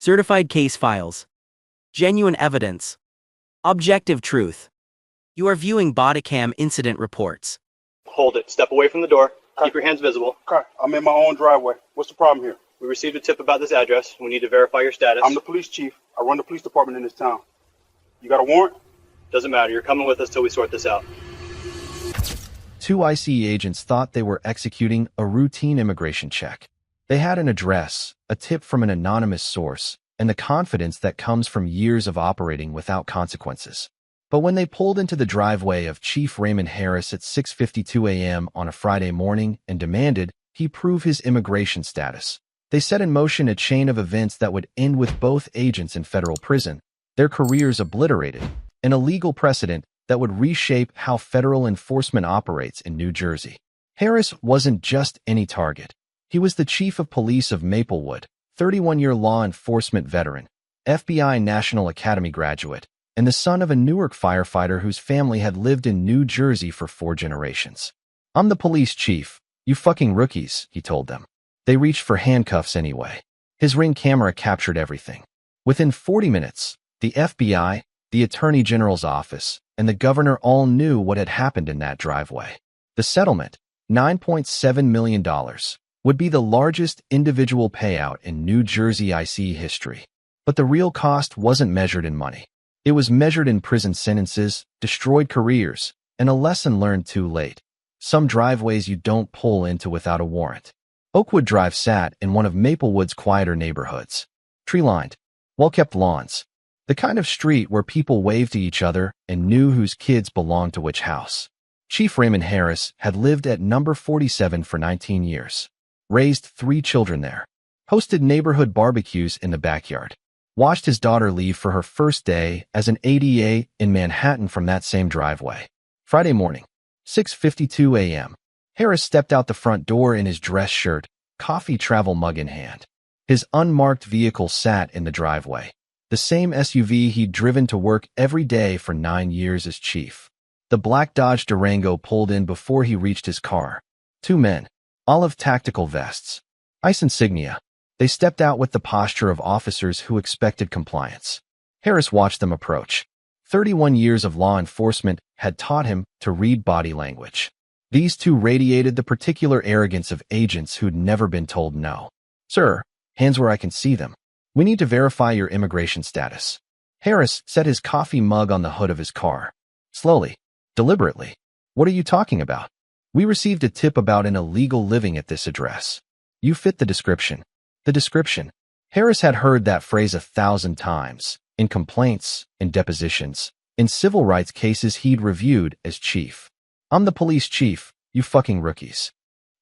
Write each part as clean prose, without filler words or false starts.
Certified case files. Genuine evidence. Objective truth. You are viewing Bodycam incident reports. Hold it. Step away from the door. Keep your hands visible. Okay, I'm in my own driveway. What's the problem here? We received a tip about this address. We need to verify your status. I'm the police chief. I run the police department in this town. You got a warrant? Doesn't matter. You're coming with us till we sort this out. Two ICE agents thought they were executing a routine immigration check. They had an address, a tip from an anonymous source, and the confidence that comes from years of operating without consequences. But when they pulled into the driveway of Chief Raymond Harris at 6:52 a.m. on a Friday morning and demanded he prove his immigration status, they set in motion a chain of events that would end with both agents in federal prison, their careers obliterated, and a legal precedent that would reshape how federal enforcement operates in New Jersey. Harris wasn't just any target. He was the chief of police of Maplewood, 31-year law enforcement veteran, FBI National Academy graduate, and the son of a Newark firefighter whose family had lived in New Jersey for 4 generations. "I'm the police chief, you fucking rookies," he told them. They reached for handcuffs anyway. His Ring camera captured everything. Within 40 minutes, the FBI, the Attorney General's office, and the governor all knew what had happened in that driveway. The settlement, $9.7 million, would be the largest individual payout in New Jersey ICE history. But the real cost wasn't measured in money. It was measured in prison sentences, destroyed careers, and a lesson learned too late. Some driveways you don't pull into without a warrant. Oakwood Drive sat in one of Maplewood's quieter neighborhoods. Tree-lined, well-kept lawns. The kind of street where people waved to each other and knew whose kids belonged to which house. Chief Raymond Harris had lived at number 47 for 19 years. Raised 3 children there. Hosted neighborhood barbecues in the backyard. Watched his daughter leave for her first day as an ADA in Manhattan from that same driveway. Friday morning, 6:52 a.m. Harris stepped out the front door in his dress shirt, coffee travel mug in hand. His unmarked vehicle sat in the driveway. The same SUV he'd driven to work every day for 9 years as chief. The black Dodge Durango pulled in before he reached his car. 2 men, olive tactical vests, ICE insignia. They stepped out with the posture of officers who expected compliance. Harris watched them approach. 31 years of law enforcement had taught him to read body language. These two radiated the particular arrogance of agents who'd never been told no. "Sir, hands where I can see them. We need to verify your immigration status." Harris set his coffee mug on the hood of his car. Slowly, deliberately. "What are you talking about? We received a tip about an illegal living at this address. You fit the description." The description. Harris had heard that phrase 1,000 times, in complaints, in depositions, in civil rights cases he'd reviewed as chief. "I'm the police chief, you fucking rookies."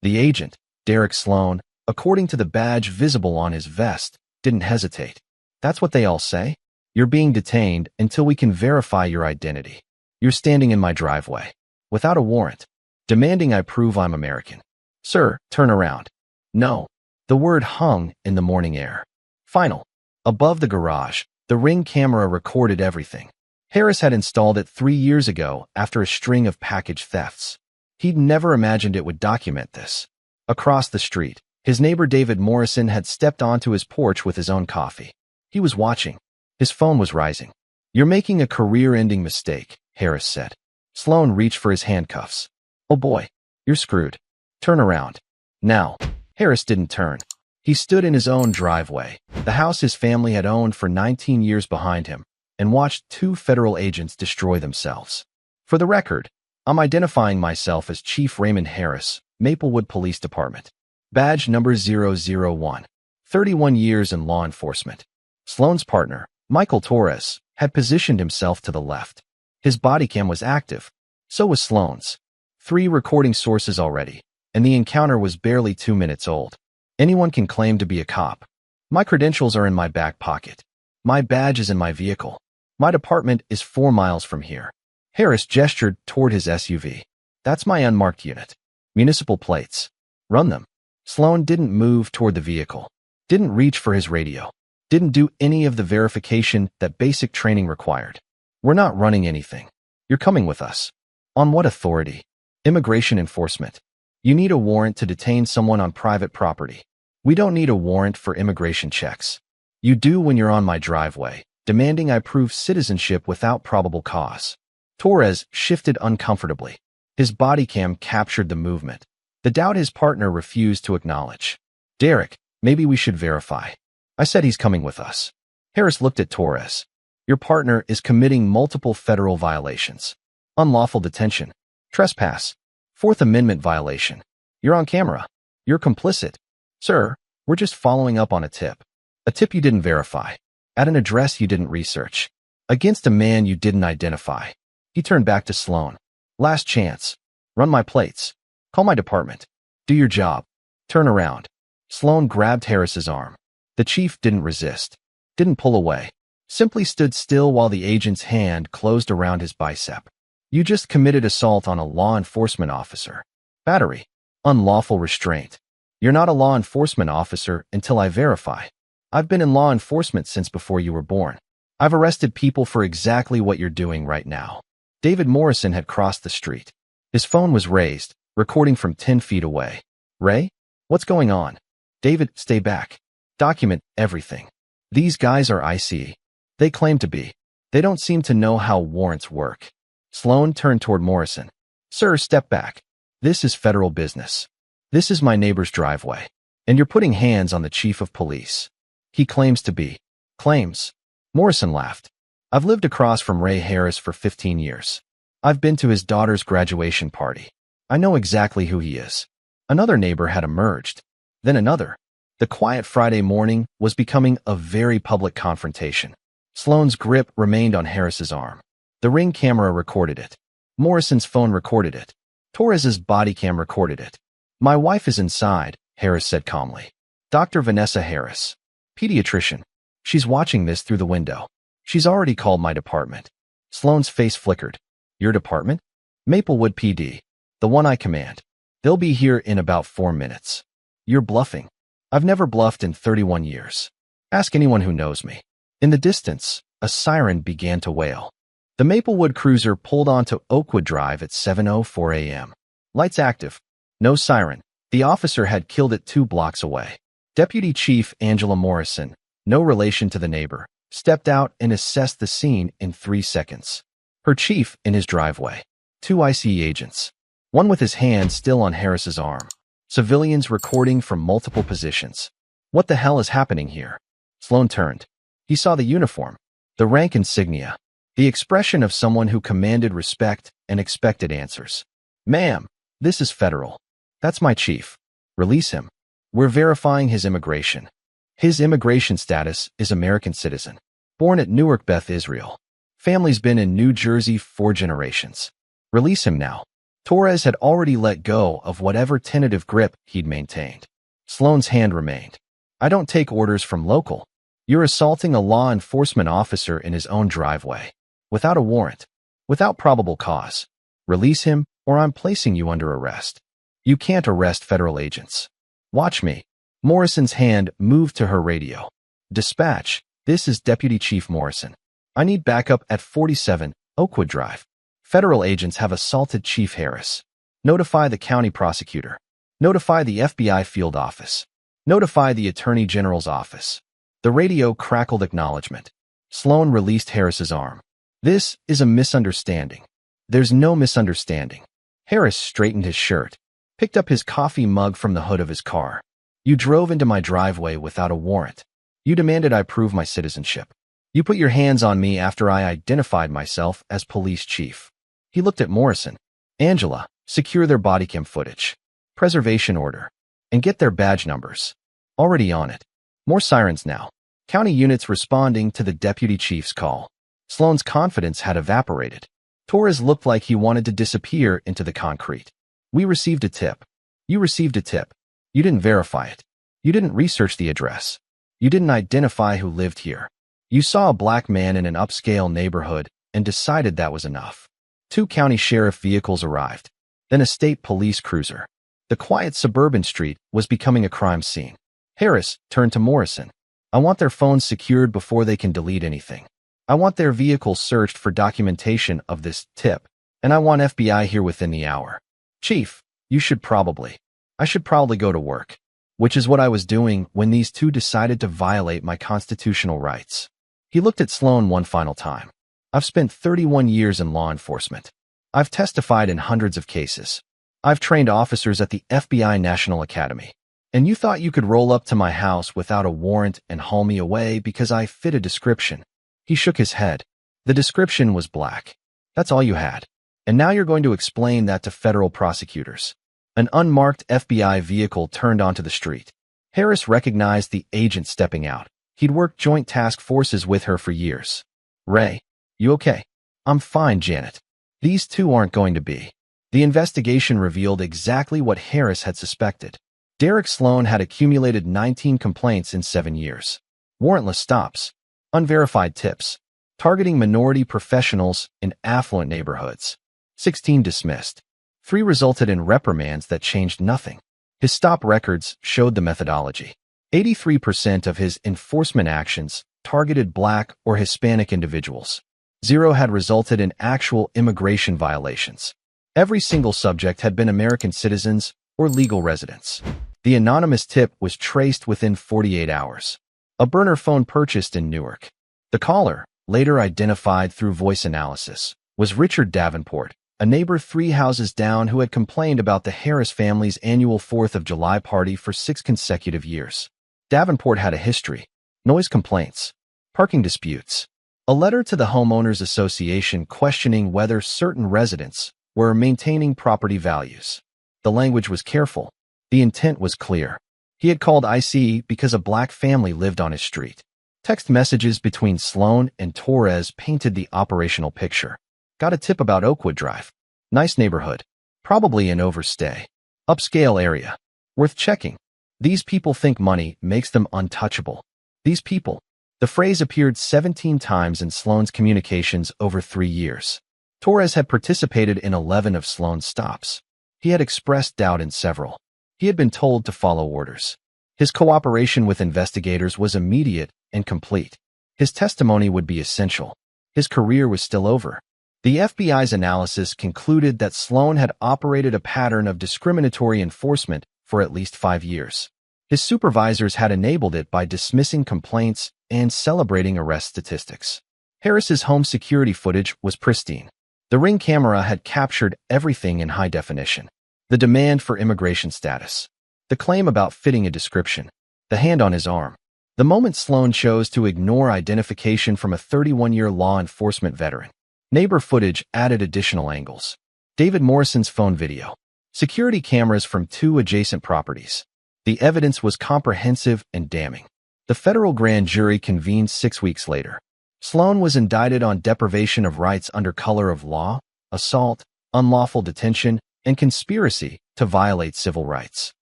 The agent, Derek Sloan, according to the badge visible on his vest, didn't hesitate. "That's what they all say? You're being detained until we can verify your identity. You're standing in my driveway, without a warrant, demanding I prove I'm American. Sir, turn around." "No." The word hung in the morning air. Final. Above the garage, the Ring camera recorded everything. Harris had installed it 3 years ago after a string of package thefts. He'd never imagined it would document this. Across the street, his neighbor David Morrison had stepped onto his porch with his own coffee. He was watching. His phone was rising. "You're making a career-ending mistake," Harris said. Sloan reached for his handcuffs. "Oh boy, you're screwed. Turn around." Now. Harris didn't turn. He stood in his own driveway, the house his family had owned for 19 years behind him, and watched 2 federal agents destroy themselves. "For the record, I'm identifying myself as Chief Raymond Harris, Maplewood Police Department. Badge number 001. 31 years in law enforcement." Sloan's partner, Michael Torres, had positioned himself to the left. His body cam was active. So was Sloan's. 3 recording sources already, and the encounter was barely 2 minutes old. Anyone can claim to be a cop. My credentials are in my back pocket. My badge is in my vehicle. My department is 4 miles from here. Harris gestured toward his SUV. "That's my unmarked unit. Municipal plates. Run them." Sloan didn't move toward the vehicle. Didn't reach for his radio. Didn't do any of the verification that basic training required. "We're not running anything. You're coming with us." "On what authority?" "Immigration enforcement. You need a warrant to detain someone on private property. We don't need a warrant for immigration checks." You do when you're on my driveway, demanding I prove citizenship without probable cause. Torres shifted uncomfortably. His body cam captured the movement, the doubt his partner refused to acknowledge. Derek, maybe we should verify. I said he's coming with us. Harris looked at Torres. Your partner is committing multiple federal violations. Unlawful detention, trespass, Fourth Amendment violation. You're on camera. You're complicit. Sir, we're just following up on a tip. A tip you didn't verify. At an address you didn't research. Against a man you didn't identify. He turned back to Sloan. Last chance. Run my plates. Call my department. Do your job. Turn around. Sloan grabbed Harris's arm. The chief didn't resist. Didn't pull away. Simply stood still while the agent's hand closed around his bicep. You just committed assault on a law enforcement officer. Battery. Unlawful restraint. You're not a law enforcement officer until I verify. I've been in law enforcement since before you were born. I've arrested people for exactly what you're doing right now. David Morrison had crossed the street. His phone was raised, recording from 10 feet away. Ray? What's going on? David, stay back. Document everything. These guys are IC. They claim to be. They don't seem to know how warrants work. Sloan turned toward Morrison. Sir, step back. This is federal business. This is my neighbor's driveway. And you're putting hands on the chief of police. He claims to be. Claims. Morrison laughed. I've lived across from Ray Harris for 15 years. I've been to his daughter's graduation party. I know exactly who he is. Another neighbor had emerged. Then another. The quiet Friday morning was becoming a very public confrontation. Sloan's grip remained on Harris's arm. The Ring camera recorded it. Morrison's phone recorded it. Torres's body cam recorded it. My wife is inside, Harris said calmly. Dr. Vanessa Harris. Pediatrician. She's watching this through the window. She's already called my department. Sloan's face flickered. Your department? Maplewood PD. The one I command. They'll be here in about 4 minutes. You're bluffing. I've never bluffed in 31 years. Ask anyone who knows me. In the distance, a siren began to wail. The Maplewood cruiser pulled onto Oakwood Drive at 7:04 a.m. Lights active. No siren. The officer had killed it 2 blocks away. Deputy Chief Angela Morrison, no relation to the neighbor, stepped out and assessed the scene in 3 seconds. Her chief in his driveway. 2 IC agents. One with his hand still on Harris's arm. Civilians recording from multiple positions. What the hell is happening here? Sloan turned. He saw the uniform, the rank insignia, the expression of someone who commanded respect and expected answers. Ma'am, this is federal. That's my chief. Release him. We're verifying his immigration. His immigration status is American citizen. Born at Newark, Beth Israel. Family's been in New Jersey 4 generations. Release him now. Torres had already let go of whatever tentative grip he'd maintained. Sloan's hand remained. I don't take orders from local. You're assaulting a law enforcement officer in his own driveway. Without a warrant. Without probable cause. Release him, or I'm placing you under arrest. You can't arrest federal agents. Watch me. Morrison's hand moved to her radio. Dispatch, this is Deputy Chief Morrison. I need backup at 47 Oakwood Drive. Federal agents have assaulted Chief Harris. Notify the county prosecutor. Notify the FBI field office. Notify the Attorney General's office. The radio crackled acknowledgement. Sloan released Harris's arm. This is a misunderstanding. There's no misunderstanding. Harris straightened his shirt, picked up his coffee mug from the hood of his car. You drove into my driveway without a warrant. You demanded I prove my citizenship. You put your hands on me after I identified myself as police chief. He looked at Morrison. Angela, secure their body cam footage. Preservation order. And get their badge numbers. Already on it. More sirens now. County units responding to the deputy chief's call. Sloan's confidence had evaporated. Torres looked like he wanted to disappear into the concrete. We received a tip. You received a tip. You didn't verify it. You didn't research the address. You didn't identify who lived here. You saw a black man in an upscale neighborhood and decided that was enough. 2 county sheriff vehicles arrived. Then a state police cruiser. The quiet suburban street was becoming a crime scene. Harris turned to Morrison. I want their phones secured before they can delete anything. I want their vehicles searched for documentation of this tip. And I want FBI here within the hour. Chief, I should probably go to work. which is what I was doing when these two decided to violate my constitutional rights. He looked at Sloan one final time. I've spent 31 years in law enforcement. I've testified in hundreds of cases. I've trained officers at the FBI National Academy. And you thought you could roll up to my house without a warrant and haul me away because I fit a description. He shook his head. The description was black. That's all you had. And now you're going to explain that to federal prosecutors. An unmarked FBI vehicle turned onto the street. Harris recognized the agent stepping out. He'd worked joint task forces with her for years. Ray, you okay? I'm fine, Janet. These two aren't going to be. The investigation revealed exactly what Harris had suspected. Derek Sloan had accumulated 19 complaints in 7 years. Warrantless stops, unverified tips, targeting minority professionals in affluent neighborhoods. 16 dismissed. 3 resulted in reprimands that changed nothing. His stop records showed the methodology. 83% of his enforcement actions targeted Black or Hispanic individuals. 0 had resulted in actual immigration violations. Every single subject had been American citizens or legal residents. The anonymous tip was traced within 48 hours. A burner phone purchased in Newark. The caller, later identified through voice analysis, was Richard Davenport, a neighbor 3 houses down who had complained about the Harris family's annual 4th of July party for 6 consecutive years. Davenport had a history: noise complaints, parking disputes, a letter to the Homeowners Association questioning whether certain residents were maintaining property values. The language was careful. The intent was clear. He had called IC because a Black family lived on his street. Text messages between Sloan and Torres painted the operational picture. Got a tip about Oakwood Drive. Nice neighborhood. Probably an overstay. Upscale area. Worth checking. These people think money makes them untouchable. These people. The phrase appeared 17 times in Sloan's communications over 3 years. Torres had participated in 11 of Sloan's stops. He had expressed doubt in several. He had been told to follow orders. His cooperation with investigators was immediate and complete. His testimony would be essential. His career was still over. The FBI's analysis concluded that Sloan had operated a pattern of discriminatory enforcement for at least 5 years. His supervisors had enabled it by dismissing complaints and celebrating arrest statistics. Harris's home security footage was pristine. The Ring camera had captured everything in high definition. The demand for immigration status. The claim about fitting a description. The hand on his arm. The moment Sloan chose to ignore identification from a 31-year law enforcement veteran. Neighbor footage added additional angles. David Morrison's phone video. Security cameras from 2 adjacent properties. The evidence was comprehensive and damning. The federal grand jury convened 6 weeks later. Sloan was indicted on deprivation of rights under color of law, assault, unlawful detention, and conspiracy to violate civil rights.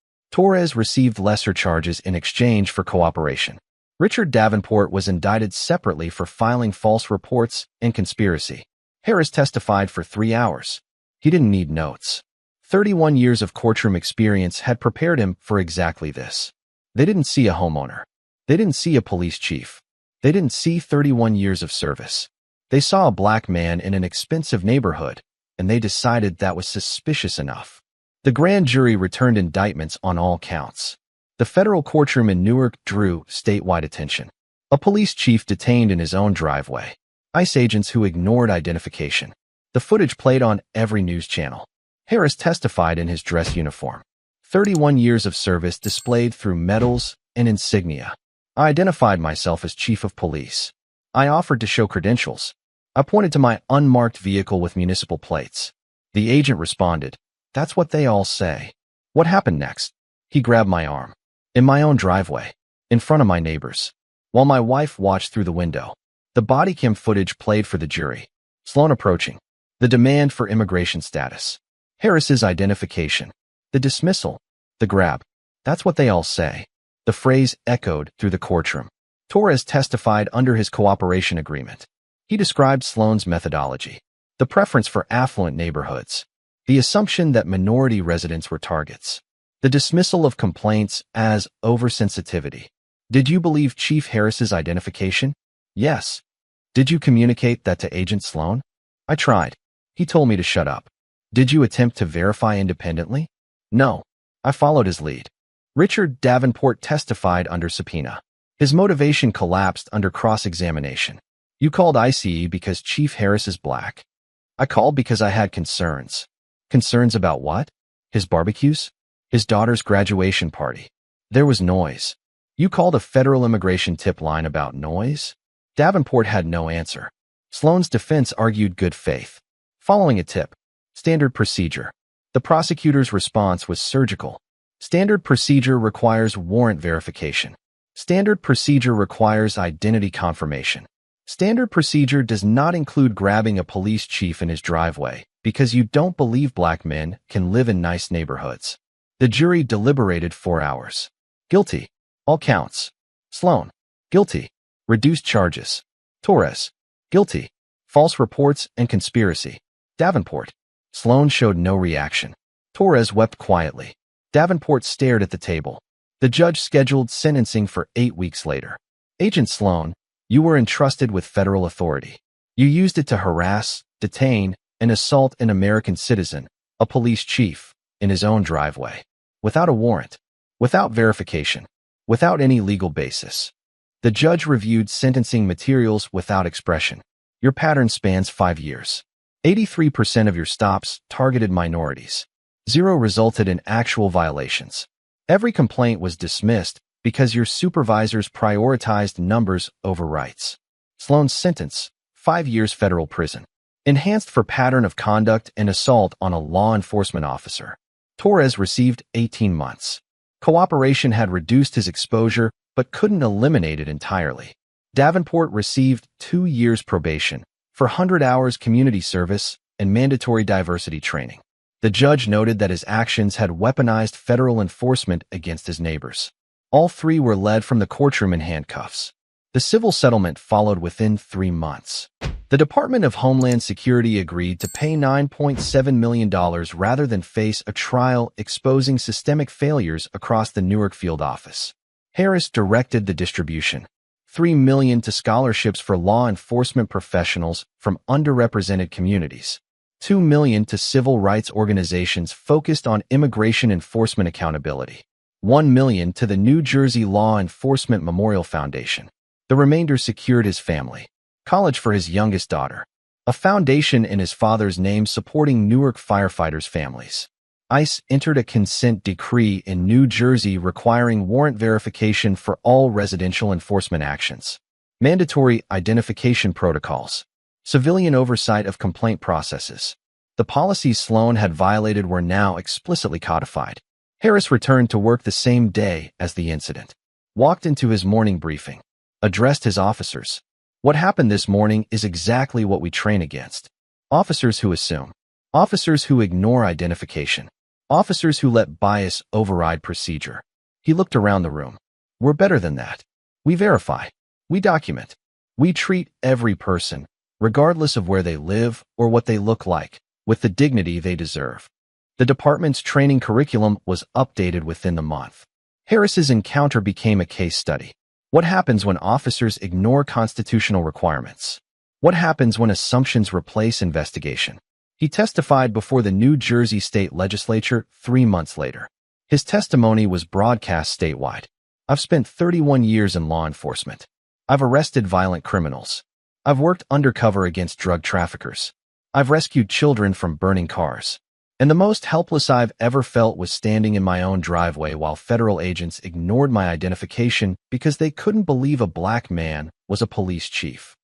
Torres received lesser charges in exchange for cooperation. Richard Davenport was indicted separately for filing false reports and conspiracy. Harris testified for 3 hours. He didn't need notes. 31 years of courtroom experience had prepared him for exactly this. They didn't see a homeowner. They didn't see a police chief. They didn't see 31 years of service. They saw a Black man in an expensive neighborhood, and they decided that was suspicious enough. The grand jury returned indictments on all counts. The federal courtroom in Newark drew statewide attention. A police chief detained in his own driveway. ICE agents who ignored identification. The footage played on every news channel. Harris testified in his dress uniform. 31 years of service displayed through medals and insignia. I identified myself as chief of police. I offered to show credentials. I pointed to my unmarked vehicle with municipal plates. The agent responded, "That's what they all say." What happened next? He grabbed my arm. In my own driveway. In front of my neighbors. While my wife watched through the window. The body cam footage played for the jury. Sloan approaching. The demand for immigration status. Harris's identification. The dismissal. The grab. That's what they all say. The phrase echoed through the courtroom. Torres testified under his cooperation agreement. He described Sloan's methodology. The preference for affluent neighborhoods. The assumption that minority residents were targets. The dismissal of complaints as oversensitivity. Did you believe Chief Harris's identification? Yes. Did you communicate that to Agent Sloan? I tried. He told me to shut up. Did you attempt to verify independently? No. I followed his lead. Richard Davenport testified under subpoena. His motivation collapsed under cross-examination. You called ICE because Chief Harris is black. I called because I had concerns. Concerns about what? His barbecues? His daughter's graduation party. There was noise. You called a federal immigration tip line about noise? Davenport had no answer. Sloan's defense argued good faith. Following a tip. Standard procedure. The prosecutor's response was surgical. Standard procedure requires warrant verification. Standard procedure requires identity confirmation. Standard procedure does not include grabbing a police chief in his driveway because you don't believe black men can live in nice neighborhoods. The jury deliberated 4 hours. Guilty. All counts. Sloan. Guilty. Reduced charges. Torres. Guilty. False reports and conspiracy. Davenport. Sloan showed no reaction. Torres wept quietly. Davenport stared at the table. The judge scheduled sentencing for 8 weeks later. Agent Sloan, you were entrusted with federal authority. You used it to harass, detain, and assault an American citizen, a police chief, in his own driveway. Without a warrant. Without verification. Without any legal basis. The judge reviewed sentencing materials without expression. Your pattern spans 5 years. 83% of your stops targeted minorities. 0 resulted in actual violations. Every complaint was dismissed because your supervisors prioritized numbers over rights. Sloan's sentence, 5 years federal prison. Enhanced for pattern of conduct and assault on a law enforcement officer. Torres received 18 months. Cooperation had reduced his exposure but couldn't eliminate it entirely. Davenport received 2 years probation for 100 hours community service and mandatory diversity training. The judge noted that his actions had weaponized federal enforcement against his neighbors. All 3 were led from the courtroom in handcuffs. The civil settlement followed within 3 months. The Department of Homeland Security agreed to pay $9.7 million rather than face a trial exposing systemic failures across the Newark field office. Harris directed the distribution. $3 million to scholarships for law enforcement professionals from underrepresented communities. $2 million to civil rights organizations focused on immigration enforcement accountability. $1 million to the New Jersey Law Enforcement Memorial Foundation. The remainder secured his family. College for his youngest daughter. A foundation in his father's name supporting Newark firefighters' families. ICE entered a consent decree in New Jersey requiring warrant verification for all residential enforcement actions. Mandatory identification protocols. Civilian oversight of complaint processes. The policies Sloan had violated were now explicitly codified. Harris returned to work the same day as the incident. Walked into his morning briefing. Addressed his officers. What happened this morning is exactly what we train against. Officers who assume. Officers who ignore identification. Officers who let bias override procedure. He looked around the room. We're better than that. We verify. We document. We treat every person, regardless of where they live or what they look like, with the dignity they deserve. The department's training curriculum was updated within the month. Harris's encounter became a case study. What happens when officers ignore constitutional requirements? What happens when assumptions replace investigation? He testified before the New Jersey State Legislature 3 months later. His testimony was broadcast statewide. I've spent 31 years in law enforcement. I've arrested violent criminals. I've worked undercover against drug traffickers. I've rescued children from burning cars. And the most helpless I've ever felt was standing in my own driveway while federal agents ignored my identification because they couldn't believe a black man was a police chief.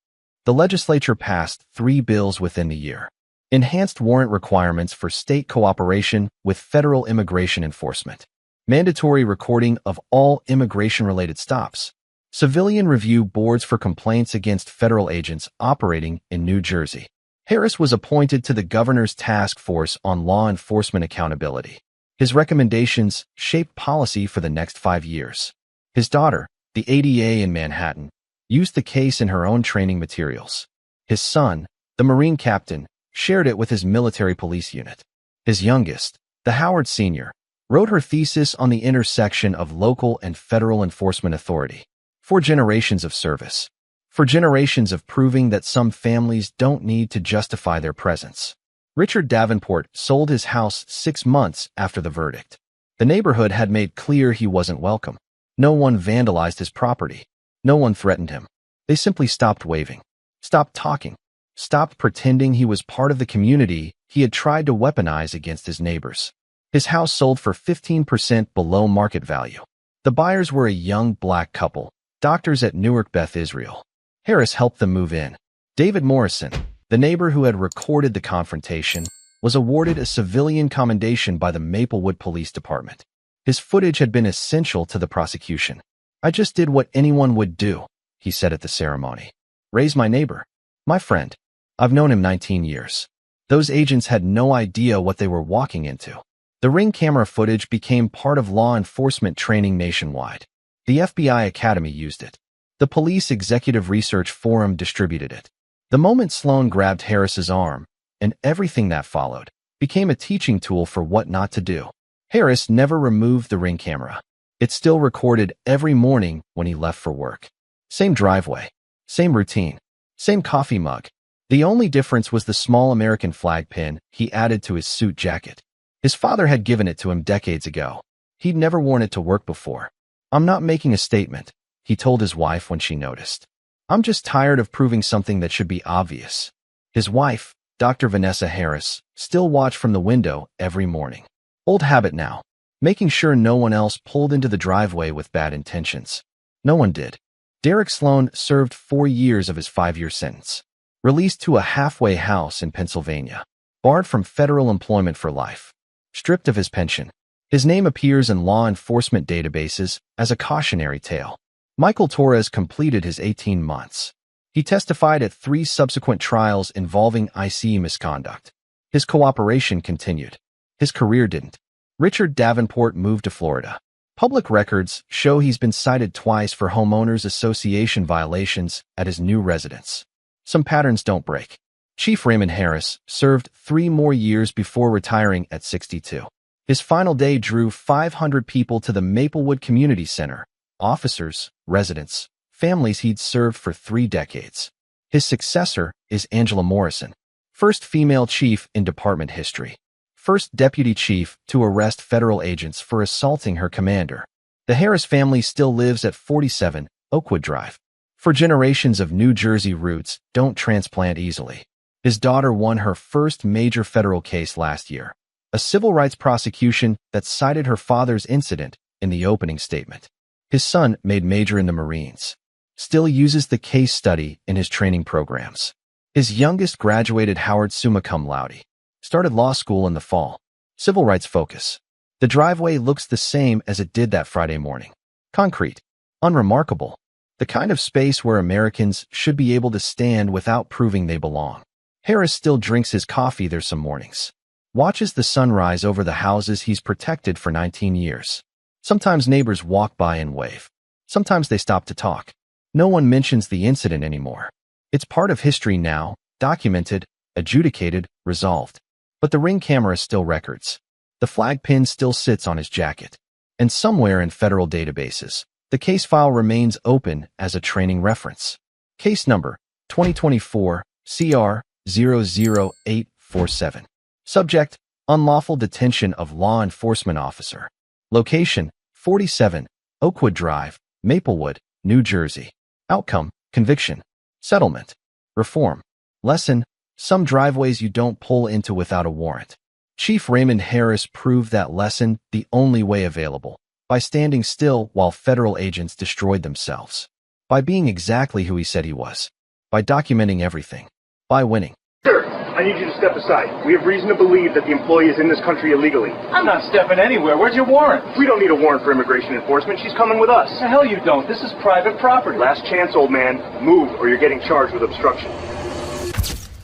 The legislature passed 3 bills within the year. Enhanced warrant requirements for state cooperation with federal immigration enforcement. Mandatory recording of all immigration-related stops. Civilian review boards for complaints against federal agents operating in New Jersey. Harris was appointed to the governor's task force on law enforcement accountability. His recommendations shaped policy for the next 5 years. His daughter, the ADA in Manhattan, used the case in her own training materials. His son, the Marine captain, shared it with his military police unit. His youngest, the Howard Sr., wrote her thesis on the intersection of local and federal enforcement authority. 4 generations of service. 4 generations of proving that some families don't need to justify their presence. Richard Davenport sold his house 6 months after the verdict. The neighborhood had made clear he wasn't welcome. No one vandalized his property. No one threatened him. They simply stopped waving, stopped talking, stopped pretending he was part of the community he had tried to weaponize against his neighbors. His house sold for 15% below market value. The buyers were a young black couple, doctors at Newark Beth Israel. Harris helped them move in. David Morrison, the neighbor who had recorded the confrontation, was awarded a civilian commendation by the Maplewood Police Department. His footage had been essential to the prosecution. "I just did what anyone would do," he said at the ceremony. "Raise my neighbor. My friend. I've known him 19 years. Those agents had no idea what they were walking into. The Ring camera footage became part of law enforcement training nationwide. The FBI Academy used it. The Police Executive Research Forum distributed it. The moment Sloan grabbed Harris's arm, and everything that followed, became a teaching tool for what not to do. Harris never removed the Ring camera. It still recorded every morning when he left for work. Same driveway, same routine, same coffee mug. The only difference was the small American flag pin he added to his suit jacket. His father had given it to him decades ago. He'd never worn it to work before. "I'm not making a statement," he told his wife when she noticed. "I'm just tired of proving something that should be obvious." His wife, Dr. Vanessa Harris, still watched from the window every morning. Old habit now, making sure no one else pulled into the driveway with bad intentions. No one did. Derek Sloan served 4 years of his 5-year sentence. Released to a halfway house in Pennsylvania. Barred from federal employment for life. Stripped of his pension. His name appears in law enforcement databases as a cautionary tale. Michael Torres completed his 18 months. He testified at 3 subsequent trials involving ICE misconduct. His cooperation continued. His career didn't. Richard Davenport moved to Florida. Public records show he's been cited twice for homeowners association violations at his new residence. Some patterns don't break. Chief Raymond Harris served 3 more years before retiring at 62. His final day drew 500 people to the Maplewood Community Center, officers, residents, families he'd served for 3 decades. His successor is Angela Morrison, first female chief in department history, first deputy chief to arrest federal agents for assaulting her commander. The Harris family still lives at 47 Oakwood Drive. For generations of New Jersey roots don't transplant easily. His daughter won her first major federal case last year, a civil rights prosecution that cited her father's incident in the opening statement. His son made major in the Marines, still uses the case study in his training programs. His youngest graduated Howard summa cum laude, started law school in the fall. Civil rights focus. The driveway looks the same as it did that Friday morning. Concrete, unremarkable, the kind of space where Americans should be able to stand without proving they belong. Harris still drinks his coffee there some mornings. Watches the sunrise over the houses he's protected for 19 years. Sometimes neighbors walk by and wave. Sometimes they stop to talk. No one mentions the incident anymore. It's part of history now, documented, adjudicated, resolved. But the Ring camera still records. The flag pin still sits on his jacket. And somewhere in federal databases, the case file remains open as a training reference. Case number 2024 CR 00847. Subject, unlawful detention of law enforcement officer. Location, 47 Oakwood Drive, Maplewood, New Jersey. Outcome, conviction. Settlement. Reform. Lesson, some driveways you don't pull into without a warrant. Chief Raymond Harris proved that lesson the only way available, by standing still while federal agents destroyed themselves. By being exactly who he said he was. By documenting everything. By winning. Sir, I need you to step aside. We have reason to believe that the employee is in this country illegally. I'm not stepping anywhere. Where's your warrant? We don't need a warrant for immigration enforcement. She's coming with us. The hell you don't. This is private property. Last chance, old man. Move, or you're getting charged with obstruction.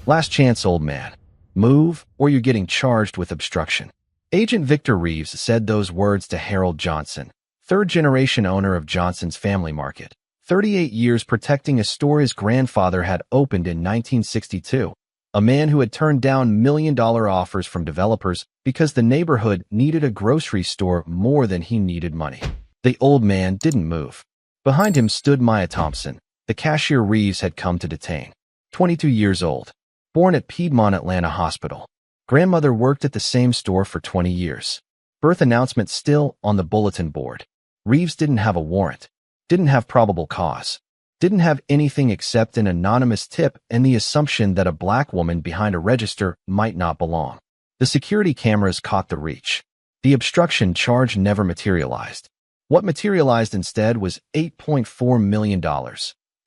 Last chance, old man. Move, or you're getting charged with obstruction. Agent Victor Reeves said those words to Harold Johnson, third-generation owner of Johnson's Family Market, 38 years protecting a store his grandfather had opened in 1962. A man who had turned down million-dollar offers from developers because the neighborhood needed a grocery store more than he needed money. The old man didn't move. Behind him stood Maya Thompson, the cashier Reeves had come to detain. 22 years old. Born at Piedmont Atlanta Hospital. Grandmother worked at the same store for 20 years. Birth announcement still on the bulletin board. Reeves didn't have a warrant, didn't have probable cause, didn't have anything except an anonymous tip and the assumption that a black woman behind a register might not belong. The security cameras caught the reach. The obstruction charge never materialized. What materialized instead was $8.4 million,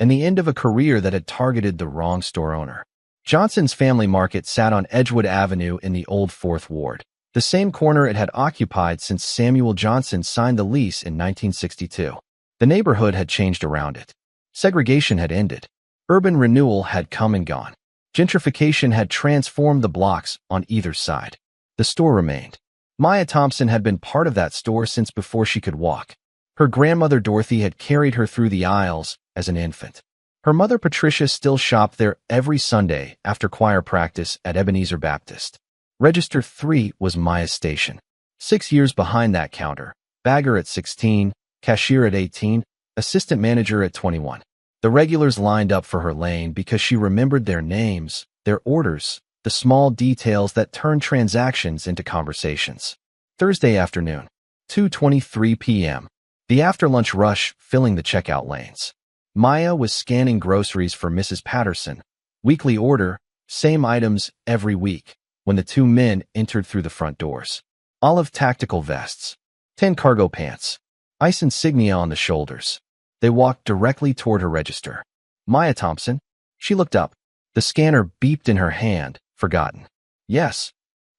and the end of a career that had targeted the wrong store owner. Johnson's Family Market sat on Edgewood Avenue in the old 4th Ward, the same corner it had occupied since Samuel Johnson signed the lease in 1962. The neighborhood had changed around it. Segregation had ended. Urban renewal had come and gone. Gentrification had transformed the blocks on either side. The store remained. Maya Thompson had been part of that store since before she could walk. Her grandmother Dorothy had carried her through the aisles as an infant. Her mother Patricia still shopped there every Sunday after choir practice at Ebenezer Baptist. Register 3 was Maya's station. 6 years behind that counter. Bagger at 16, cashier at 18, assistant manager at 21. The regulars lined up for her lane because she remembered their names, their orders, the small details that turned transactions into conversations. Thursday afternoon, 2:23 p.m. The after-lunch rush filling the checkout lanes. Maya was scanning groceries for Mrs. Patterson. Weekly order, same items every week, when the two men entered through the front doors. Olive tactical vests, 10 cargo pants, ice insignia on the shoulders. They walked directly toward her register. Maya Thompson? She looked up. The scanner beeped in her hand, forgotten. Yes.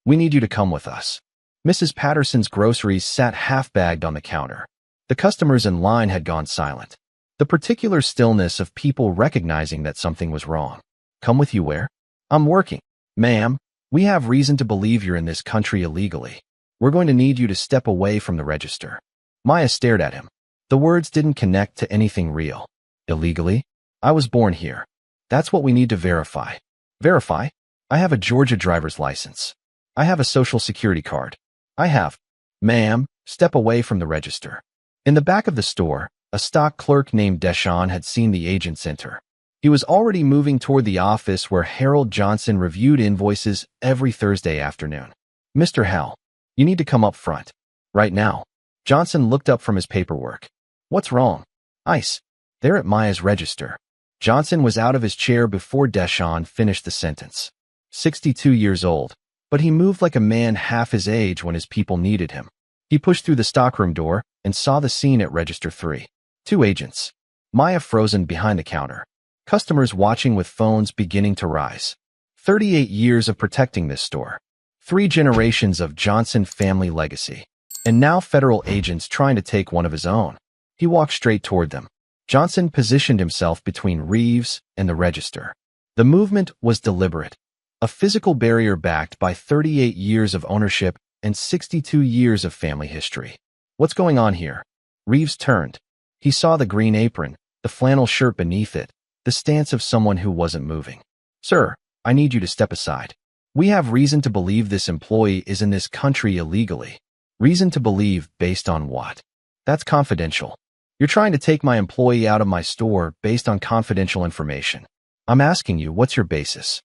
We need you to come with us. Mrs. Patterson's groceries sat half-bagged on the counter. The customers in line had gone silent. The particular stillness of people recognizing that something was wrong. Come with you where? I'm working. Ma'am, we have reason to believe you're in this country illegally. We're going to need you to step away from the register. Maya stared at him. The words didn't connect to anything real. Illegally? I was born here. That's what we need to verify. Verify? I have a Georgia driver's license. I have a social security card. I have. Ma'am, step away from the register. In the back of the store, a stock clerk named Deshawn had seen the agents enter. He was already moving toward the office where Harold Johnson reviewed invoices every Thursday afternoon. Mr. Hell, you need to come up front. Right now. Johnson looked up from his paperwork. What's wrong? Ice. They're at Maya's register. Johnson was out of his chair before Deshawn finished the sentence. 62 years old, but he moved like a man half his age when his people needed him. He pushed through the stockroom door and saw the scene at Register 3. 2 agents. Maya frozen behind the counter. Customers watching with phones beginning to rise. 38 years of protecting this store. 3 generations of Johnson family legacy. And now federal agents trying to take one of his own. He walked straight toward them. Johnson positioned himself between Reeves and the register. The movement was deliberate. A physical barrier backed by 38 years of ownership and 62 years of family history. What's going on here? Reeves turned. He saw the green apron, the flannel shirt beneath it, the stance of someone who wasn't moving. Sir, I need you to step aside. We have reason to believe this employee is in this country illegally. Reason to believe based on what? That's confidential. You're trying to take my employee out of my store based on confidential information. I'm asking you, what's your basis?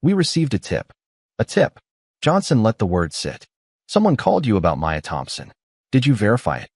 We received a tip. A tip. Johnson let the word sit. Someone called you about Maya Thompson. Did you verify it?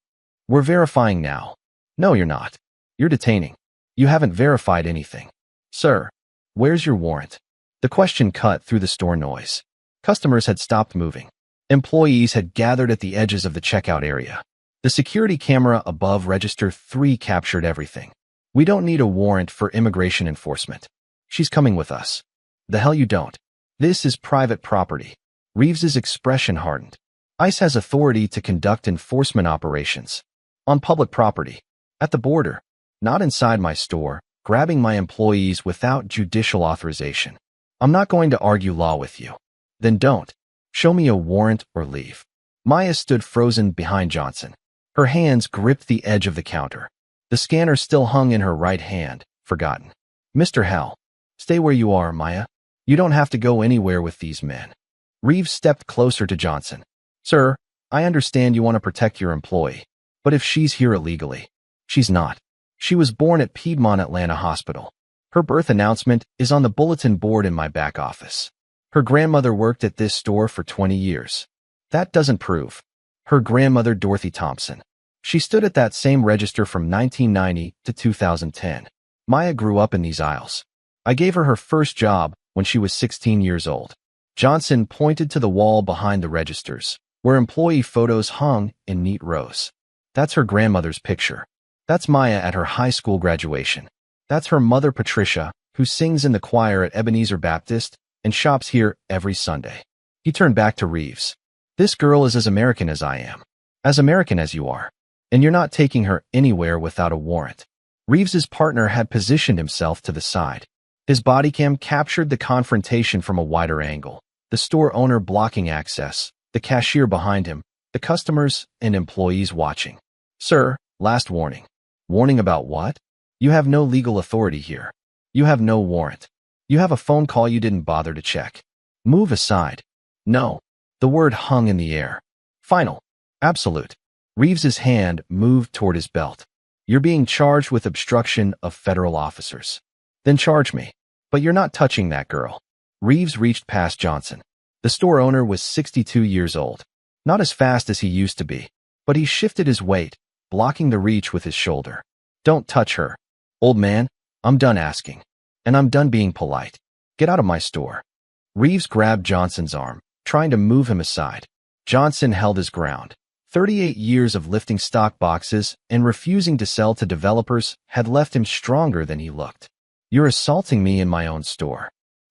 We're verifying now. No, you're not. You're detaining. You haven't verified anything. Sir, where's your warrant? The question cut through the store noise. Customers had stopped moving. Employees had gathered at the edges of the checkout area. The security camera above Register 3 captured everything. We don't need a warrant for immigration enforcement. She's coming with us. The hell you don't. This is private property. Reeves's expression hardened. ICE has authority to conduct enforcement operations. On public property. At the border. Not inside my store, grabbing my employees without judicial authorization. I'm not going to argue law with you. Then don't. Show me a warrant or leave. Maya stood frozen behind Johnson. Her hands gripped the edge of the counter. The scanner still hung in her right hand, forgotten. Mr. Hell, stay where you are, Maya. You don't have to go anywhere with these men. Reeves stepped closer to Johnson. Sir, I understand you want to protect your employee, but if she's here illegally, she's not. She was born at Piedmont Atlanta Hospital. Her birth announcement is on the bulletin board in my back office. Her grandmother worked at this store for 20 years. That doesn't prove. Her grandmother, Dorothy Thompson. She stood at that same register from 1990 to 2010. Maya grew up in these aisles. I gave her first job when she was 16 years old. Johnson pointed to the wall behind the registers, where employee photos hung in neat rows. That's her grandmother's picture. That's Maya at her high school graduation. That's her mother, Patricia, who sings in the choir at Ebenezer Baptist and shops here every Sunday. He turned back to Reeves. This girl is as American as I am. As American as you are. And you're not taking her anywhere without a warrant. Reeves's partner had positioned himself to the side. His body cam captured the confrontation from a wider angle. The store owner blocking access, the cashier behind him, the customers and employees watching. Sir, last warning. Warning about what? You have no legal authority here. You have no warrant. You have a phone call you didn't bother to check. Move aside. No. The word hung in the air. Final. Absolute. Reeves's hand moved toward his belt. You're being charged with obstruction of federal officers. Then charge me. But you're not touching that girl. Reeves reached past Johnson. The store owner was 62 years old. Not as fast as he used to be. But he shifted his weight, blocking the reach with his shoulder. Don't touch her. Old man, I'm done asking. And I'm done being polite. Get out of my store. Reeves grabbed Johnson's arm, trying to move him aside. Johnson held his ground. 38 years of lifting stock boxes and refusing to sell to developers had left him stronger than he looked. You're assaulting me in my own store.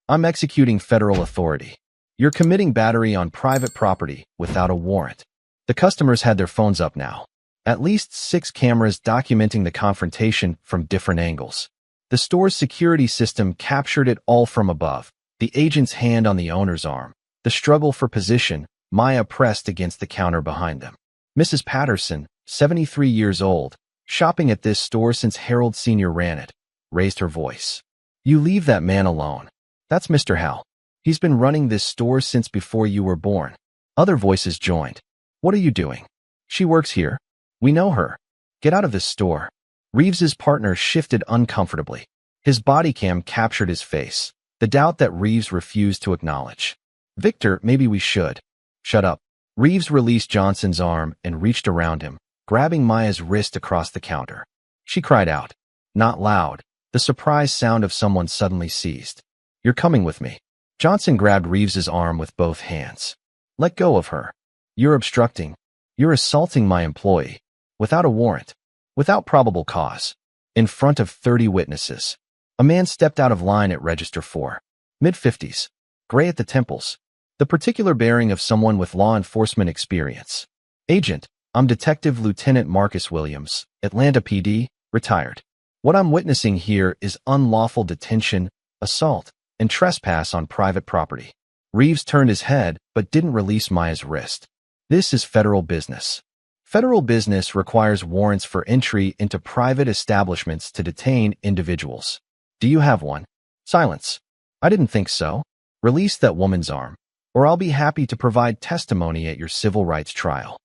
I'm executing federal authority. You're committing battery on private property without a warrant. The customers had their phones up now. At least 6 cameras documenting the confrontation from different angles. The store's security system captured it all from above. The agent's hand on the owner's arm. The struggle for position, Maya pressed against the counter behind them. Mrs. Patterson, 73 years old, shopping at this store since Harold Sr. ran it, raised her voice. You leave that man alone. That's Mr. Hal. He's been running this store since before you were born. Other voices joined. What are you doing? She works here. We know her. Get out of this store. Reeves's partner shifted uncomfortably. His body cam captured his face, the doubt that Reeves refused to acknowledge. Victor, maybe we should. Shut up. Reeves released Johnson's arm and reached around him, grabbing Maya's wrist across the counter. She cried out. Not loud, the surprise sound of someone suddenly seized. You're coming with me. Johnson grabbed Reeves's arm with both hands. Let go of her. You're obstructing. You're assaulting my employee. Without a warrant. Without probable cause. In front of 30 witnesses. A man stepped out of line at Register 4. Mid-50s. Gray at the temples. The particular bearing of someone with law enforcement experience. Agent, I'm Detective Lieutenant Marcus Williams, Atlanta PD, retired. What I'm witnessing here is unlawful detention, assault, and trespass on private property. Reeves turned his head but didn't release Maya's wrist. This is federal business. Federal business requires warrants for entry into private establishments to detain individuals. Do you have one? Silence. I didn't think so. Release that woman's arm, or I'll be happy to provide testimony at your civil rights trial.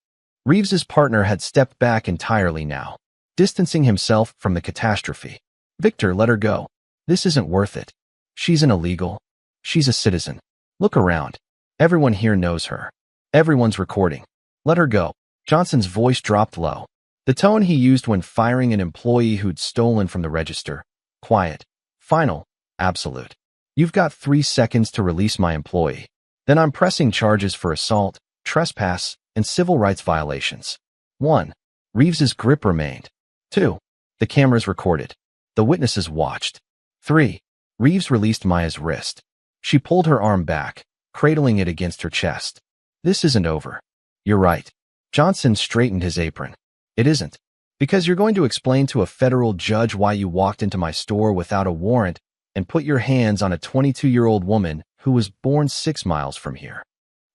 Reeves's partner had stepped back entirely now, distancing himself from the catastrophe. Victor, let her go. This isn't worth it. She's an illegal. She's a citizen. Look around. Everyone here knows her. Everyone's recording. Let her go. Johnson's voice dropped low. The tone he used when firing an employee who'd stolen from the register. Quiet. Final. Absolute. You've got 3 seconds to release my employee. Then I'm pressing charges for assault, trespass, and civil rights violations. 1. Reeves's grip remained. 2. The cameras recorded. The witnesses watched. 3. Reeves released Maya's wrist. She pulled her arm back, cradling it against her chest. This isn't over. You're right. Johnson straightened his apron. It isn't. Because you're going to explain to a federal judge why you walked into my store without a warrant and put your hands on a 22-year-old woman who was born 6 miles from here.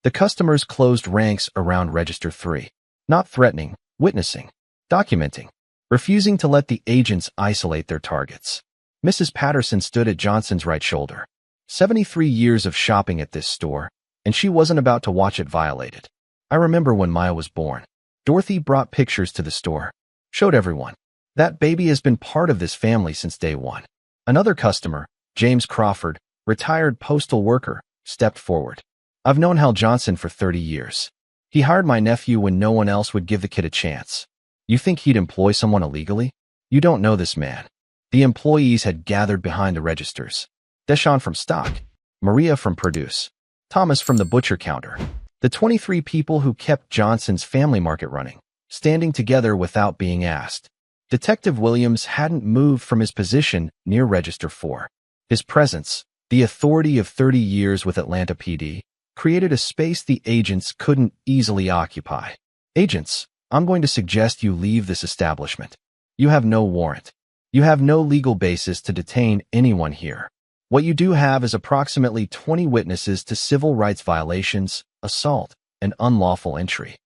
The customers closed ranks around Register 3, not threatening, witnessing, documenting, refusing to let the agents isolate their targets. Mrs. Patterson stood at Johnson's right shoulder. 73 years of shopping at this store, and she wasn't about to watch it violated. I remember when Maya was born. Dorothy brought pictures to the store, showed everyone. That baby has been part of this family since day one. Another customer, James Crawford, retired postal worker, stepped forward. I've known Hal Johnson for 30 years. He hired my nephew when no one else would give the kid a chance. You think he'd employ someone illegally? You don't know this man. The employees had gathered behind the registers. Deshaun from stock, Maria from produce, Thomas from the butcher counter. The 23 people who kept Johnson's family market running, standing together without being asked. Detective Williams hadn't moved from his position near Register 4. His presence, the authority of 30 years with Atlanta PD, created a space the agents couldn't easily occupy. Agents, I'm going to suggest you leave this establishment. You have no warrant. You have no legal basis to detain anyone here. What you do have is approximately 20 witnesses to civil rights violations, assault, and unlawful entry.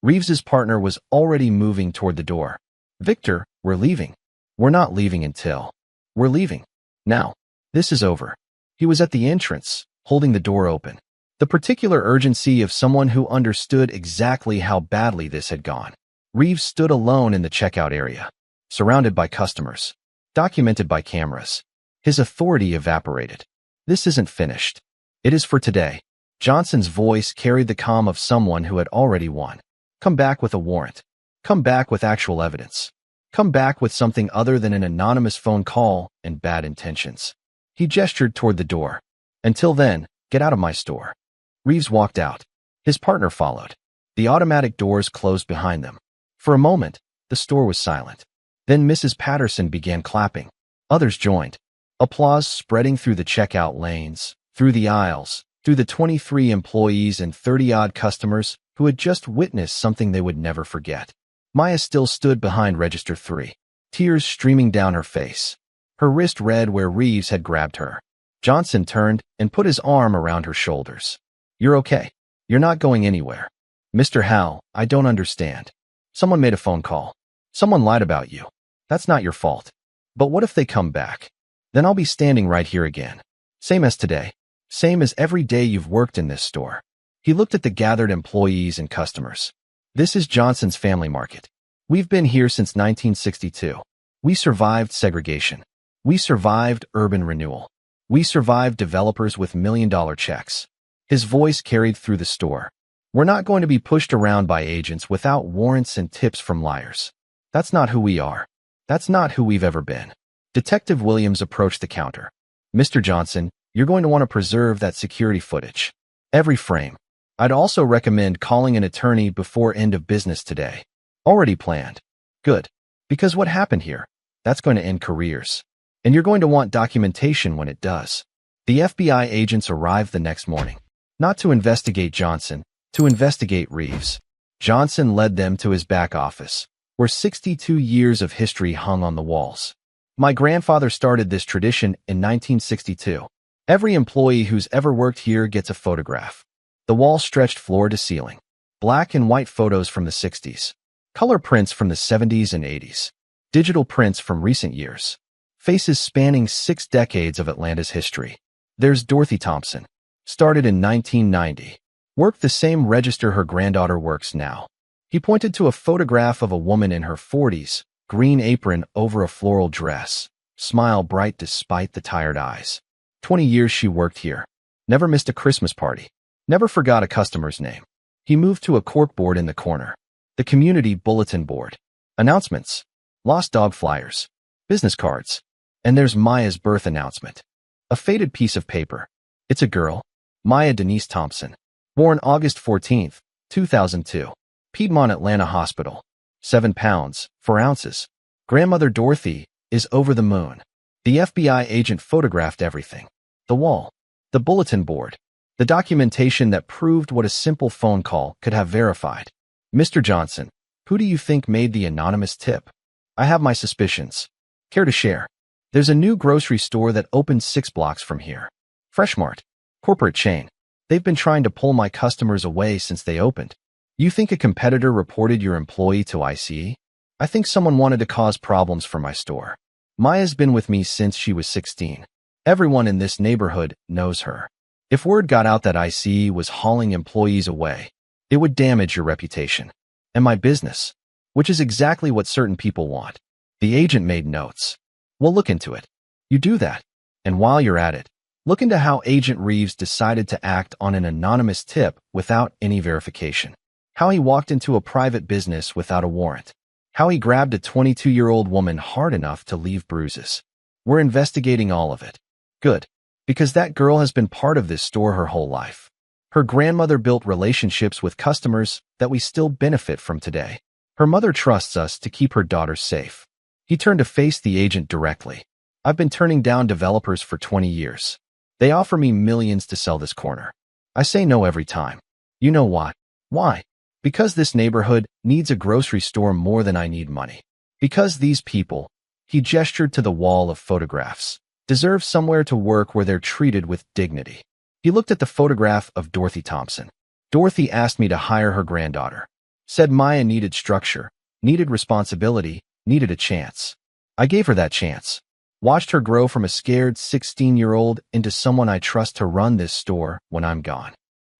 Reeves's partner was already moving toward the door. Victor, we're leaving. We're not leaving until. We're leaving. Now. This is over. He was at the entrance, holding the door open. The particular urgency of someone who understood exactly how badly this had gone. Reeves stood alone in the checkout area, surrounded by customers, documented by cameras. His authority evaporated. This isn't finished. It is for today. Johnson's voice carried the calm of someone who had already won. Come back with a warrant. Come back with actual evidence. Come back with something other than an anonymous phone call and bad intentions. He gestured toward the door. Until then, get out of my store. Reeves walked out. His partner followed. The automatic doors closed behind them. For a moment, the store was silent. Then Mrs. Patterson began clapping. Others joined. Applause spreading through the checkout lanes, through the aisles, through the 23 employees and 30-odd customers who had just witnessed something they would never forget. Maya still stood behind Register 3, tears streaming down her face, her wrist red where Reeves had grabbed her. Johnson turned and put his arm around her shoulders. You're okay. You're not going anywhere. Mr. Howell, I don't understand. Someone made a phone call. Someone lied about you. That's not your fault. But what if they come back? Then I'll be standing right here again. Same as today. Same as every day you've worked in this store. He looked at the gathered employees and customers. This is Johnson's family market. We've been here since 1962. We survived segregation. We survived urban renewal. We survived developers with million-dollar checks. His voice carried through the store. We're not going to be pushed around by agents without warrants and tips from liars. That's not who we are. That's not who we've ever been. Detective Williams approached the counter. Mr. Johnson, you're going to want to preserve that security footage. Every frame. I'd also recommend calling an attorney before end of business today. Already planned. Good. Because what happened here? That's going to end careers. And you're going to want documentation when it does. The FBI agents arrived the next morning. Not to investigate Johnson, to investigate Reeves. Johnson led them to his back office, where 62 years of history hung on the walls. My grandfather started this tradition in 1962. Every employee who's ever worked here gets a photograph. The wall stretched floor to ceiling. Black and white photos from the 60s. Color prints from the 70s and 80s. Digital prints from recent years. Faces spanning 6 decades of Atlanta's history. There's Dorothy Thompson. Started in 1990. Worked the same register her granddaughter works now. He pointed to a photograph of a woman in her 40s, green apron over a floral dress, smile bright despite the tired eyes. 20 years she worked here. Never missed a Christmas party. Never forgot a customer's name. He moved to a corkboard in the corner. The community bulletin board. Announcements. Lost dog flyers. Business cards. And there's Maya's birth announcement. A faded piece of paper. It's a girl. Maya Denise Thompson. Born August 14, 2002. Piedmont Atlanta Hospital. 7 pounds, 4 ounces. Grandmother Dorothy is over the moon. The FBI agent photographed everything. The wall. The bulletin board. The documentation that proved what a simple phone call could have verified. Mr. Johnson, who do you think made the anonymous tip? I have my suspicions. Care to share? There's a new grocery store that opened 6 blocks from here. Freshmart. Corporate chain. They've been trying to pull my customers away since they opened. You think a competitor reported your employee to ICE? I think someone wanted to cause problems for my store. Maya's been with me since she was 16. Everyone in this neighborhood knows her. If word got out that ICE was hauling employees away, it would damage your reputation. And my business. Which is exactly what certain people want. The agent made notes. We'll look into it. You do that. And while you're at it, look into how Agent Reeves decided to act on an anonymous tip without any verification. How he walked into a private business without a warrant. How he grabbed a 22-year-old woman hard enough to leave bruises. We're investigating all of it. Good. Because that girl has been part of this store her whole life. Her grandmother built relationships with customers that we still benefit from today. Her mother trusts us to keep her daughter safe. He turned to face the agent directly. I've been turning down developers for 20 years. They offer me millions to sell this corner. I say no every time. You know why? Why? Because this neighborhood needs a grocery store more than I need money. Because these people, he gestured to the wall of photographs, deserve somewhere to work where they're treated with dignity. He looked at the photograph of Dorothy Thompson. Dorothy asked me to hire her granddaughter. Said Maya needed structure, needed responsibility, needed a chance. I gave her that chance. Watched her grow from a scared 16-year-old into someone I trust to run this store when I'm gone.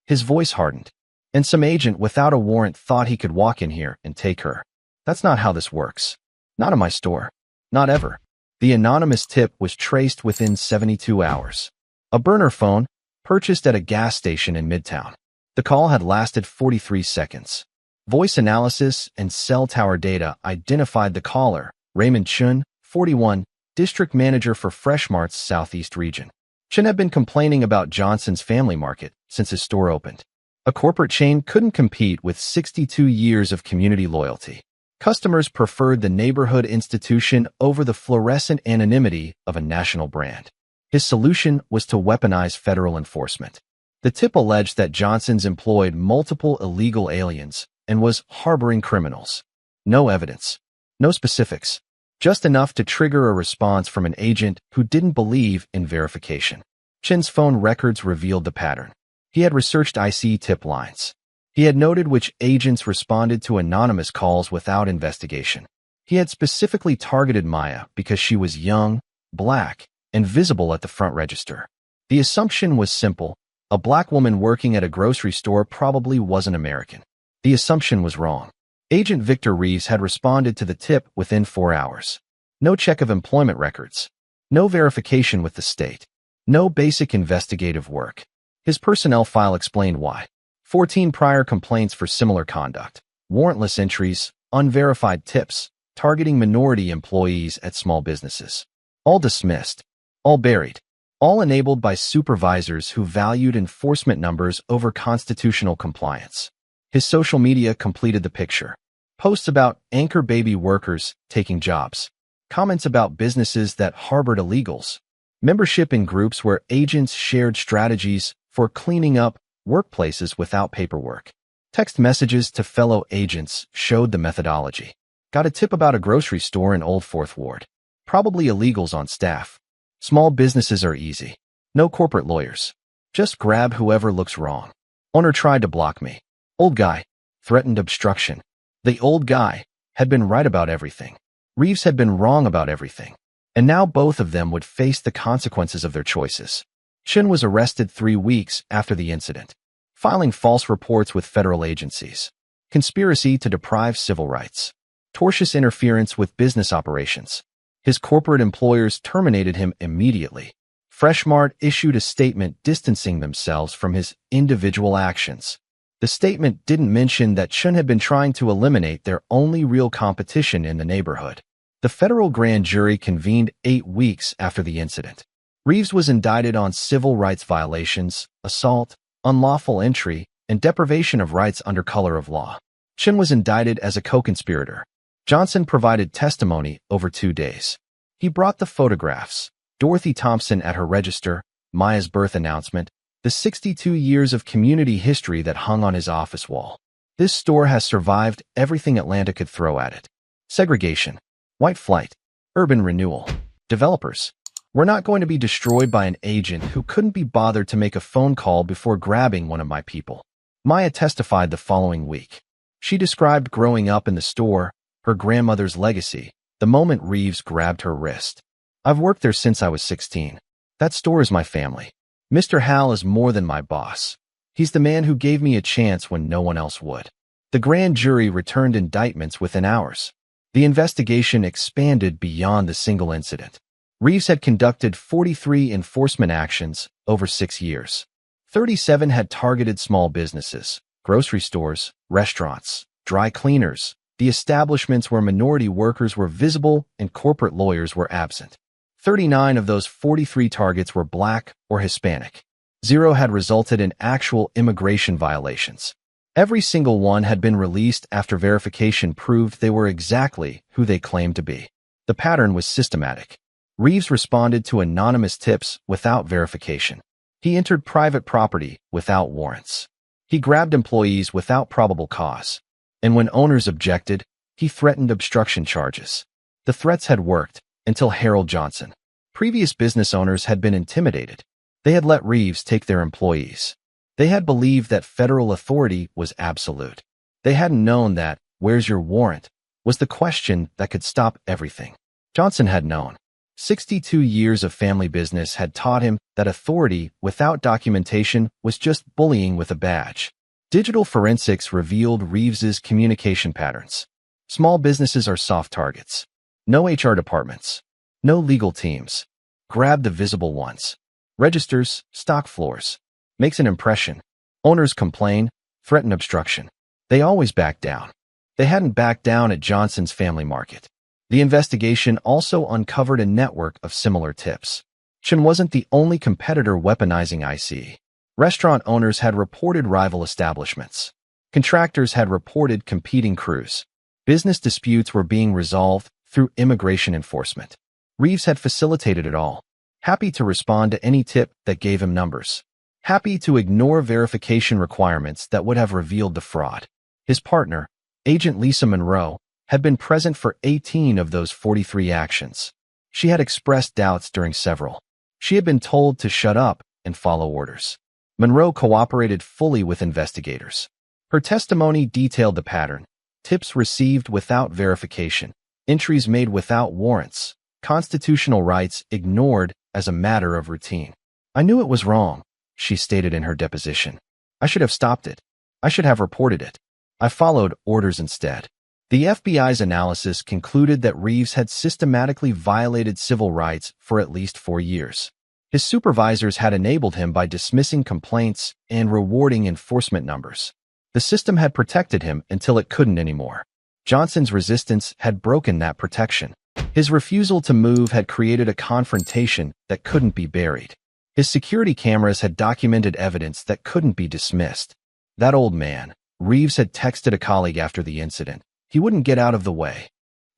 His voice hardened. And some agent without a warrant thought he could walk in here and take her. That's not how this works. Not in my store. Not ever. The anonymous tip was traced within 72 hours. A burner phone, purchased at a gas station in Midtown. The call had lasted 43 seconds. Voice analysis and cell tower data identified the caller, Raymond Chun, 41, district manager for Fresh Mart's Southeast region. Chun had been complaining about Johnson's Family Market since his store opened. A corporate chain couldn't compete with 62 years of community loyalty. Customers preferred the neighborhood institution over the fluorescent anonymity of a national brand. His solution was to weaponize federal enforcement. The tip alleged that Johnson's employed multiple illegal aliens and was harboring criminals. No evidence. No specifics. Just enough to trigger a response from an agent who didn't believe in verification. Chin's phone records revealed the pattern. He had researched IC tip lines. He had noted which agents responded to anonymous calls without investigation. He had specifically targeted Maya because she was young, black, and visible at the front register. The assumption was simple. A black woman working at a grocery store probably wasn't American. The assumption was wrong. Agent Victor Reeves had responded to the tip within 4 hours. No check of employment records. No verification with the state. No basic investigative work. His personnel file explained why. 14 prior complaints for similar conduct. Warrantless entries, unverified tips, targeting minority employees at small businesses. All dismissed. All buried. All enabled by supervisors who valued enforcement numbers over constitutional compliance. His social media completed the picture. Posts about anchor baby workers taking jobs. Comments about businesses that harbored illegals. Membership in groups where agents shared strategies for cleaning up workplaces without paperwork. Text messages to fellow agents showed the methodology. Got a tip about a grocery store in Old Fourth Ward. Probably illegals on staff. Small businesses are easy. No corporate lawyers. Just grab whoever looks wrong. Owner tried to block me. Old guy. Threatened obstruction. The old guy had been right about everything. Reeves had been wrong about everything. And now both of them would face the consequences of their choices. Chun was arrested 3 weeks after the incident, filing false reports with federal agencies, conspiracy to deprive civil rights, tortious interference with business operations. His corporate employers terminated him immediately. Fresh Mart issued a statement distancing themselves from his individual actions. The statement didn't mention that Chun had been trying to eliminate their only real competition in the neighborhood. The federal grand jury convened 8 weeks after the incident. Reeves was indicted on civil rights violations, assault, unlawful entry, and deprivation of rights under color of law. Chun was indicted as a co-conspirator. Johnson provided testimony over 2 days. He brought the photographs, Dorothy Thompson at her register, Maya's birth announcement, the 62 years of community history that hung on his office wall. This store has survived everything Atlanta could throw at it. Segregation, white flight, urban renewal, developers. We're not going to be destroyed by an agent who couldn't be bothered to make a phone call before grabbing one of my people. Maya testified the following week. She described growing up in the store, her grandmother's legacy, the moment Reeves grabbed her wrist. I've worked there since I was 16. That store is my family. Mr. Hal is more than my boss. He's the man who gave me a chance when no one else would. The grand jury returned indictments within hours. The investigation expanded beyond the single incident. Reeves had conducted 43 enforcement actions over 6 years. 37 had targeted small businesses, grocery stores, restaurants, dry cleaners, the establishments where minority workers were visible and corporate lawyers were absent. 39 of those 43 targets were Black or Hispanic. 0 had resulted in actual immigration violations. Every single one had been released after verification proved they were exactly who they claimed to be. The pattern was systematic. Reeves responded to anonymous tips without verification. He entered private property without warrants. He grabbed employees without probable cause. And when owners objected, he threatened obstruction charges. The threats had worked until Harold Johnson. Previous business owners had been intimidated. They had let Reeves take their employees. They had believed that federal authority was absolute. They hadn't known that, "Where's your warrant?" was the question that could stop everything. Johnson had known. 62 years of family business had taught him that authority without documentation was just bullying with a badge. Digital forensics revealed Reeves's communication patterns. Small businesses are soft targets. No HR departments. No legal teams. Grab the visible ones. Registers, stock floors. Makes an impression. Owners complain, threaten obstruction. They always back down. They hadn't backed down at Johnson's Family Market. The investigation also uncovered a network of similar tips. Chen wasn't the only competitor weaponizing ICE. Restaurant owners had reported rival establishments. Contractors had reported competing crews. Business disputes were being resolved through immigration enforcement. Reeves had facilitated it all, happy to respond to any tip that gave him numbers, happy to ignore verification requirements that would have revealed the fraud. His partner, Agent Lisa Monroe, had been present for 18 of those 43 actions. She had expressed doubts during several. She had been told to shut up and follow orders. Monroe cooperated fully with investigators. Her testimony detailed the pattern: tips received without verification, entries made without warrants, constitutional rights ignored as a matter of routine. "I knew it was wrong," she stated in her deposition. "I should have stopped it. I should have reported it. I followed orders instead." The FBI's analysis concluded that Reeves had systematically violated civil rights for at least 4 years. His supervisors had enabled him by dismissing complaints and rewarding enforcement numbers. The system had protected him until it couldn't anymore. Johnson's resistance had broken that protection. His refusal to move had created a confrontation that couldn't be buried. His security cameras had documented evidence that couldn't be dismissed. That old man, Reeves had texted a colleague after the incident. He wouldn't get out of the way.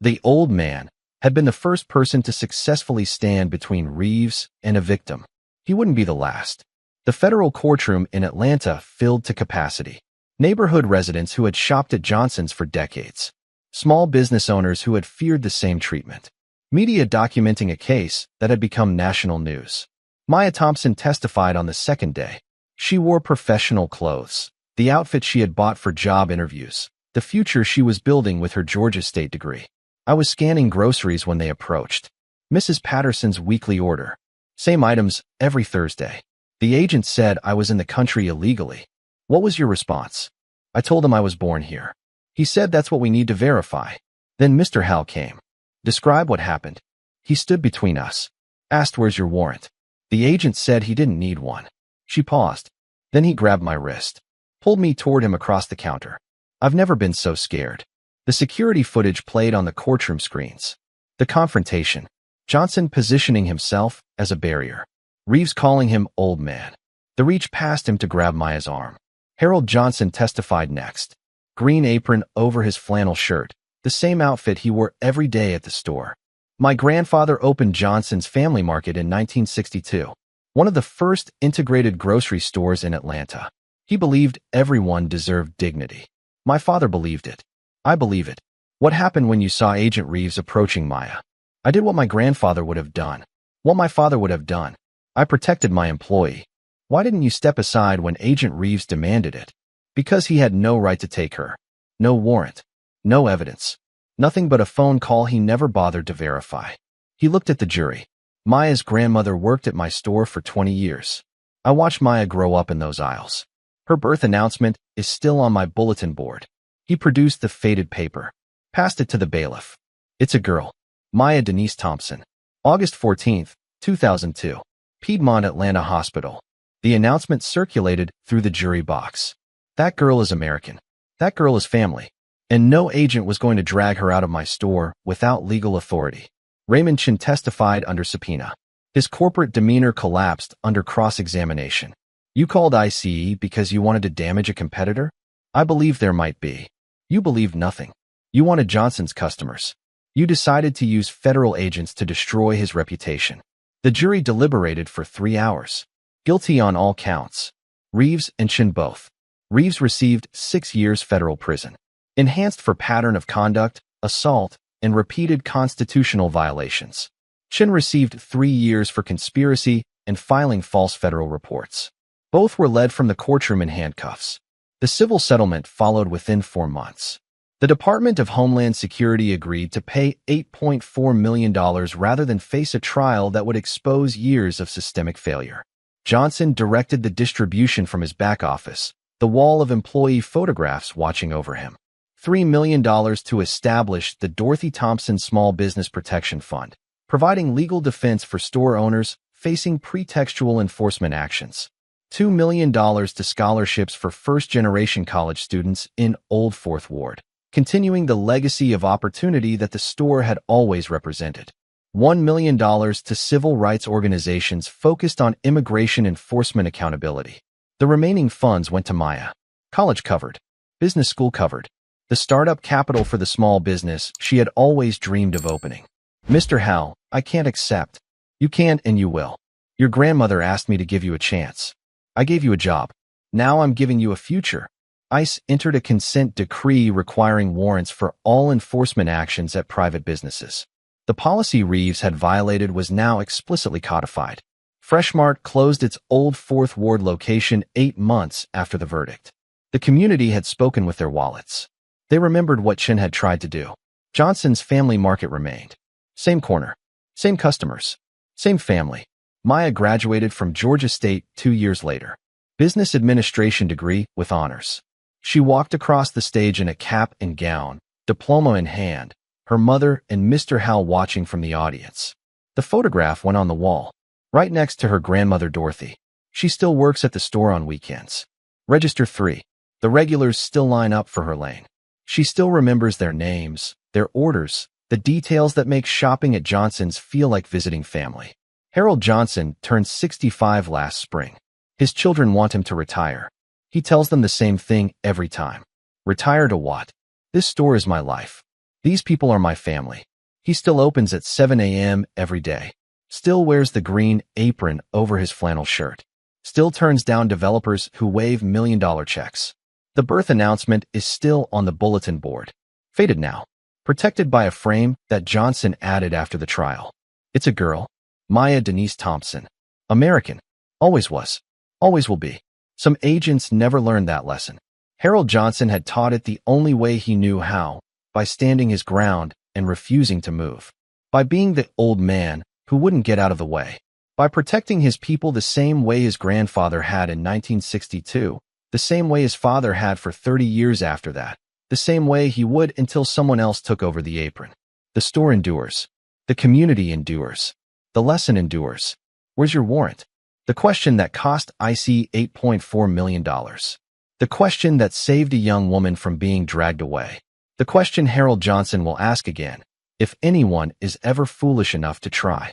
The old man had been the first person to successfully stand between Reeves and a victim. He wouldn't be the last. The federal courtroom in Atlanta filled to capacity. Neighborhood residents who had shopped at Johnson's for decades. Small business owners who had feared the same treatment. Media documenting a case that had become national news. Maya Thompson testified on the second day. She wore professional clothes, the outfit she had bought for job interviews, the future she was building with her Georgia State degree. "I was scanning groceries when they approached. Mrs. Patterson's weekly order. Same items every Thursday. The agent said I was in the country illegally. What was your response?" "I told him I was born here. He said that's what we need to verify." Then Mr. Hal came. "Describe what happened." "He stood between us. Asked where's your warrant." The agent said he didn't need one. She paused. Then he grabbed my wrist. Pulled me toward him across the counter. I've never been so scared. The security footage played on the courtroom screens. The confrontation. Johnson positioning himself as a barrier. Reeves calling him old man. The reach past him to grab Maya's arm. Harold Johnson testified next. Green apron over his flannel shirt, the same outfit he wore every day at the store. "My grandfather opened Johnson's Family Market in 1962, one of the first integrated grocery stores in Atlanta. He believed everyone deserved dignity. My father believed it. I believe it. What happened when you saw Agent Reeves approaching Maya?" "I did what my grandfather would have done. What my father would have done. I protected my employee." "Why didn't you step aside when Agent Reeves demanded it?" "Because he had no right to take her. No warrant. No evidence. Nothing but a phone call he never bothered to verify." He looked at the jury. "Maya's grandmother worked at my store for 20 years. I watched Maya grow up in those aisles. Her birth announcement is still on my bulletin board." He produced the faded paper. Passed it to the bailiff. "It's a girl. Maya Denise Thompson. August 14th, 2002. Piedmont Atlanta Hospital." The announcement circulated through the jury box. That girl is American. That girl is family. And no agent was going to drag her out of my store without legal authority. Raymond Chen testified under subpoena. His corporate demeanor collapsed under cross-examination. You called ICE because you wanted to damage a competitor? I believe there might be. You believed nothing. You wanted Johnson's customers. You decided to use federal agents to destroy his reputation. The jury deliberated for 3 hours. Guilty on all counts. Reeves and Chen both. Reeves received 6 years federal prison. Enhanced for pattern of conduct, assault, and repeated constitutional violations. Chen received 3 years for conspiracy and filing false federal reports. Both were led from the courtroom in handcuffs. The civil settlement followed within 4 months. The Department of Homeland Security agreed to pay $8.4 million rather than face a trial that would expose years of systemic failure. Johnson directed the distribution from his back office, the wall of employee photographs watching over him. $3 million to establish the Dorothy Thompson Small Business Protection Fund, providing legal defense for store owners facing pretextual enforcement actions. $2 million to scholarships for first-generation college students in Old Fourth Ward, continuing the legacy of opportunity that the store had always represented. $1 million to civil rights organizations focused on immigration enforcement accountability. The remaining funds went to Maya. College covered. Business school covered. The startup capital for the small business she had always dreamed of opening. Mr. Howell, I can't accept. You can't and you will. Your grandmother asked me to give you a chance. I gave you a job. Now I'm giving you a future. ICE entered a consent decree requiring warrants for all enforcement actions at private businesses. The policy Reeves had violated was now explicitly codified. Freshmart closed its Old Fourth Ward location 8 months after the verdict. The community had spoken with their wallets. They remembered what Chen had tried to do. Johnson's Family Market remained. Same corner. Same customers. Same family. Maya graduated from Georgia State 2 years later. Business administration degree with honors. She walked across the stage in a cap and gown, diploma in hand, her mother and Mr. Howell watching from the audience. The photograph went on the wall, right next to her grandmother Dorothy. She still works at the store on weekends. Register 3. The regulars still line up for her lane. She still remembers their names, their orders, the details that make shopping at Johnson's feel like visiting family. Harold Johnson turned 65 last spring. His children want him to retire. He tells them the same thing every time. Retire to what? This store is my life. These people are my family. He still opens at 7 a.m. every day. Still wears the green apron over his flannel shirt. Still turns down developers who wave million-dollar checks. The birth announcement is still on the bulletin board. Faded now. Protected by a frame that Johnson added after the trial. It's a girl. Maya Denise Thompson. American. Always was. Always will be. Some agents never learned that lesson. Harold Johnson had taught it the only way he knew how, by standing his ground and refusing to move. By being the old man who wouldn't get out of the way. By protecting his people the same way his grandfather had in 1962, the same way his father had for 30 years after that, the same way he would until someone else took over the apron. The store endures. The community endures. The lesson endures. Where's your warrant? The question that cost ICE $8.4 million. The question that saved a young woman from being dragged away. The question Harold Johnson will ask again, if anyone is ever foolish enough to try.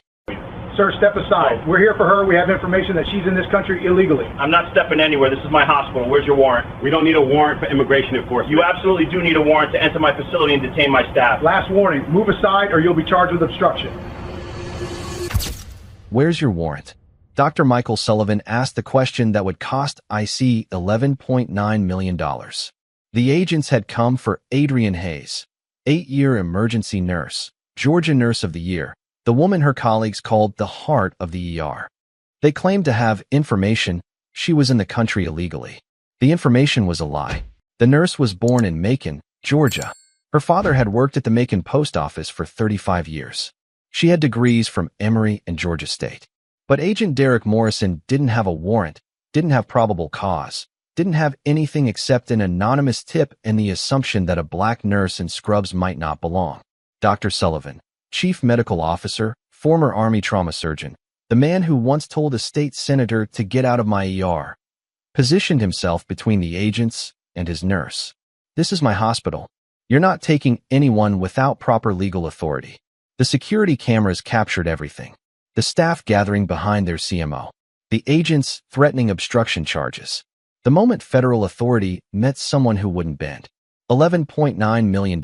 Sir, step aside. We're here for her. We have information that she's in this country illegally. I'm not stepping anywhere. This is my hospital. Where's your warrant? We don't need a warrant for immigration enforcement. You absolutely do need a warrant to enter my facility and detain my staff. Last warning, move aside or you'll be charged with obstruction. Where's your warrant? Dr. Michael Sullivan asked the question that would cost ICE $11.9 million. The agents had come for Adrienne Hayes, 8-year emergency nurse, Georgia Nurse of the Year, the woman her colleagues called the heart of the ER. They claimed to have information she was in the country illegally. The information was a lie. The nurse was born in Macon, Georgia. Her father had worked at the Macon post office for 35 years. She had degrees from Emory and Georgia State. But Agent Derek Morrison didn't have a warrant, didn't have probable cause, didn't have anything except an anonymous tip and the assumption that a black nurse in scrubs might not belong. Dr. Sullivan, Chief Medical Officer, former Army trauma surgeon, the man who once told a state senator to get out of my ER. positioned himself between the agents and his nurse. "This is my hospital. You're not taking anyone without proper legal authority." The security cameras captured everything. The staff gathering behind their CMO. The agents threatening obstruction charges. The moment federal authority met someone who wouldn't bend. $11.9 million.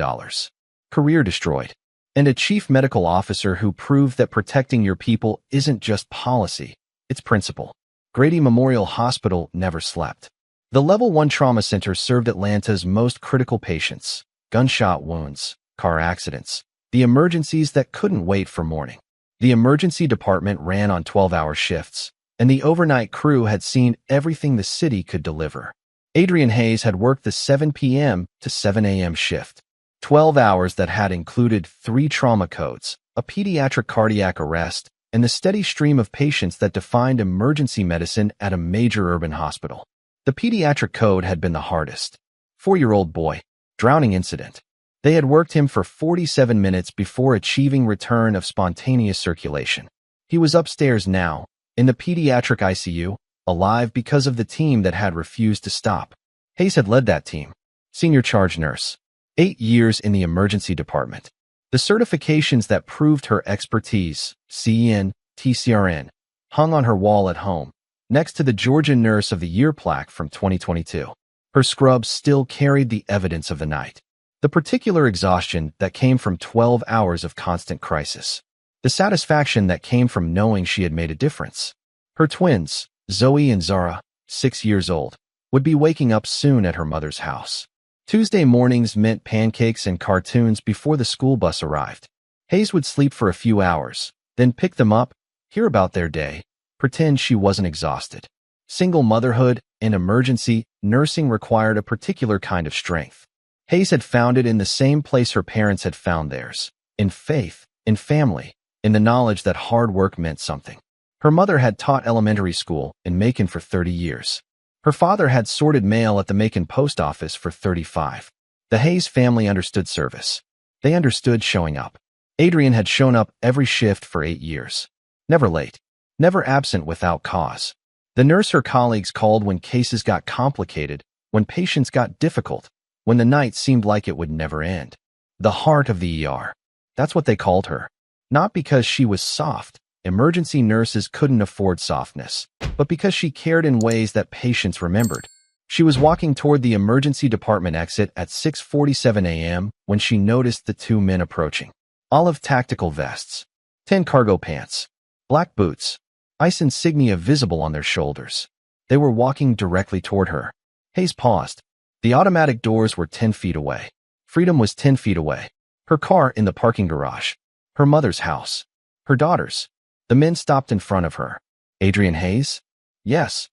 Career destroyed. And a chief medical officer who proved that protecting your people isn't just policy, it's principle. Grady Memorial Hospital never slept. The Level 1 Trauma Center served Atlanta's most critical patients. Gunshot wounds, car accidents, the emergencies that couldn't wait for morning. The emergency department ran on 12-hour shifts, and the overnight crew had seen everything the city could deliver. Adrian Hayes had worked the 7 p.m. to 7 a.m. shift, 12 hours that had included 3 trauma codes, a pediatric cardiac arrest, and the steady stream of patients that defined emergency medicine at a major urban hospital. The pediatric code had been the hardest. 4-year-old boy, drowning incident. They had worked him for 47 minutes before achieving return of spontaneous circulation. He was upstairs now, in the pediatric ICU, alive because of the team that had refused to stop. Hayes had led that team. Senior charge nurse. 8 years in the emergency department. The certifications that proved her expertise, CEN, TCRN, hung on her wall at home, next to the Georgia Nurse of the Year plaque from 2022. Her scrubs still carried the evidence of the night. The particular exhaustion that came from 12 hours of constant crisis. The satisfaction that came from knowing she had made a difference. Her twins, Zoe and Zara, 6 years old, would be waking up soon at her mother's house. Tuesday mornings meant pancakes and cartoons before the school bus arrived. Hayes would sleep for a few hours, then pick them up, hear about their day, pretend she wasn't exhausted. Single motherhood and emergency nursing required a particular kind of strength. Hayes had found it in the same place her parents had found theirs, in faith, in family, in the knowledge that hard work meant something. Her mother had taught elementary school in Macon for 30 years. Her father had sorted mail at the Macon post office for 35. The Hayes family understood service. They understood showing up. Adrian had shown up every shift for 8 years. Never late. Never absent without cause. The nurse her colleagues called when cases got complicated, when patients got difficult, when the night seemed like it would never end. The heart of the ER. That's what they called her. Not because she was soft. Emergency nurses couldn't afford softness, but because she cared in ways that patients remembered. She was walking toward the emergency department exit at 6:47 a.m. when she noticed the 2 men approaching. Olive tactical vests, 10 cargo pants, black boots, ice insignia visible on their shoulders. They were walking directly toward her. Hayes paused. The automatic doors were 10 feet away. Freedom was 10 feet away. Her car in the parking garage. Her mother's house. Her daughter's. The men stopped in front of her. Adrian Hayes? Yes.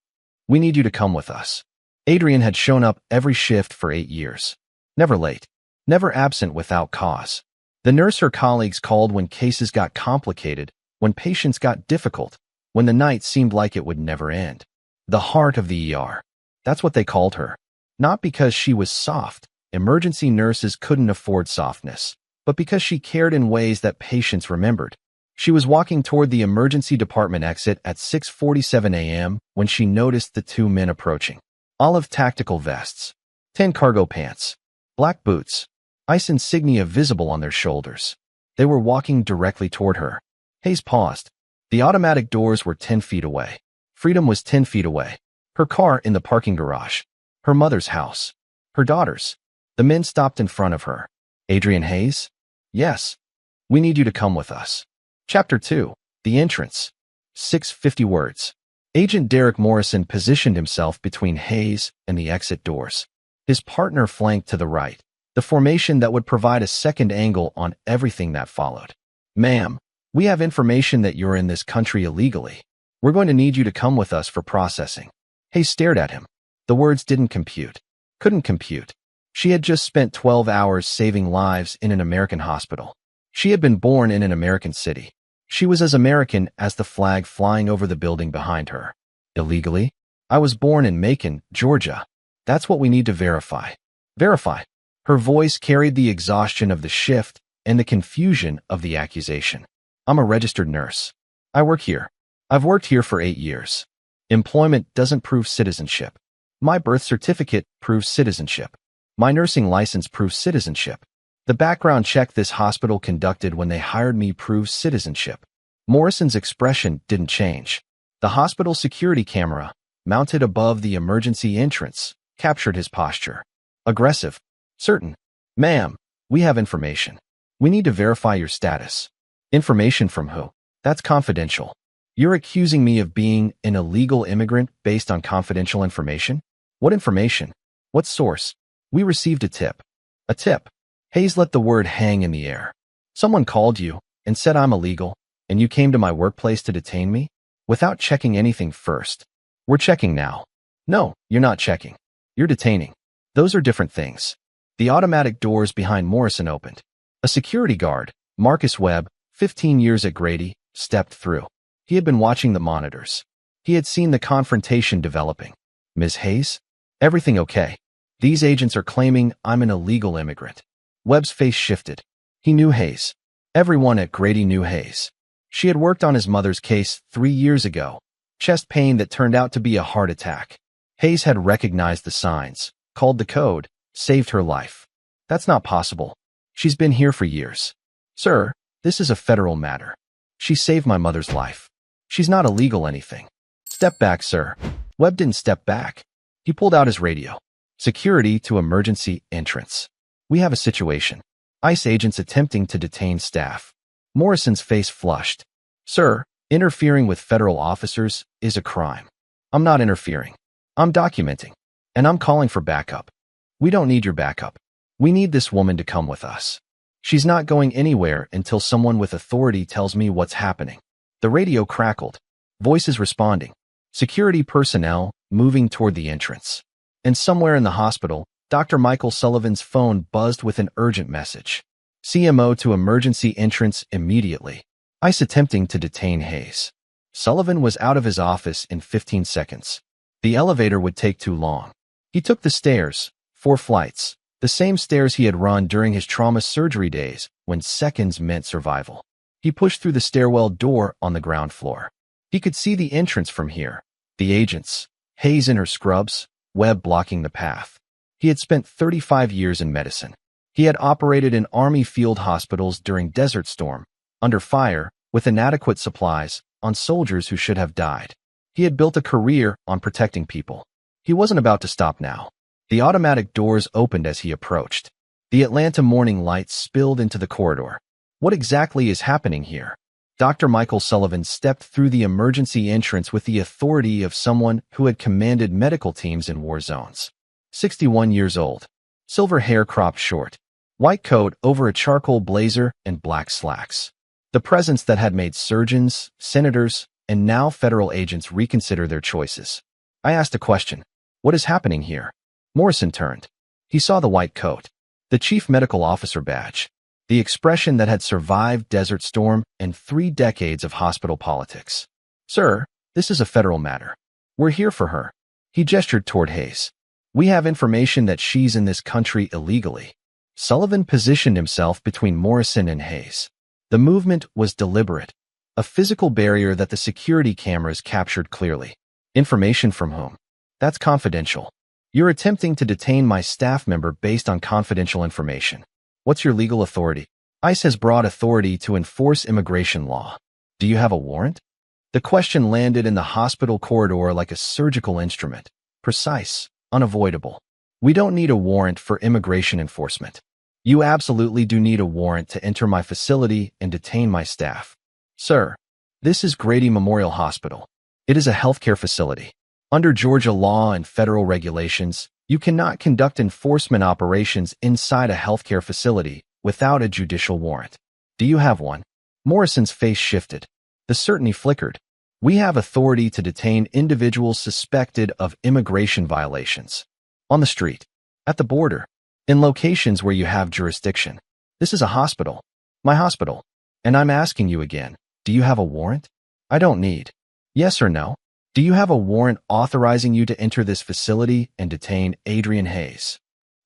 We need you to come with us. Adrian had shown up every shift for 8 years. Never late. Never absent without cause. The nurse her colleagues called when cases got complicated, when patients got difficult, when the night seemed like it would never end. The heart of the ER. That's what they called her. Not because she was soft. Emergency nurses couldn't afford softness, but because she cared in ways that patients remembered. She was walking toward the emergency department exit at 6:47 a.m. when she noticed the 2 men approaching. Olive tactical vests, 10 cargo pants, black boots, ice insignia visible on their shoulders. They were walking directly toward her. Hayes paused. The automatic doors were 10 feet away. Freedom was 10 feet away. Her car in the parking garage. Her mother's house. Her daughter's. The men stopped in front of her. Adrian Hayes? Yes. We need you to come with us. Chapter 2. The Entrance. 650 words. Agent Derek Morrison positioned himself between Hayes and the exit doors. His partner flanked to the right, the formation that would provide a second angle on everything that followed. Ma'am, we have information that you're in this country illegally. We're going to need you to come with us for processing. Hayes stared at him. The words didn't compute. Couldn't compute. She had just spent 12 hours saving lives in an American hospital. She had been born in an American city. She was as American as the flag flying over the building behind her. Illegally? I was born in Macon, Georgia. That's what we need to verify. Verify. Her voice carried the exhaustion of the shift and the confusion of the accusation. I'm a registered nurse. I work here. I've worked here for 8 years. Employment doesn't prove citizenship. My birth certificate proves citizenship. My nursing license proves citizenship. The background check this hospital conducted when they hired me proves citizenship. Morrison's expression didn't change. The hospital security camera, mounted above the emergency entrance, captured his posture. Aggressive. Certain. Ma'am, we have information. We need to verify your status. Information from who? That's confidential. You're accusing me of being an illegal immigrant based on confidential information? What information? What source? We received a tip. A tip. Hayes let the word hang in the air. Someone called you and said I'm illegal, and you came to my workplace to detain me? Without checking anything first. We're checking now. No, you're not checking. You're detaining. Those are different things. The automatic doors behind Morrison opened. A security guard, Marcus Webb, 15 years at Grady, stepped through. He had been watching the monitors. He had seen the confrontation developing. Ms. Hayes? Everything okay? These agents are claiming I'm an illegal immigrant. Webb's face shifted. He knew Hayes. Everyone at Grady knew Hayes. She had worked on his mother's case 3 years ago. Chest pain that turned out to be a heart attack. Hayes had recognized the signs, called the code, saved her life. That's not possible. She's been here for years. Sir, this is a federal matter. She saved my mother's life. She's not illegal anything. Step back, sir. Webb didn't step back. He pulled out his radio. Security to emergency entrance. We have a situation. ICE agents attempting to detain staff. Morrison's face flushed. Sir, interfering with federal officers is a crime. I'm not interfering. I'm documenting. And I'm calling for backup. We don't need your backup. We need this woman to come with us. She's not going anywhere until someone with authority tells me what's happening. The radio crackled. Voices responding. Security personnel moving toward the entrance. And somewhere in the hospital, Dr. Michael Sullivan's phone buzzed with an urgent message. CMO to emergency entrance immediately. ICE attempting to detain Hayes. Sullivan was out of his office in 15 seconds. The elevator would take too long. He took the stairs, 4 flights, the same stairs he had run during his trauma surgery days when seconds meant survival. He pushed through the stairwell door on the ground floor. He could see the entrance from here. The agents, Hayes in her scrubs, Webb blocking the path. He had spent 35 years in medicine. He had operated in Army field hospitals during Desert Storm, under fire, with inadequate supplies, on soldiers who should have died. He had built a career on protecting people. He wasn't about to stop now. The automatic doors opened as he approached. The Atlanta morning light spilled into the corridor. What exactly is happening here? Dr. Michael Sullivan stepped through the emergency entrance with the authority of someone who had commanded medical teams in war zones. 61 years old. Silver hair cropped short. White coat over a charcoal blazer and black slacks. The presence that had made surgeons, senators, and now federal agents reconsider their choices. I asked a question. What is happening here? Morrison turned. He saw the white coat, the chief medical officer badge, the expression that had survived Desert Storm and 3 decades of hospital politics. Sir, this is a federal matter. We're here for her. He gestured toward Hayes. We have information that she's in this country illegally. Sullivan positioned himself between Morrison and Hayes. The movement was deliberate, a physical barrier that the security cameras captured clearly. Information from whom? That's confidential. You're attempting to detain my staff member based on confidential information. What's your legal authority? ICE has broad authority to enforce immigration law. Do you have a warrant? The question landed in the hospital corridor like a surgical instrument. Precise, unavoidable. We don't need a warrant for immigration enforcement. You absolutely do need a warrant to enter my facility and detain my staff. Sir, this is Grady Memorial Hospital. It is a healthcare facility. Under Georgia law and federal regulations, you cannot conduct enforcement operations inside a healthcare facility without a judicial warrant. Do you have one? Morrison's face shifted. The certainty flickered. We have authority to detain individuals suspected of immigration violations. On the street, at the border, in locations where you have jurisdiction. This is a hospital. My hospital. And I'm asking you again, do you have a warrant? I don't need. Yes or no? Do you have a warrant authorizing you to enter this facility and detain Adrian Hayes?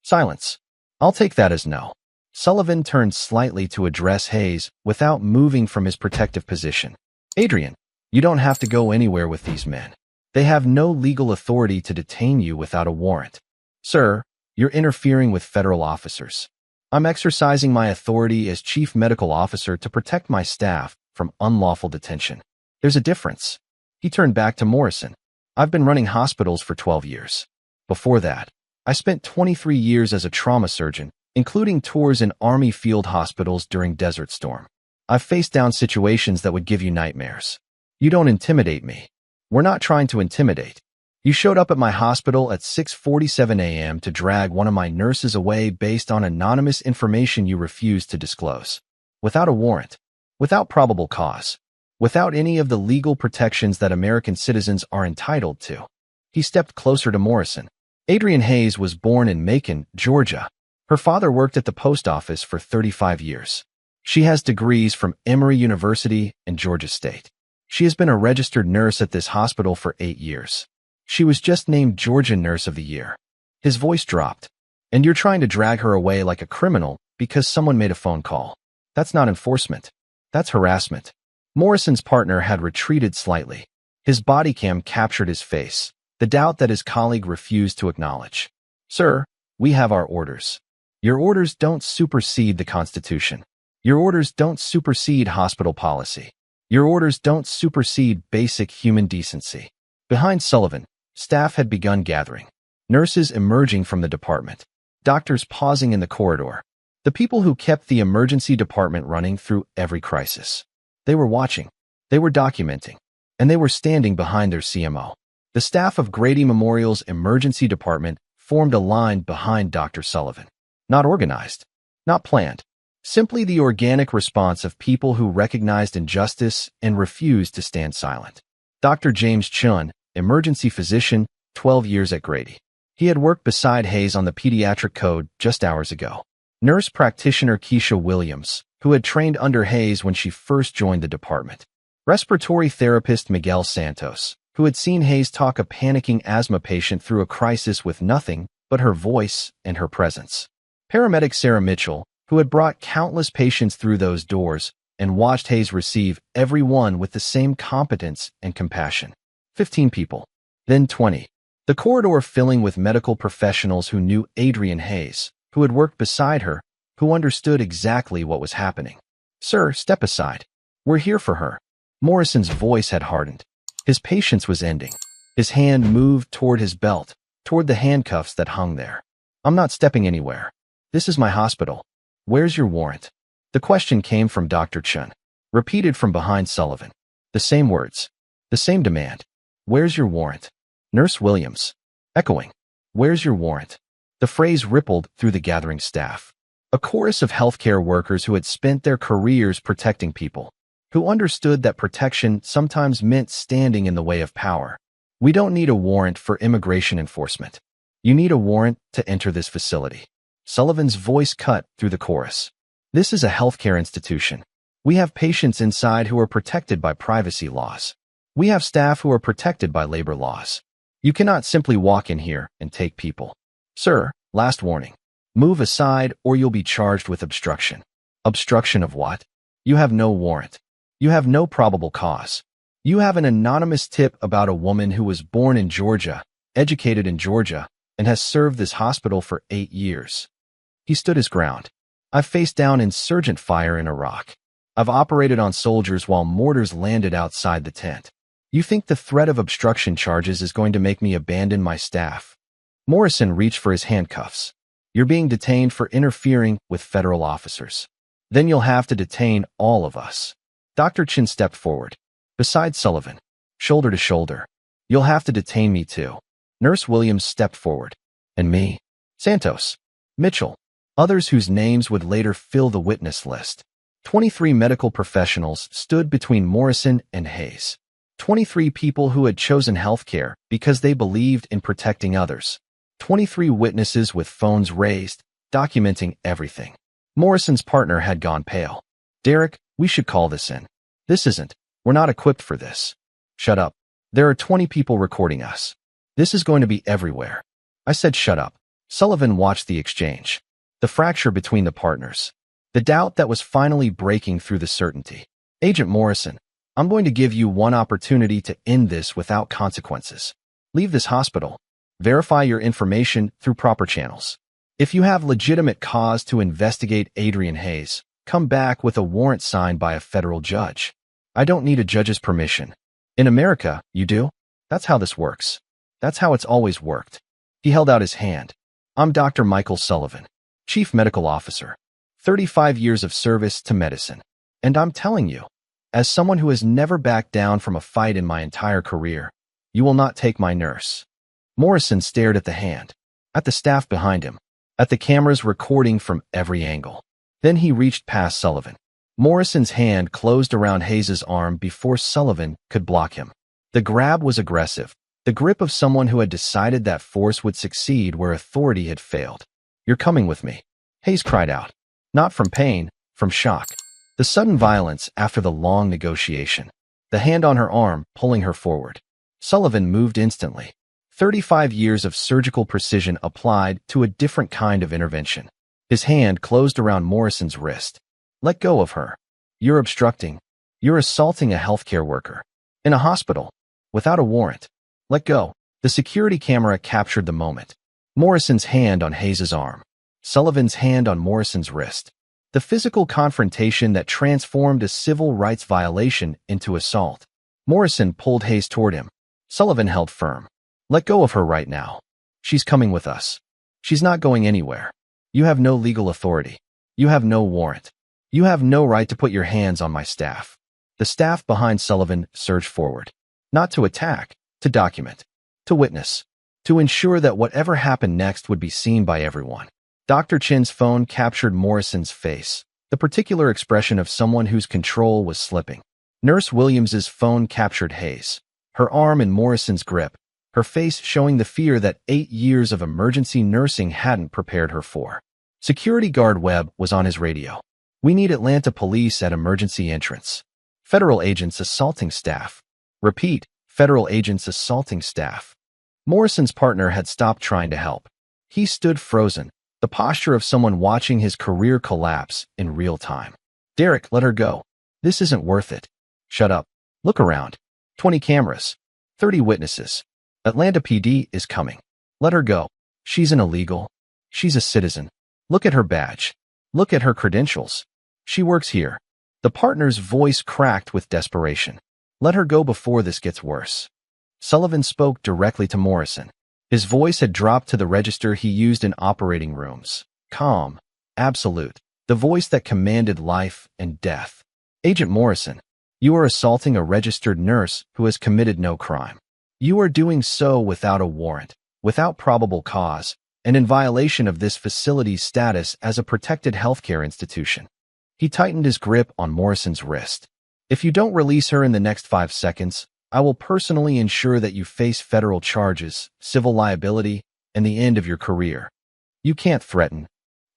Silence. I'll take that as no. Sullivan turned slightly to address Hayes without moving from his protective position. Adrian, you don't have to go anywhere with these men. They have no legal authority to detain you without a warrant. Sir, you're interfering with federal officers. I'm exercising my authority as chief medical officer to protect my staff from unlawful detention. There's a difference. He turned back to Morrison. I've been running hospitals for 12 years. Before that, I spent 23 years as a trauma surgeon, including tours in Army field hospitals during Desert Storm. I've faced down situations that would give you nightmares. You don't intimidate me. We're not trying to intimidate. You showed up at my hospital at 6:47 a.m. to drag one of my nurses away based on anonymous information you refused to disclose. Without a warrant. Without probable cause. Without any of the legal protections that American citizens are entitled to. He stepped closer to Morrison. Adrienne Hayes was born in Macon, Georgia. Her father worked at the post office for 35 years. She has degrees from Emory University and Georgia State. She has been a registered nurse at this hospital for 8 years. She was just named Georgia Nurse of the Year. His voice dropped. And you're trying to drag her away like a criminal because someone made a phone call. That's not enforcement. That's harassment. Morrison's partner had retreated slightly. His body cam captured his face, the doubt that his colleague refused to acknowledge. Sir, we have our orders. Your orders don't supersede the Constitution. Your orders don't supersede hospital policy. Your orders don't supersede basic human decency. Behind Sullivan, staff had begun gathering. Nurses emerging from the department. Doctors pausing in the corridor. The people who kept the emergency department running through every crisis. They were watching. They were documenting. And they were standing behind their CMO. The staff of Grady Memorial's emergency department formed a line behind Dr. Sullivan. Not organized. Not planned. Simply the organic response of people who recognized injustice and refused to stand silent. Dr. James Chun, emergency physician, 12 years at Grady. He had worked beside Hayes on the pediatric code just hours ago. Nurse practitioner Keisha Williams, who had trained under Hayes when she first joined the department. Respiratory therapist Miguel Santos, who had seen Hayes talk a panicking asthma patient through a crisis with nothing but her voice and her presence. Paramedic Sarah Mitchell, who had brought countless patients through those doors and watched Hayes receive every one with the same competence and compassion. 15 people. Then 20. The corridor filling with medical professionals who knew Adrienne Hayes, who had worked beside her, who understood exactly what was happening. Sir, step aside. We're here for her. Morrison's voice had hardened. His patience was ending. His hand moved toward his belt, toward the handcuffs that hung there. I'm not stepping anywhere. This is my hospital. Where's your warrant? The question came from Dr. Chun, repeated from behind Sullivan. The same words. The same demand. Where's your warrant? Nurse Williams. Echoing. Where's your warrant? The phrase rippled through the gathering staff. A chorus of healthcare workers who had spent their careers protecting people, who understood that protection sometimes meant standing in the way of power. We don't need a warrant for immigration enforcement. You need a warrant to enter this facility. Sullivan's voice cut through the chorus. This is a healthcare institution. We have patients inside who are protected by privacy laws. We have staff who are protected by labor laws. You cannot simply walk in here and take people. Sir, last warning. Move aside or you'll be charged with obstruction. Obstruction of what? You have no warrant. You have no probable cause. You have an anonymous tip about a woman who was born in Georgia, educated in Georgia, and has served this hospital for 8 years. He stood his ground. I've faced down insurgent fire in Iraq. I've operated on soldiers while mortars landed outside the tent. You think the threat of obstruction charges is going to make me abandon my staff? Morrison reached for his handcuffs. You're being detained for interfering with federal officers. Then you'll have to detain all of us. Dr. Chin stepped forward. Beside Sullivan. Shoulder to shoulder. You'll have to detain me too. Nurse Williams stepped forward. And me? Santos. Mitchell. Others whose names would later fill the witness list. 23 medical professionals stood between Morrison and Hayes. 23 people who had chosen healthcare because they believed in protecting others. 23 witnesses with phones raised, documenting everything. Morrison's partner had gone pale. Derek, we should call this in. This isn't. We're not equipped for this. Shut up. There are 20 people recording us. This is going to be everywhere. I said shut up. Sullivan watched the exchange. The fracture between the partners. The doubt that was finally breaking through the certainty. Agent Morrison. I'm going to give you one opportunity to end this without consequences. Leave this hospital. Verify your information through proper channels. If you have legitimate cause to investigate Adrian Hayes, come back with a warrant signed by a federal judge. I don't need a judge's permission. In America, you do? That's how this works. That's how it's always worked. He held out his hand. I'm Dr. Michael Sullivan, Chief Medical Officer, 35 years of service to medicine. And I'm telling you, as someone who has never backed down from a fight in my entire career, you will not take my nurse. Morrison stared at the hand, at the staff behind him, at the cameras recording from every angle. Then he reached past Sullivan. Morrison's hand closed around Hayes' arm before Sullivan could block him. The grab was aggressive, the grip of someone who had decided that force would succeed where authority had failed. You're coming with me, Hayes cried out. Not from pain, from shock. The sudden violence after the long negotiation. The hand on her arm pulling her forward. Sullivan moved instantly. 35 years of surgical precision applied to a different kind of intervention. His hand closed around Morrison's wrist. Let go of her. You're obstructing. You're assaulting a healthcare worker. In a hospital. Without a warrant. Let go. The security camera captured the moment. Morrison's hand on Hayes' arm. Sullivan's hand on Morrison's wrist. The physical confrontation that transformed a civil rights violation into assault. Morrison pulled Hayes toward him. Sullivan held firm. Let go of her right now. She's coming with us. She's not going anywhere. You have no legal authority. You have no warrant. You have no right to put your hands on my staff. The staff behind Sullivan surged forward. Not to attack, to document, to witness, to ensure that whatever happened next would be seen by everyone. Dr. Chin's phone captured Morrison's face, the particular expression of someone whose control was slipping. Nurse Williams's phone captured Hayes, her arm in Morrison's grip, her face showing the fear that 8 years of emergency nursing hadn't prepared her for. Security guard Webb was on his radio. We need Atlanta police at emergency entrance. Federal agents assaulting staff. Repeat, federal agents assaulting staff. Morrison's partner had stopped trying to help. He stood frozen, the posture of someone watching his career collapse in real time. Derek, let her go. This isn't worth it. Shut up. Look around. 20 cameras. 30 witnesses. Atlanta PD is coming. Let her go. She's an illegal. She's a citizen. Look at her badge. Look at her credentials. She works here. The partner's voice cracked with desperation. Let her go before this gets worse. Sullivan spoke directly to Morrison. His voice had dropped to the register he used in operating rooms. Calm. Absolute. The voice that commanded life and death. Agent Morrison, you are assaulting a registered nurse who has committed no crime. You are doing so without a warrant, without probable cause, and in violation of this facility's status as a protected healthcare institution. He tightened his grip on Morrison's wrist. If you don't release her in the next 5 seconds, I will personally ensure that you face federal charges, civil liability, and the end of your career. You can't threaten.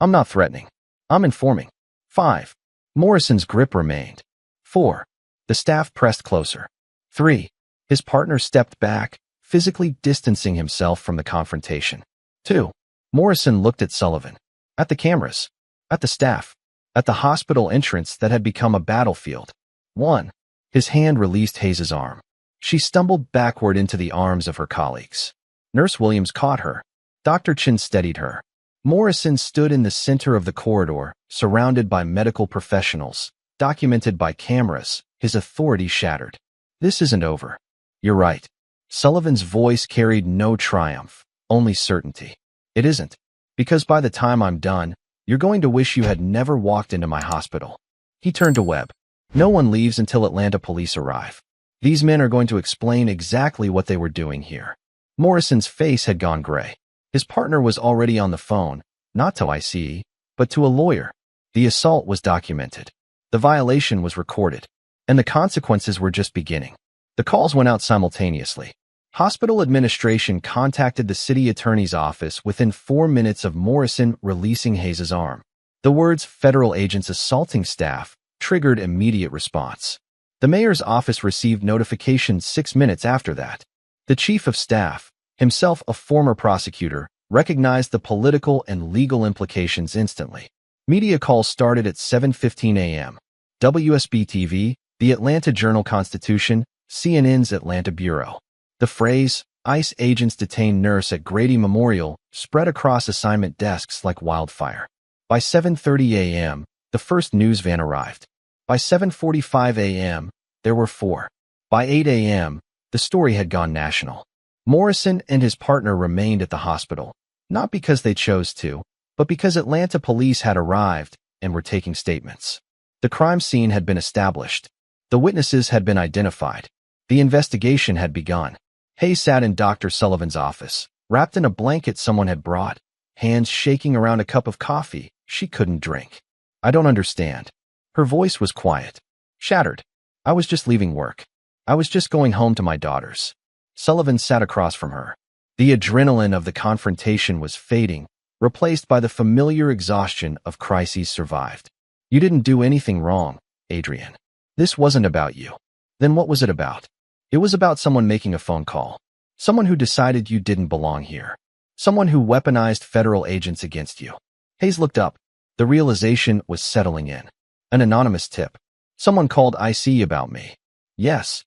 I'm not threatening. I'm informing. 5. Morrison's grip remained. 4. The staff pressed closer. 3. His partner stepped back, physically distancing himself from the confrontation. 2. Morrison looked at Sullivan. At the cameras. At the staff. At the hospital entrance that had become a battlefield. 1. His hand released Hayes' arm. She stumbled backward into the arms of her colleagues. Nurse Williams caught her. Dr. Chin steadied her. Morrison stood in the center of the corridor, surrounded by medical professionals, documented by cameras, his authority shattered. This isn't over. You're right. Sullivan's voice carried no triumph, only certainty. It isn't. Because by the time I'm done, you're going to wish you had never walked into my hospital. He turned to Webb. No one leaves until Atlanta police arrive. These men are going to explain exactly what they were doing here. Morrison's face had gone gray. His partner was already on the phone, not to ICE, but to a lawyer. The assault was documented. The violation was recorded. And the consequences were just beginning. The calls went out simultaneously. Hospital administration contacted the city attorney's office within 4 minutes of Morrison releasing Hayes' arm. The words "federal agents assaulting staff" triggered immediate response. The mayor's office received notification 6 minutes after that. The chief of staff, himself a former prosecutor, recognized the political and legal implications instantly. Media calls started at 7:15 a.m. WSB-TV, The Atlanta Journal-Constitution, CNN's Atlanta Bureau. The phrase, ICE agents detain nurse at Grady Memorial, spread across assignment desks like wildfire. By 7:30 a.m., the first news van arrived. By 7:45 a.m., there were 4. By 8 a.m., the story had gone national. Morrison and his partner remained at the hospital, not because they chose to, but because Atlanta police had arrived and were taking statements. The crime scene had been established. The witnesses had been identified. The investigation had begun. Hayes sat in Dr. Sullivan's office, wrapped in a blanket someone had brought, hands shaking around a cup of coffee she couldn't drink. "I don't understand." Her voice was quiet, shattered. "I was just leaving work. I was just going home to my daughters." Sullivan sat across from her. The adrenaline of the confrontation was fading, replaced by the familiar exhaustion of crises survived. "You didn't do anything wrong, Adrian. This wasn't about you." "Then what was it about?" "It was about someone making a phone call. Someone who decided you didn't belong here. Someone who weaponized federal agents against you." Hayes looked up. The realization was settling in. "An anonymous tip. Someone called IC about me." "Yes."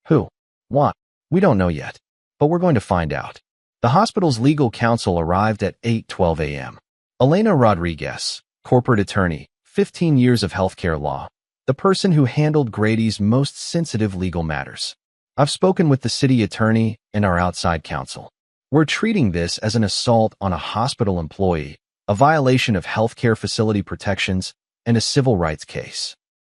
"Who? What?" "We don't know yet, but we're going to find out." The hospital's legal counsel arrived at 8:12 a.m. Elena Rodriguez, corporate attorney, 15 years of healthcare law, the person who handled Grady's most sensitive legal matters. "I've spoken with the city attorney and our outside counsel. We're treating this as an assault on a hospital employee, a violation of healthcare facility protections, and a civil rights case."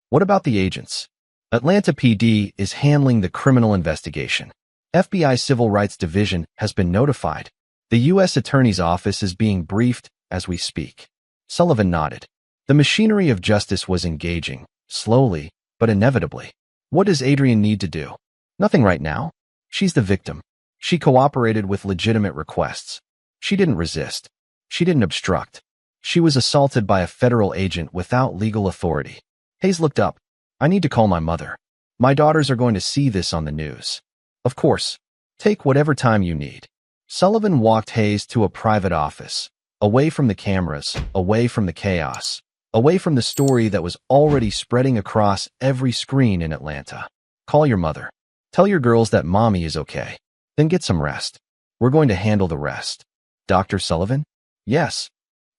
"What about the agents?" "Atlanta PD is handling the criminal investigation. FBI Civil Rights Division has been notified. The U.S. Attorney's Office is being briefed as we speak." Sullivan nodded. The machinery of justice was engaging, slowly, but inevitably. "What does Adrian need to do?" "Nothing right now. She's the victim. She cooperated with legitimate requests. She didn't resist. She didn't obstruct. She was assaulted by a federal agent without legal authority." Hayes looked up. "I need to call my mother. My daughters are going to see this on the news." "Of course. Take whatever time you need." Sullivan walked Hayes to a private office, away from the cameras, away from the chaos, away from the story that was already spreading across every screen in Atlanta. "Call your mother. Tell your girls that mommy is okay. Then get some rest. We're going to handle the rest." "Dr. Sullivan?" "Yes.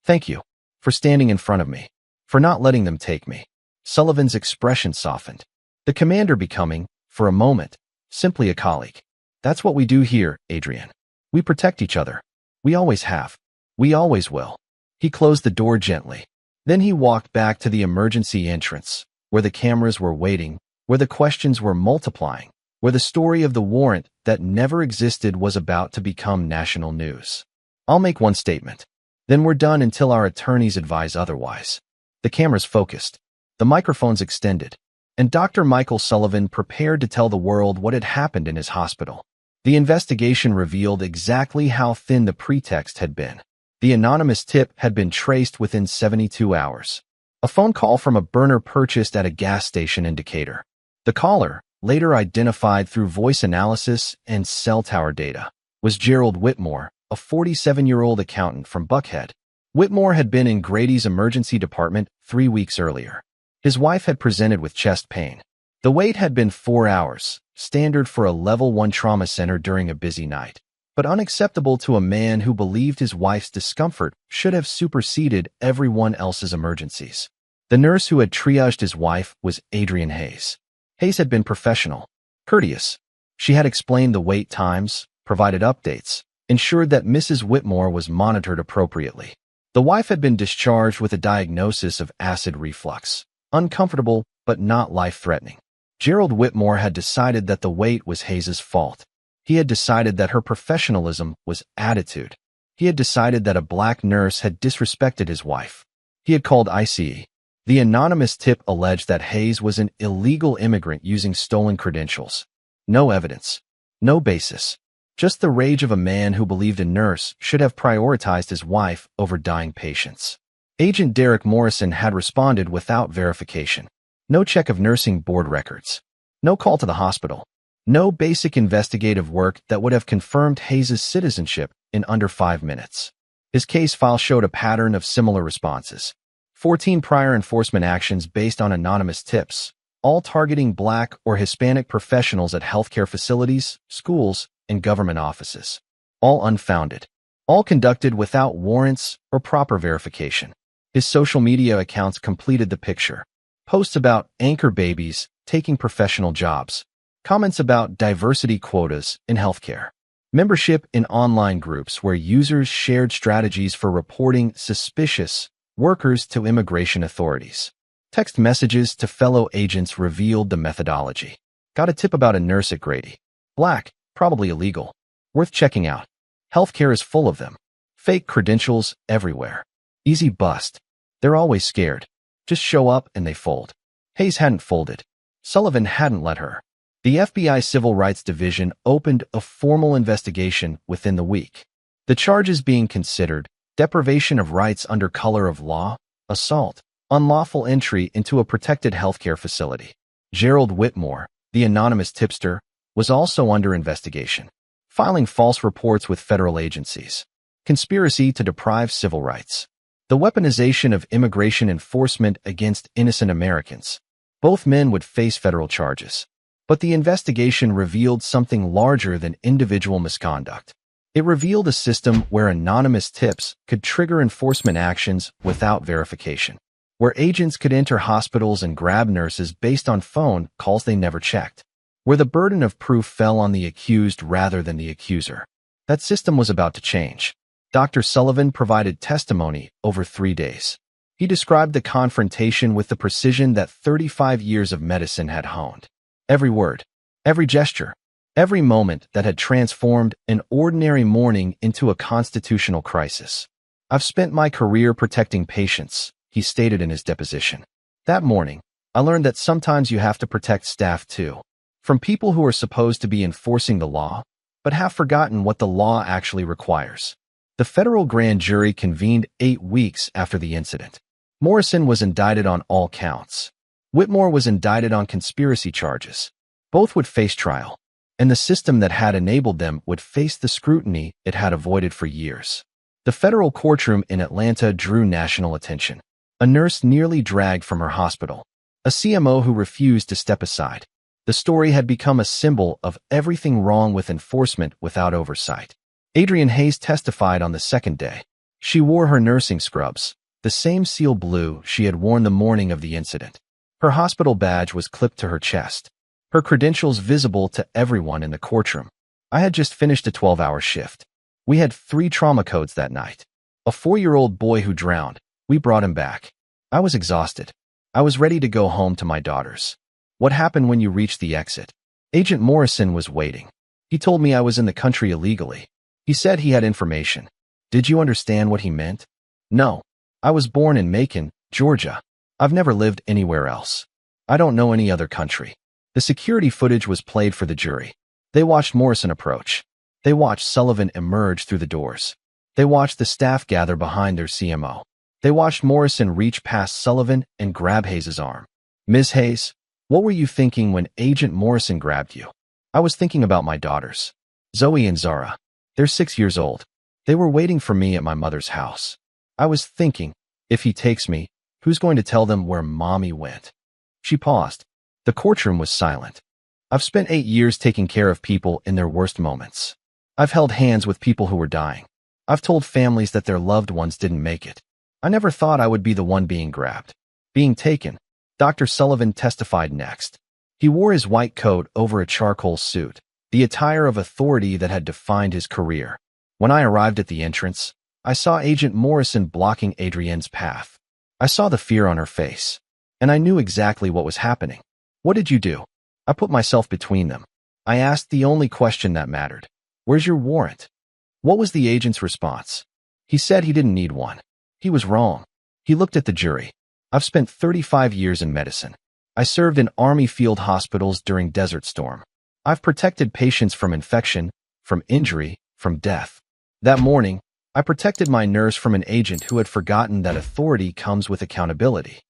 Thank you. For standing in front of me. For not letting them take me." Sullivan's expression softened. The commander becoming, for a moment, simply a colleague. "That's what we do here, Adrian. We protect each other. We always have. We always will." He closed the door gently. Then he walked back to the emergency entrance, where the cameras were waiting, where the questions were multiplying, where the story of the warrant that never existed was about to become national news. "I'll make one statement. Then we're done until our attorneys advise otherwise." The cameras focused. The microphones extended. And Dr. Michael Sullivan prepared to tell the world what had happened in his hospital. The investigation revealed exactly how thin the pretext had been. The anonymous tip had been traced within 72 hours. A phone call from a burner purchased at a gas station indicator. The caller, later identified through voice analysis and cell tower data, was Gerald Whitmore, a 47-year-old accountant from Buckhead. Whitmore had been in Grady's emergency department 3 weeks earlier. His wife had presented with chest pain. The wait had been 4 hours, standard for a level 1 trauma center during a busy night, but unacceptable to a man who believed his wife's discomfort should have superseded everyone else's emergencies. The nurse who had triaged his wife was Adrian Hayes. Hayes had been professional, courteous. She had explained the wait times, provided updates, ensured that Mrs. Whitmore was monitored appropriately. The wife had been discharged with a diagnosis of acid reflux. Uncomfortable, but not life-threatening. Gerald Whitmore had decided that the wait was Hayes' fault. He had decided that her professionalism was attitude. He had decided that a black nurse had disrespected his wife. He had called ICE. The anonymous tip alleged that Hayes was an illegal immigrant using stolen credentials. No evidence. No basis. Just the rage of a man who believed a nurse should have prioritized his wife over dying patients. Agent Derek Morrison had responded without verification. No check of nursing board records. No call to the hospital. No basic investigative work that would have confirmed Hayes' citizenship in under 5 minutes. His case file showed a pattern of similar responses. 14 prior enforcement actions based on anonymous tips, all targeting Black or Hispanic professionals at healthcare facilities, schools, and government offices. All unfounded. All conducted without warrants or proper verification. His social media accounts completed the picture. Posts about anchor babies taking professional jobs. Comments about diversity quotas in healthcare. Membership in online groups where users shared strategies for reporting suspicious workers to immigration authorities. Text messages to fellow agents revealed the methodology. Got a tip about a nurse at Grady. Black, probably illegal. Worth checking out. Healthcare is full of them. Fake credentials everywhere. Easy bust. They're always scared. Just show up and they fold. Hayes hadn't folded. Sullivan hadn't let her. The FBI Civil Rights Division opened a formal investigation within the week. The charges being considered: deprivation of rights under color of law, assault, unlawful entry into a protected healthcare facility. Gerald Whitmore, the anonymous tipster, was also under investigation. Filing false reports with federal agencies. Conspiracy to deprive civil rights. The weaponization of immigration enforcement against innocent Americans. Both men would face federal charges. But the investigation revealed something larger than individual misconduct. It revealed a system where anonymous tips could trigger enforcement actions without verification, where agents could enter hospitals and grab nurses based on phone calls they never checked, where the burden of proof fell on the accused rather than the accuser. That system was about to change. Dr. Sullivan provided testimony over 3 days. He described the confrontation with the precision that 35 years of medicine had honed. Every word, every gesture, every moment that had transformed an ordinary morning into a constitutional crisis. "I've spent my career protecting patients," he stated in his deposition. That morning, I learned that sometimes you have to protect staff too. From people who are supposed to be enforcing the law, but have forgotten what the law actually requires. The federal grand jury convened 8 weeks after the incident. Morrison was indicted on all counts. Whitmore was indicted on conspiracy charges. Both would face trial, and the system that had enabled them would face the scrutiny it had avoided for years. The federal courtroom in Atlanta drew national attention. A nurse nearly dragged from her hospital. A CMO who refused to step aside. The story had become a symbol of everything wrong with enforcement without oversight. Adrienne Hayes testified on the second day. She wore her nursing scrubs, the same seal blue she had worn the morning of the incident. Her hospital badge was clipped to her chest. Her credentials visible to everyone in the courtroom. I had just finished a 12-hour shift. We had 3 trauma codes that night. A 4-year-old boy who drowned. We brought him back. I was exhausted. I was ready to go home to my daughters. What happened when you reached the exit? Agent Morrison was waiting. He told me I was in the country illegally. He said he had information. Did you understand what he meant? No. I was born in Macon, Georgia. I've never lived anywhere else. I don't know any other country. The security footage was played for the jury. They watched Morrison approach. They watched Sullivan emerge through the doors. They watched the staff gather behind their CMO. They watched Morrison reach past Sullivan and grab Hayes' arm. "Ms. Hayes, what were you thinking when Agent Morrison grabbed you?" "I was thinking about my daughters. Zoe and Zara. They're 6 years old. They were waiting for me at my mother's house. I was thinking, if he takes me, who's going to tell them where mommy went?" She paused. The courtroom was silent. I've spent 8 years taking care of people in their worst moments. I've held hands with people who were dying. I've told families that their loved ones didn't make it. I never thought I would be the one being grabbed. Being taken. Dr. Sullivan testified next. He wore his white coat over a charcoal suit, the attire of authority that had defined his career. When I arrived at the entrance, I saw Agent Morrison blocking Adrienne's path. I saw the fear on her face, and I knew exactly what was happening. "What did you do?" I put myself between them. I asked the only question that mattered. "Where's your warrant?" What was the agent's response? He said he didn't need one. He was wrong. He looked at the jury. "I've spent 35 years in medicine. I served in Army field hospitals during Desert Storm. I've protected patients from infection, from injury, from death. That morning, I protected my nurse from an agent who had forgotten that authority comes with accountability."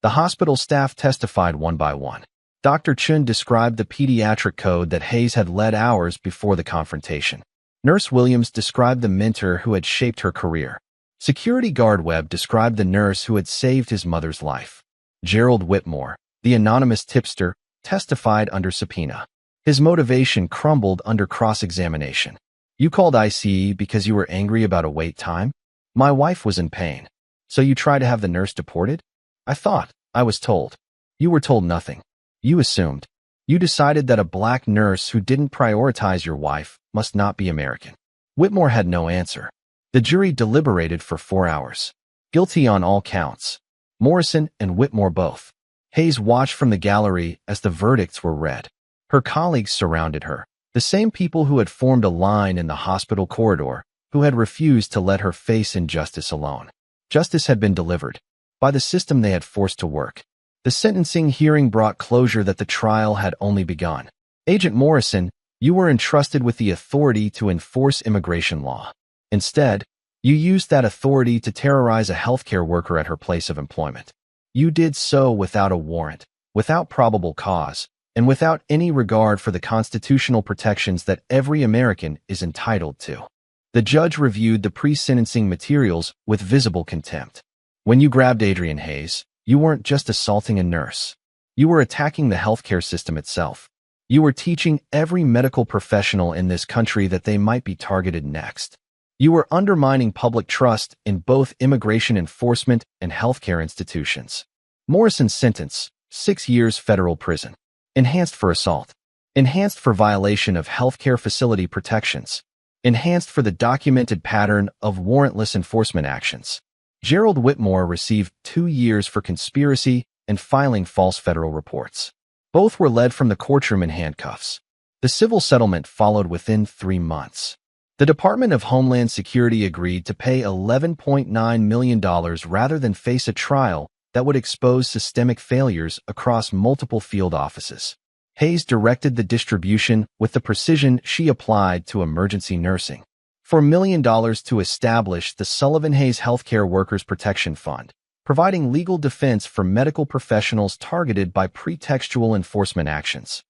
The hospital staff testified one by one. Dr. Chun described the pediatric code that Hayes had led hours before the confrontation. Nurse Williams described the mentor who had shaped her career. Security guard Webb described the nurse who had saved his mother's life. Gerald Whitmore, the anonymous tipster, testified under subpoena. His motivation crumbled under cross-examination. You called ICE because you were angry about a wait time? My wife was in pain. So you tried to have the nurse deported? I thought. I was told. You were told nothing. You assumed. You decided that a black nurse who didn't prioritize your wife must not be American. Whitmore had no answer. The jury deliberated for 4 hours. Guilty on all counts. Morrison and Whitmore both. Hayes watched from the gallery as the verdicts were read. Her colleagues surrounded her, the same people who had formed a line in the hospital corridor, who had refused to let her face injustice alone. Justice had been delivered by the system they had forced to work. The sentencing hearing brought closure that the trial had only begun. Agent Morrison, you were entrusted with the authority to enforce immigration law. Instead, you used that authority to terrorize a healthcare worker at her place of employment. You did so without a warrant, without probable cause, and without any regard for the constitutional protections that every American is entitled to. The judge reviewed the pre-sentencing materials with visible contempt. When you grabbed Adrian Hayes, you weren't just assaulting a nurse. You were attacking the healthcare system itself. You were teaching every medical professional in this country that they might be targeted next. You were undermining public trust in both immigration enforcement and healthcare institutions. Morrison's sentence, 6 years federal prison. Enhanced for assault. Enhanced for violation of healthcare facility protections. Enhanced for the documented pattern of warrantless enforcement actions. Gerald Whitmore received 2 years for conspiracy and filing false federal reports. Both were led from the courtroom in handcuffs. The civil settlement followed within 3 months. The Department of Homeland Security agreed to pay $11.9 million rather than face a trial that would expose systemic failures across multiple field offices. Hayes directed the distribution with the precision she applied to emergency nursing. For $1 million to establish the Sullivan Hayes Healthcare Workers Protection Fund, providing legal defense for medical professionals targeted by pretextual enforcement actions.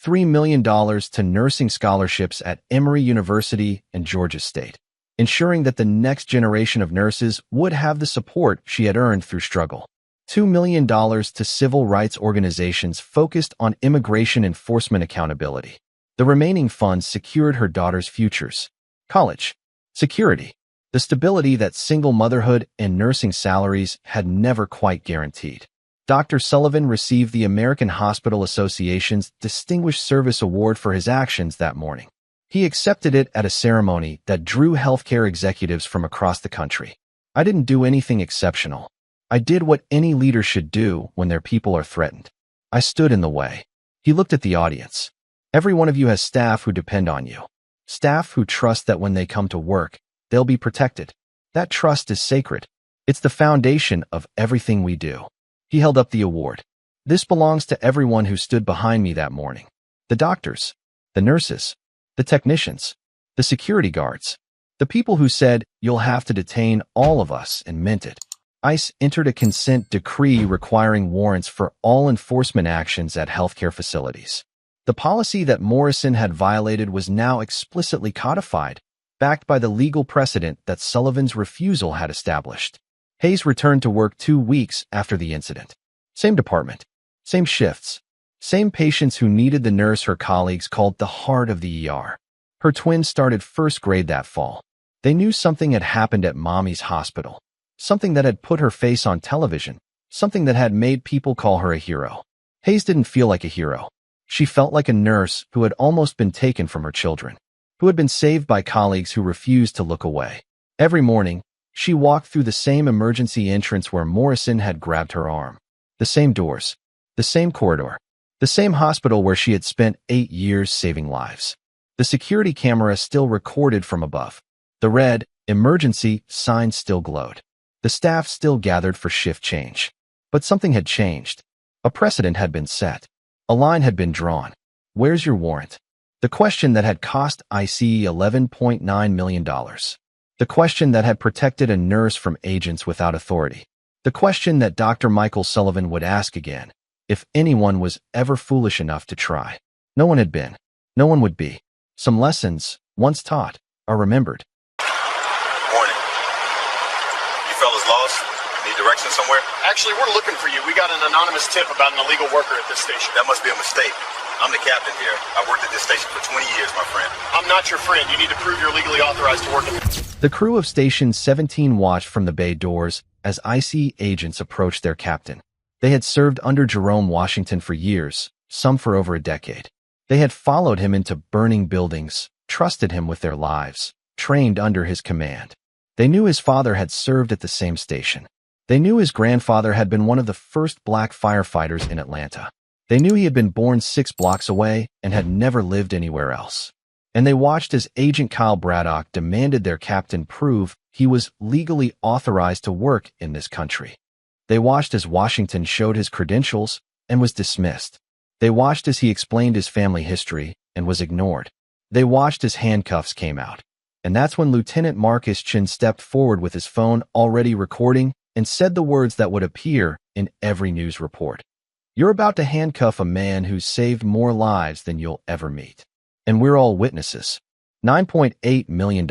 $3 million to nursing scholarships at Emory University and Georgia State, ensuring that the next generation of nurses would have the support she had earned through struggle. $2 million to civil rights organizations focused on immigration enforcement accountability. The remaining funds secured her daughter's futures. College. Security. The stability that single motherhood and nursing salaries had never quite guaranteed. Dr. Sullivan received the American Hospital Association's Distinguished Service Award for his actions that morning. He accepted it at a ceremony that drew healthcare executives from across the country. I didn't do anything exceptional. I did what any leader should do when their people are threatened. I stood in the way. He looked at the audience. Every one of you has staff who depend on you. Staff who trust that when they come to work, they'll be protected. That trust is sacred. It's the foundation of everything we do. He held up the award. This belongs to everyone who stood behind me that morning. The doctors, the nurses, the technicians, the security guards, the people who said, "You'll have to detain all of us," and meant it. ICE entered a consent decree requiring warrants for all enforcement actions at healthcare facilities. The policy that Morrison had violated was now explicitly codified, backed by the legal precedent that Sullivan's refusal had established. Hayes returned to work 2 weeks after the incident. Same department, same shifts, same patients who needed the nurse her colleagues called the heart of the ER. Her twins started first grade that fall. They knew something had happened at Mommy's hospital, something that had put her face on television, something that had made people call her a hero. Hayes didn't feel like a hero. She felt like a nurse who had almost been taken from her children, who had been saved by colleagues who refused to look away. Every morning, she walked through the same emergency entrance where Morrison had grabbed her arm. The same doors, the same corridor, the same hospital where she had spent 8 years saving lives. The security camera still recorded from above. The red, emergency sign still glowed. The staff still gathered for shift change. But something had changed. A precedent had been set. A line had been drawn. Where's your warrant? The question that had cost ICE $11.9 million. The question that had protected a nurse from agents without authority. The question that Dr. Michael Sullivan would ask again, if anyone was ever foolish enough to try. No one had been. No one would be. Some lessons, once taught, are remembered. Morning. You fellas lost? Need directions? somewhere? Actually, we're looking for you. We got an anonymous tip about an illegal worker at this station. That must be a mistake. I'm the captain here. I worked at this station for 20 years, my friend. I'm not your friend. You need to prove you're legally authorized to work at The crew of Station 17 watched from the bay doors as ICE agents approached their captain. They had served under Jerome Washington for years, some for over a decade. They had followed him into burning buildings, trusted him with their lives, trained under his command. They knew his father had served at the same station. They knew his grandfather had been one of the first black firefighters in Atlanta. They knew he had been born 6 blocks away and had never lived anywhere else. And they watched as Agent Kyle Braddock demanded their captain prove he was legally authorized to work in this country. They watched as Washington showed his credentials and was dismissed. They watched as he explained his family history and was ignored. They watched as handcuffs came out. And that's when Lieutenant Marcus Chin stepped forward with his phone already recording and said the words that would appear in every news report. You're about to handcuff a man who's saved more lives than you'll ever meet. And we're all witnesses. $9.8 million.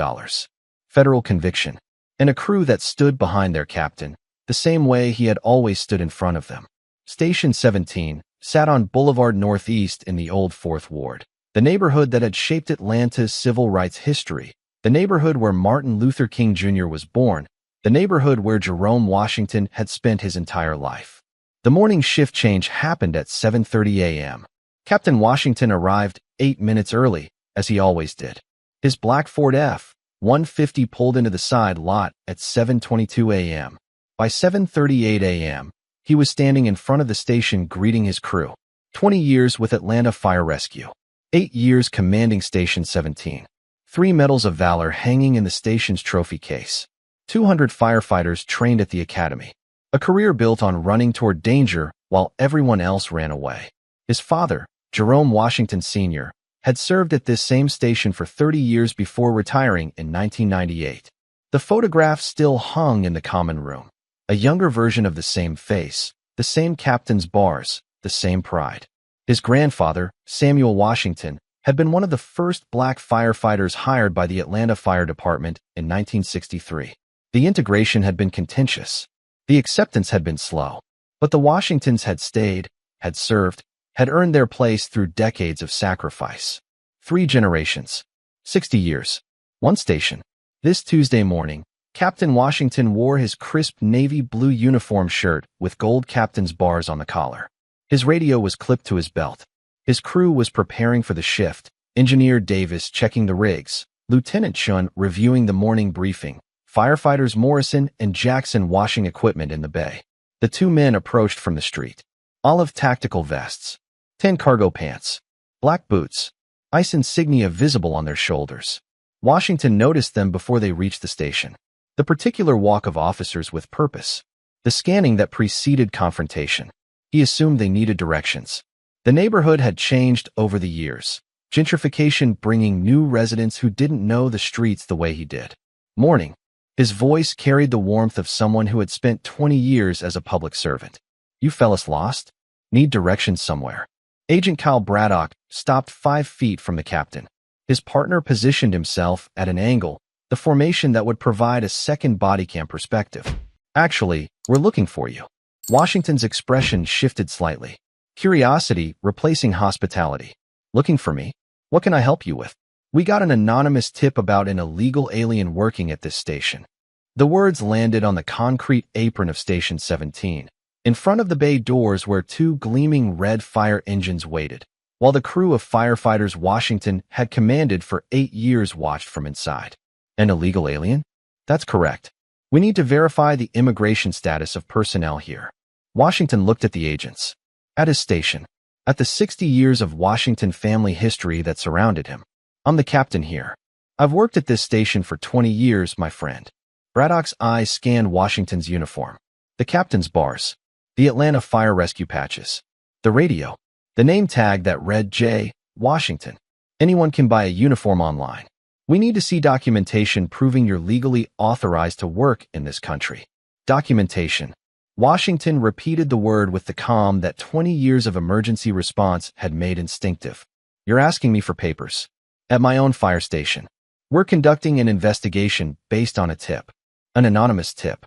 Federal conviction. And a crew that stood behind their captain, the same way he had always stood in front of them. Station 17 sat on Boulevard Northeast in the old 4th Ward, the neighborhood that had shaped Atlanta's civil rights history, the neighborhood where Martin Luther King Jr. was born, the neighborhood where Jerome Washington had spent his entire life. The morning shift change happened at 7:30 a.m. Captain Washington arrived 8 minutes early, as he always did. His black Ford F-150 pulled into the side lot at 7:22 a.m. By 7:38 a.m., he was standing in front of the station greeting his crew. 20 years with Atlanta Fire Rescue. 8 years commanding Station 17. 3 Medals of Valor hanging in the station's trophy case. 200 firefighters trained at the academy. A career built on running toward danger while everyone else ran away. His father, Jerome Washington Sr., had served at this same station for 30 years before retiring in 1998. The photograph still hung in the common room. A younger version of the same face, the same captain's bars, the same pride. His grandfather, Samuel Washington, had been one of the first black firefighters hired by the Atlanta Fire Department in 1963. The integration had been contentious. The acceptance had been slow. But the Washingtons had stayed, had served, had earned their place through decades of sacrifice. 3 generations. 60 years. 1 station. This Tuesday morning, Captain Washington wore his crisp navy blue uniform shirt with gold captain's bars on the collar. His radio was clipped to his belt. His crew was preparing for the shift, Engineer Davis checking the rigs, Lieutenant Chun reviewing the morning briefing, firefighters Morrison and Jackson washing equipment in the bay. The 2 men approached from the street. Olive tactical vests, 10 cargo pants, black boots, ICE insignia visible on their shoulders. Washington noticed them before they reached the station. The particular walk of officers with purpose. The scanning that preceded confrontation. He assumed they needed directions. The neighborhood had changed over the years. Gentrification bringing new residents who didn't know the streets the way he did. Morning. His voice carried the warmth of someone who had spent 20 years as a public servant. You fellas lost? Need directions somewhere. Agent Kyle Braddock stopped 5 feet from the captain. His partner positioned himself at an angle, the formation that would provide a second body cam perspective. Actually, we're looking for you. Washington's expression shifted slightly. Curiosity replacing hospitality. Looking for me? What can I help you with? We got an anonymous tip about an illegal alien working at this station. The words landed on the concrete apron of Station 17, in front of the bay doors where 2 gleaming red fire engines waited, while the crew of firefighters Washington had commanded for 8 years watched from inside. An illegal alien? That's correct. We need to verify the immigration status of personnel here. Washington looked at the agents. At his station. At the 60 years of Washington family history that surrounded him. I'm the captain here. I've worked at this station for 20 years, my friend. Braddock's eyes scanned Washington's uniform. The captain's bars. The Atlanta Fire Rescue patches. The radio. The name tag that read J. Washington. Anyone can buy a uniform online. We need to see documentation proving you're legally authorized to work in this country. Documentation. Washington repeated the word with the calm that 20 years of emergency response had made instinctive. You're asking me for papers. At my own fire station. We're conducting an investigation based on a tip. An anonymous tip.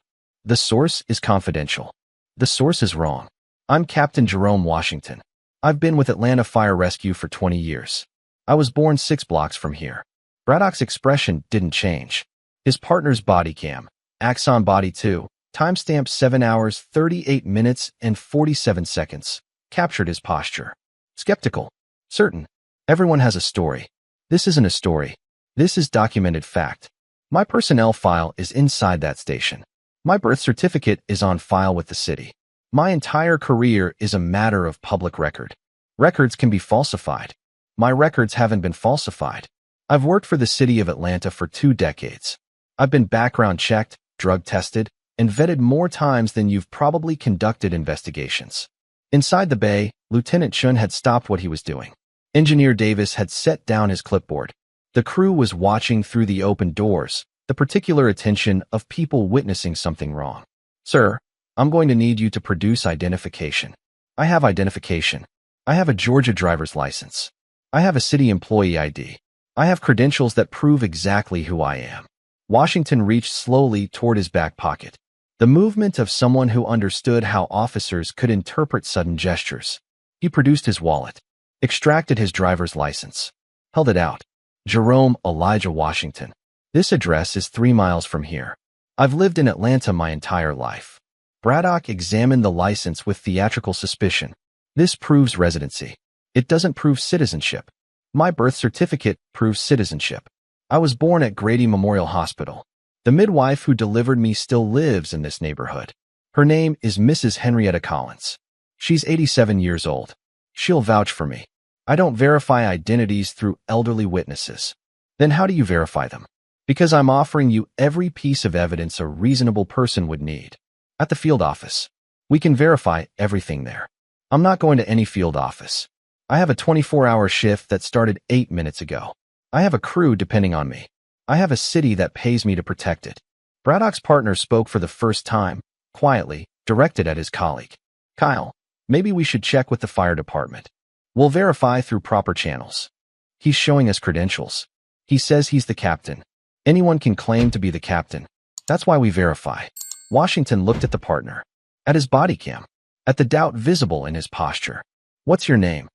The source is confidential. The source is wrong. I'm Captain Jerome Washington. I've been with Atlanta Fire Rescue for 20 years. I was born 6 blocks from here. Braddock's expression didn't change. His partner's body cam, Axon Body 2, timestamp 7 hours, 38 minutes, and 47 seconds, captured his posture. Skeptical. Certain. Everyone has a story. This isn't a story. This is documented fact. My personnel file is inside that station. My birth certificate is on file with the city. My entire career is a matter of public record. Records can be falsified. My records haven't been falsified. I've worked for the city of Atlanta for 2 decades. I've been background checked, drug tested, and vetted more times than you've probably conducted investigations. Inside the bay, Lieutenant Chun had stopped what he was doing. Engineer Davis had set down his clipboard. The crew was watching through the open doors, the particular attention of people witnessing something wrong. Sir, I'm going to need you to produce identification. I have identification. I have a Georgia driver's license. I have a city employee ID. I have credentials that prove exactly who I am. Washington reached slowly toward his back pocket. The movement of someone who understood how officers could interpret sudden gestures. He produced his wallet, extracted his driver's license, held it out. Jerome Elijah Washington. This address is 3 miles from here. I've lived in Atlanta my entire life. Braddock examined the license with theatrical suspicion. This proves residency. It doesn't prove citizenship. My birth certificate proves citizenship. I was born at Grady Memorial Hospital. The midwife who delivered me still lives in this neighborhood. Her name is Mrs. Henrietta Collins. She's 87 years old. She'll vouch for me. I don't verify identities through elderly witnesses. Then how do you verify them? Because I'm offering you every piece of evidence a reasonable person would need. At the field office. We can verify everything there. I'm not going to any field office. I have a 24-hour shift that started 8 minutes ago. I have a crew depending on me. I have a city that pays me to protect it. Braddock's partner spoke for the first time, quietly, directed at his colleague. Kyle, maybe we should check with the fire department. We'll verify through proper channels. He's showing us credentials. He says he's the captain. Anyone can claim to be the captain. That's why we verify. Washington looked at the partner, at his body cam, at the doubt visible in his posture. What's your name?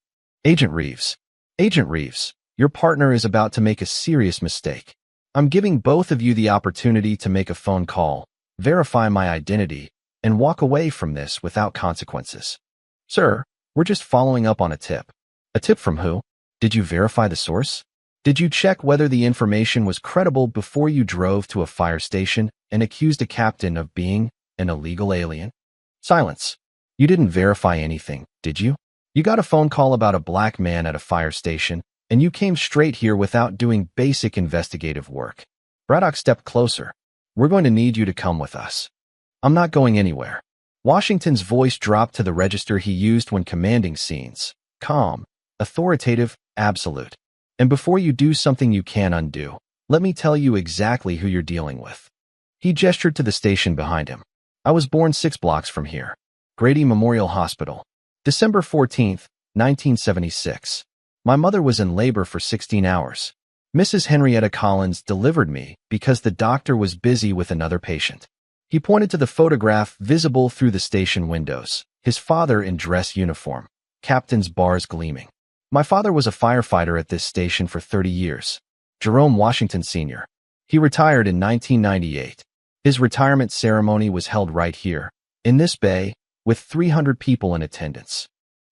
Agent Reeves. Agent Reeves, your partner is about to make a serious mistake. I'm giving both of you the opportunity to make a phone call, verify my identity, and walk away from this without consequences. Sir, we're just following up on a tip. A tip from who? Did you verify the source? Did you check whether the information was credible before you drove to a fire station and accused a captain of being an illegal alien? Silence. You didn't verify anything, did you? You got a phone call about a black man at a fire station, and you came straight here without doing basic investigative work. Braddock stepped closer. We're going to need you to come with us. I'm not going anywhere. Washington's voice dropped to the register he used when commanding scenes. Calm, authoritative, absolute. And before you do something you can't undo, let me tell you exactly who you're dealing with. He gestured to the station behind him. I was born 6 blocks from here. Grady Memorial Hospital. December 14th, 1976. My mother was in labor for 16 hours. Mrs. Henrietta Collins delivered me because the doctor was busy with another patient. He pointed to the photograph visible through the station windows, his father in dress uniform, captain's bars gleaming. My father was a firefighter at this station for 30 years. Jerome Washington Sr. He retired in 1998. His retirement ceremony was held right here, in this bay, with 300 people in attendance.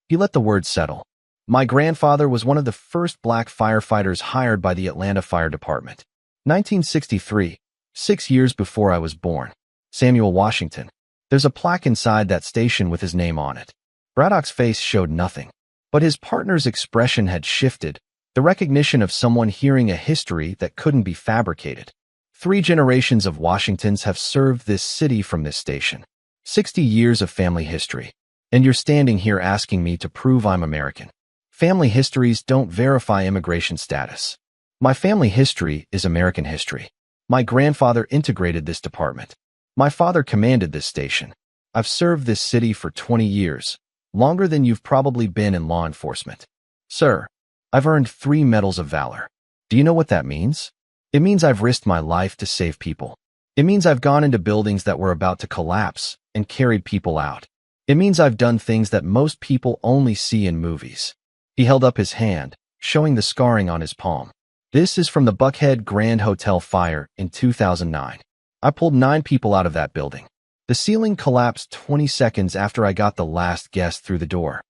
He let the word settle. My grandfather was one of the first black firefighters hired by the Atlanta Fire Department. 1963, 6 years before I was born. Samuel Washington. There's a plaque inside that station with his name on it. Braddock's face showed nothing, but his partner's expression had shifted, the recognition of someone hearing a history that couldn't be fabricated. 3 generations of Washingtons have served this city from this station. 60 years of family history. And you're standing here asking me to prove I'm American. Family histories don't verify immigration status. My family history is American history. My grandfather integrated this department. My father commanded this station. I've served this city for 20 years, longer than you've probably been in law enforcement. Sir, I've earned 3 medals of valor. Do you know what that means? It means I've risked my life to save people. It means I've gone into buildings that were about to collapse and carried people out. It means I've done things that most people only see in movies. He held up his hand, showing the scarring on his palm. This is from the Buckhead Grand Hotel fire in 2009. I pulled 9 people out of that building. The ceiling collapsed 20 seconds after I got the last guest through the door.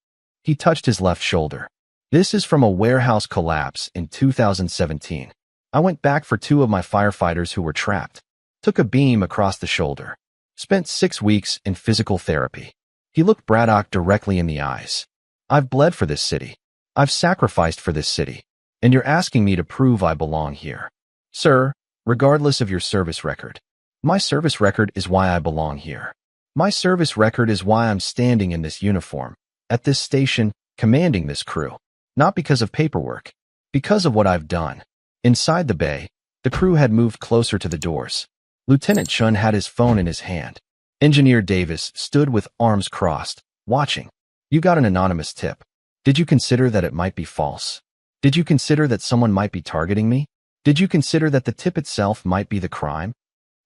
He touched his left shoulder. This is from a warehouse collapse in 2017. I went back for 2 of my firefighters who were trapped. Took a beam across the shoulder. Spent 6 weeks in physical therapy. He looked Braddock directly in the eyes. I've bled for this city. I've sacrificed for this city. And you're asking me to prove I belong here. Sir, regardless of your service record, my service record is why I belong here. My service record is why I'm standing in this uniform, at this station, commanding this crew. Not because of paperwork, because of what I've done. Inside the bay, the crew had moved closer to the doors. Lieutenant Chun had his phone in his hand. Engineer Davis stood with arms crossed, watching. You got an anonymous tip. Did you consider that it might be false? Did you consider that someone might be targeting me? Did you consider that the tip itself might be the crime?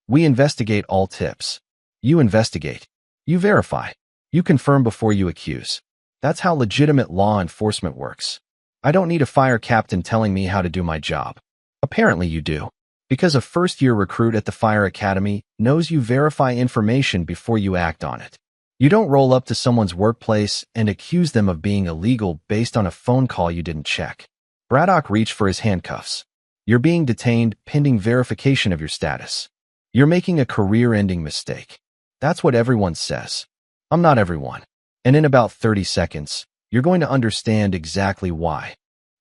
We investigate all tips. You investigate. You verify. You confirm before you accuse. That's how legitimate law enforcement works. I don't need a fire captain telling me how to do my job. Apparently you do. Because a first-year recruit at the fire academy knows you verify information before you act on it. You don't roll up to someone's workplace and accuse them of being illegal based on a phone call you didn't check. Braddock reached for his handcuffs. You're being detained pending verification of your status. You're making a career-ending mistake. That's what everyone says. I'm not everyone. And in about 30 seconds, you're going to understand exactly why.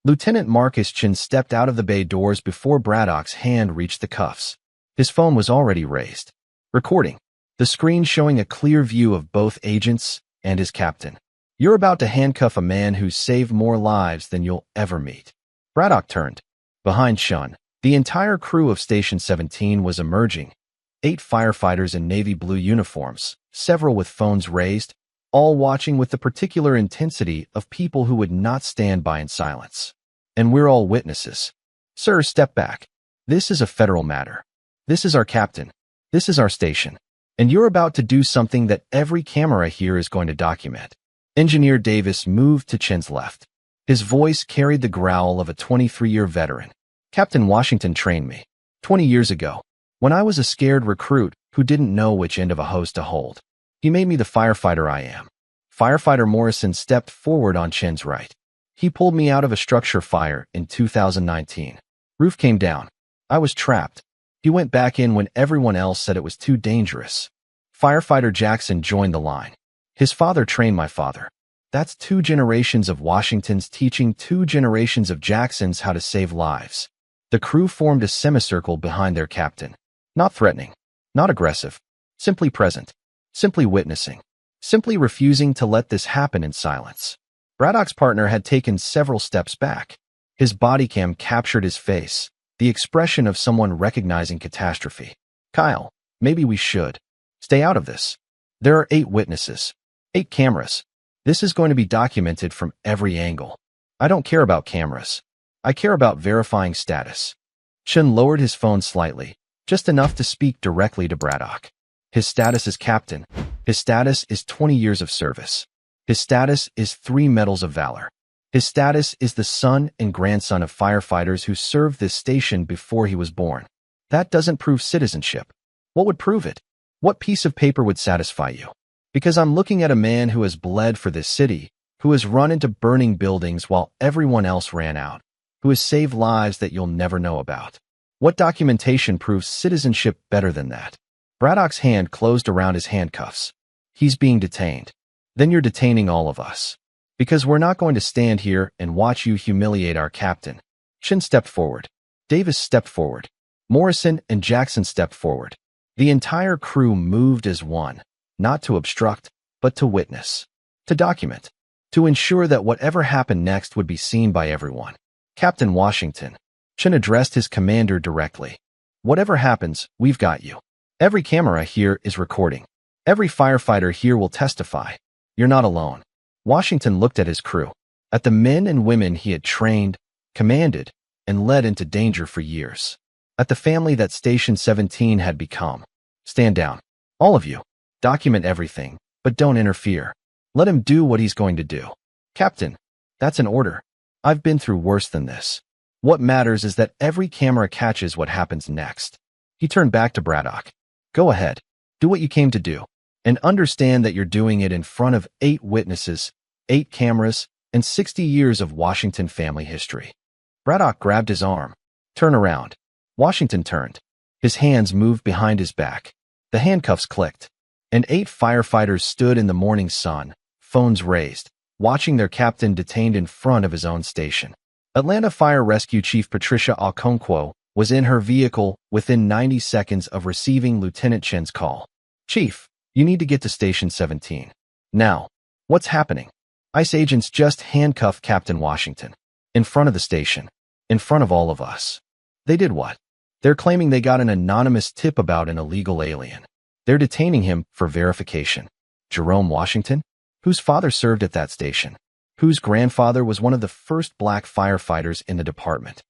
Lieutenant Marcus Chin stepped out of the bay doors before Braddock's hand reached the cuffs. His phone was already raised. Recording. The screen showing a clear view of both agents and his captain. You're about to handcuff a man who's saved more lives than you'll ever meet. Braddock turned. Behind Chun, the entire crew of Station 17 was emerging. 8 firefighters in navy blue uniforms, several with phones raised, all watching with the particular intensity of people who would not stand by in silence. And we're all witnesses. Sir, step back. This is a federal matter. This is our captain. This is our station. And you're about to do something that every camera here is going to document. Engineer Davis moved to Chin's left. His voice carried the growl of a 23-year veteran. Captain Washington trained me 20 years ago, when I was a scared recruit who didn't know which end of a hose to hold. He made me the firefighter I am. Firefighter Morrison stepped forward on Chin's right. He pulled me out of a structure fire in 2019. Roof came down. I was trapped. He went back in when everyone else said it was too dangerous. Firefighter Jackson joined the line. His father trained my father. That's 2 generations of Washingtons teaching 2 generations of Jacksons how to save lives. The crew formed a semicircle behind their captain. Not threatening. Not aggressive. Simply present. Simply witnessing. Simply refusing to let this happen in silence. Braddock's partner had taken several steps back. His body cam captured his face, the expression of someone recognizing catastrophe. Kyle, maybe we should. Stay out of this. There are 8 witnesses. 8 cameras. This is going to be documented from every angle. I don't care about cameras. I care about verifying status. Chin lowered his phone slightly, just enough to speak directly to Braddock. His status is captain. His status is 20 years of service. His status is 3 medals of valor. His status is the son and grandson of firefighters who served this station before he was born. That doesn't prove citizenship. What would prove it? What piece of paper would satisfy you? Because I'm looking at a man who has bled for this city, who has run into burning buildings while everyone else ran out, who has saved lives that you'll never know about. What documentation proves citizenship better than that? Braddock's hand closed around his handcuffs. He's being detained. Then you're detaining all of us. Because we're not going to stand here and watch you humiliate our captain. Chin stepped forward. Davis stepped forward. Morrison and Jackson stepped forward. The entire crew moved as one, not to obstruct, but to witness, to document, to ensure that whatever happened next would be seen by everyone. Captain Washington. Chin addressed his commander directly. Whatever happens, we've got you. Every camera here is recording. Every firefighter here will testify. You're not alone. Washington looked at his crew, at the men and women he had trained, commanded, and led into danger for years. at the family that Station 17 had become. Stand down. All of you. Document everything, but don't interfere. Let him do what he's going to do. Captain, that's an order. I've been through worse than this. What matters is that every camera catches what happens next. He turned back to Braddock. Go ahead. Do what you came to do. And understand that you're doing it in front of 8 witnesses, 8 cameras, and 60 years of Washington family history. Braddock grabbed his arm. Turn around. Washington turned. His hands moved behind his back. The handcuffs clicked. And 8 firefighters stood in the morning sun, phones raised, watching their captain detained in front of his own station. Atlanta Fire Rescue Chief Patricia Okonkwo was in her vehicle within 90 seconds of receiving Lieutenant Chen's call. Chief, you need to get to Station 17. Now, what's happening? ICE agents just handcuffed Captain Washington. In front of the station. In front of all of us. They did what? They're claiming they got an anonymous tip about an illegal alien. They're detaining him for verification. Jerome Washington? Whose father served at that station? Whose grandfather was one of the first black firefighters in the department?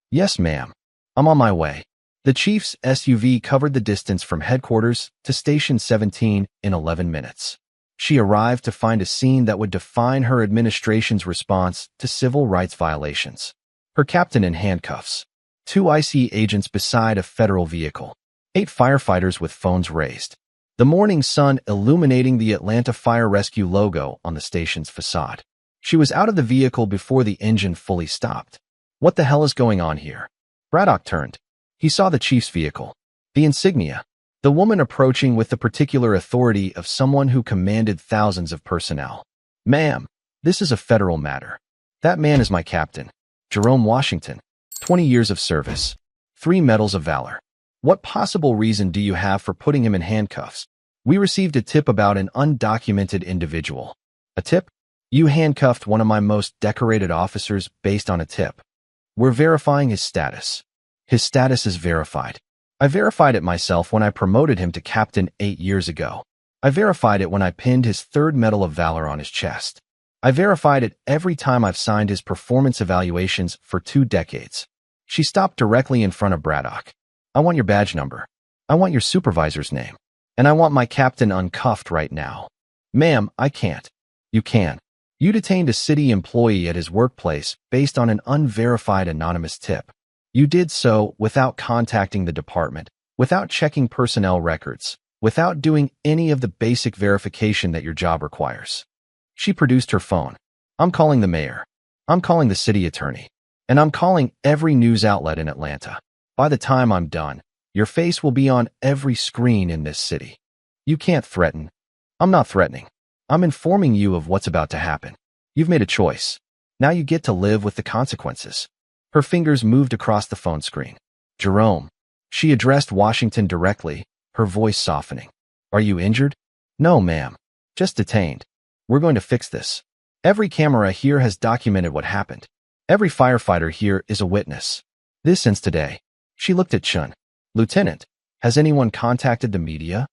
Yes, ma'am. I'm on my way. The chief's SUV covered the distance from headquarters to Station 17 in 11 minutes. She arrived to find a scene that would define her administration's response to civil rights violations. Her captain in handcuffs. 2 ICE agents beside a federal vehicle. 8 firefighters with phones raised. The morning sun illuminating the Atlanta Fire Rescue logo on the station's facade. She was out of the vehicle before the engine fully stopped. What the hell is going on here? Braddock turned. He saw the chief's vehicle. The insignia. The woman approaching with the particular authority of someone who commanded thousands of personnel. Ma'am, this is a federal matter. That man is my captain. Jerome Washington. 20 years of service. 3 medals of valor. What possible reason do you have for putting him in handcuffs? We received a tip about an undocumented individual. A tip? You handcuffed one of my most decorated officers based on a tip. We're verifying his status. His status is verified. I verified it myself when I promoted him to captain 8 years ago. I verified it when I pinned his 3rd Medal of Valor on his chest. I verified it every time I've signed his performance evaluations for 2 decades. She stopped directly in front of Braddock. I want your badge number. I want your supervisor's name. And I want my captain uncuffed right now. Ma'am, I can't. You can. You detained a city employee at his workplace based on an unverified anonymous tip. You did so without contacting the department, without checking personnel records, without doing any of the basic verification that your job requires. She produced her phone. I'm calling the mayor. I'm calling the city attorney. And I'm calling every news outlet in Atlanta. By the time I'm done, your face will be on every screen in this city. You can't threaten. I'm not threatening. I'm informing you of what's about to happen. You've made a choice. Now you get to live with the consequences. Her fingers moved across the phone screen. Jerome. She addressed Washington directly, her voice softening. Are you injured? No, ma'am. Just detained. We're going to fix this. Every camera here has documented what happened. Every firefighter here is a witness. This ends today. She looked at Chun. Lieutenant, has anyone contacted the media?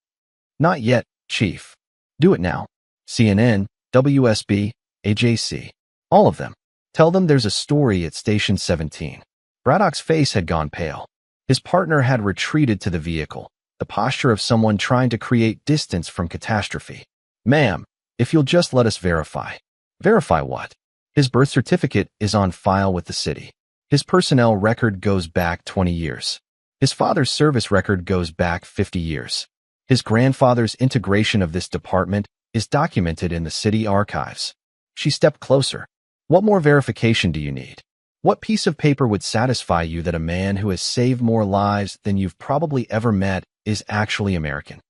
Not yet, Chief. Do it now. CNN, WSB, AJC. All of them. Tell them there's a story at Station 17. Braddock's face had gone pale. His partner had retreated to the vehicle, the posture of someone trying to create distance from catastrophe. Ma'am, if you'll just let us verify. Verify what? His birth certificate is on file with the city. His personnel record goes back 20 years. His father's service record goes back 50 years. His grandfather's integration of this department is documented in the city archives. She stepped closer. What more verification do you need? What piece of paper would satisfy you that a man who has saved more lives than you've probably ever met is actually American?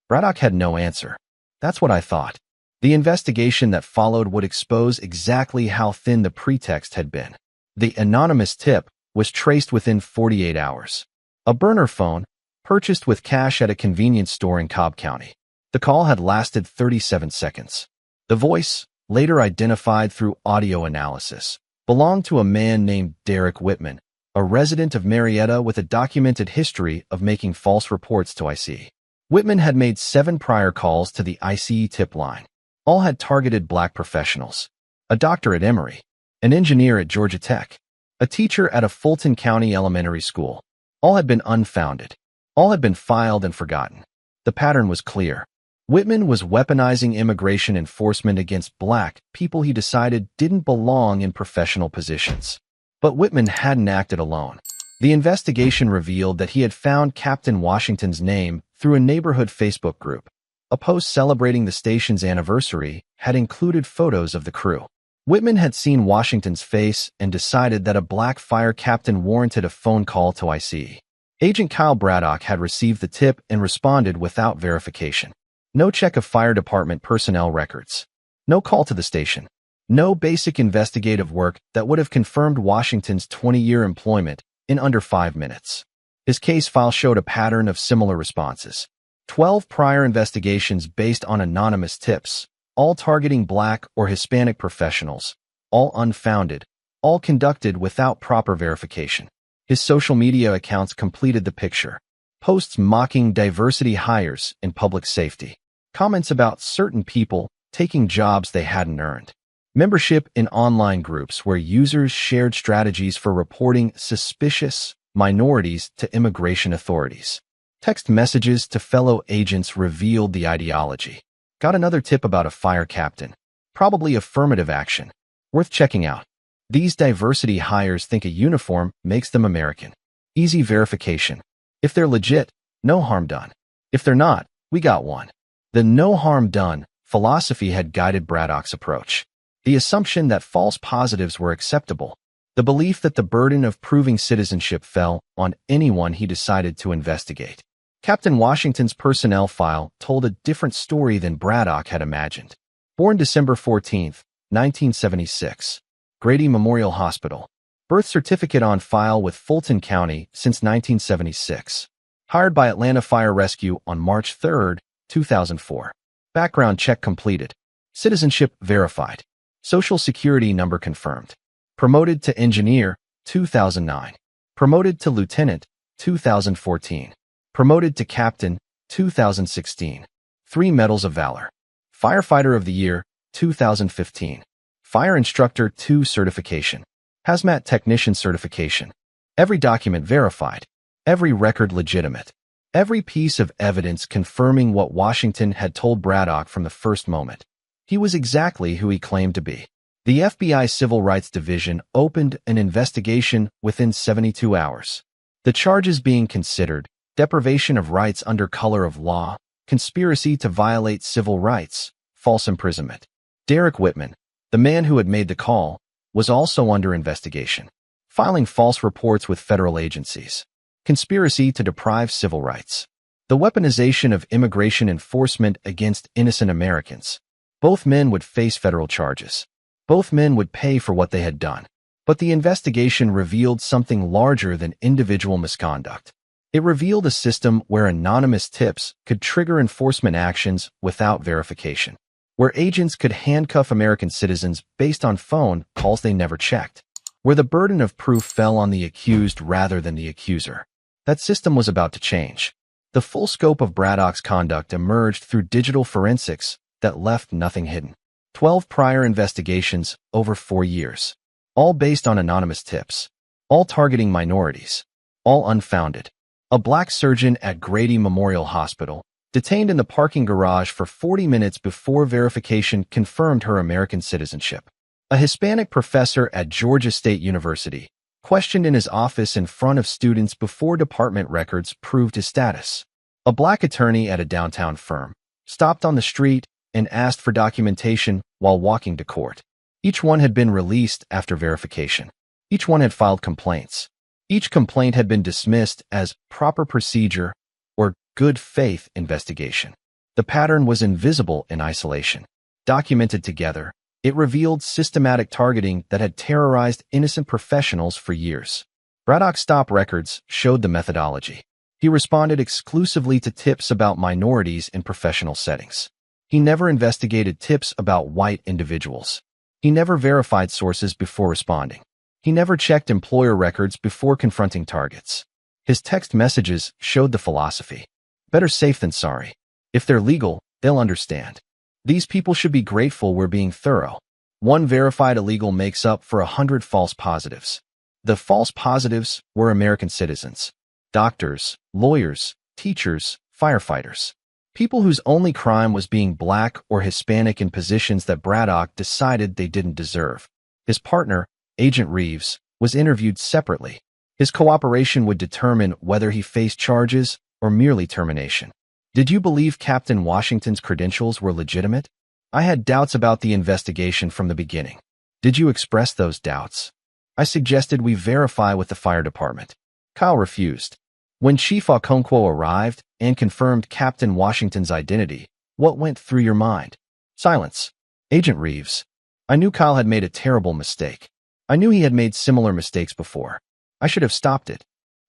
Braddock had no answer. That's what I thought. The investigation that followed would expose exactly how thin the pretext had been. The anonymous tip was traced within 48 hours. A burner phone, purchased with cash at a convenience store in Cobb County. The call had lasted 37 seconds. The voice, later identified through audio analysis, belonged to a man named Derek Whitman, a resident of Marietta with a documented history of making false reports to ICE. Whitman had made 7 prior calls to the ICE tip line. All had targeted black professionals. A doctor at Emory, an engineer at Georgia Tech, a teacher at a Fulton County elementary school, All had been unfounded. All had been filed and forgotten. The pattern was clear. Whitman was weaponizing immigration enforcement against black people he decided didn't belong in professional positions. But Whitman hadn't acted alone. The investigation revealed that he had found Captain Washington's name through a neighborhood Facebook group. A post celebrating the station's anniversary had included photos of the crew. Whitman had seen Washington's face and decided that a black fire captain warranted a phone call to ICE. Agent Kyle Braddock had received the tip and responded without verification. No check of fire department personnel records. No call to the station. No basic investigative work that would have confirmed Washington's 20-year employment in under 5 minutes. His case file showed a pattern of similar responses. 12 prior investigations based on anonymous tips, all targeting black or Hispanic professionals, all unfounded, all conducted without proper verification. His social media accounts completed the picture. Posts mocking diversity hires in public safety. Comments about certain people taking jobs they hadn't earned. Membership in online groups where users shared strategies for reporting suspicious minorities to immigration authorities. Text messages to fellow agents revealed the ideology. Got another tip about a fire captain. Probably affirmative action. Worth checking out. These diversity hires think a uniform makes them American. Easy verification. If they're legit, no harm done. If they're not, we got one. The no harm done philosophy had guided Braddock's approach. The assumption that false positives were acceptable. The belief that the burden of proving citizenship fell on anyone he decided to investigate. Captain Washington's personnel file told a different story than Braddock had imagined. Born December 14, 1976. Grady Memorial Hospital. Birth certificate on file with Fulton County since 1976. Hired by Atlanta Fire Rescue on March 3, 2004. Background check completed. Citizenship verified. Social security number confirmed. Promoted to engineer, 2009. Promoted to lieutenant, 2014. Promoted to captain, 2016. 3 Medals of Valor. Firefighter of the Year, 2015. Fire Instructor 2 certification. Hazmat Technician certification. Every document verified. Every record legitimate. Every piece of evidence confirming what Washington had told Braddock from the first moment. He was exactly who he claimed to be. The FBI Civil Rights Division opened an investigation within 72 hours. The charges being considered: deprivation of rights under color of law, conspiracy to violate civil rights, false imprisonment. Derek Whitman, the man who had made the call, was also under investigation. Filing false reports with federal agencies. Conspiracy to deprive civil rights. The weaponization of immigration enforcement against innocent Americans. Both men would face federal charges. Both men would pay for what they had done. But the investigation revealed something larger than individual misconduct. It revealed a system where anonymous tips could trigger enforcement actions without verification. Where agents could handcuff American citizens based on phone calls they never checked. Where the burden of proof fell on the accused rather than the accuser. That system was about to change. The full scope of Braddock's conduct emerged through digital forensics that left nothing hidden. 12 prior investigations over 4 years. All based on anonymous tips. All targeting minorities. All unfounded. A black surgeon at Grady Memorial Hospital, detained in the parking garage for 40 minutes before verification confirmed her American citizenship. A Hispanic professor at Georgia State University, questioned in his office in front of students before department records proved his status. A black attorney at a downtown firm, stopped on the street and asked for documentation while walking to court. Each one had been released after verification. Each one had filed complaints. Each complaint had been dismissed as proper procedure or good faith investigation. The pattern was invisible in isolation. Documented together, it revealed systematic targeting that had terrorized innocent professionals for years. Braddock's stop records showed the methodology. He responded exclusively to tips about minorities in professional settings. He never investigated tips about white individuals. He never verified sources before responding. He never checked employer records before confronting targets. His text messages showed the philosophy. Better safe than sorry. If they're legal, they'll understand. These people should be grateful we're being thorough. One verified illegal makes up for 100 false positives. The false positives were American citizens. Doctors, lawyers, teachers, firefighters. People whose only crime was being Black or Hispanic in positions that Braddock decided they didn't deserve. His partner, Agent Reeves, was interviewed separately. His cooperation would determine whether he faced charges or merely termination. Did you believe Captain Washington's credentials were legitimate? I had doubts about the investigation from the beginning. Did you express those doubts? I suggested we verify with the fire department. Kyle refused. When Chief Okonkwo arrived and confirmed Captain Washington's identity, what went through your mind? Silence. Agent Reeves. I knew Kyle had made a terrible mistake. I knew he had made similar mistakes before. I should have stopped it.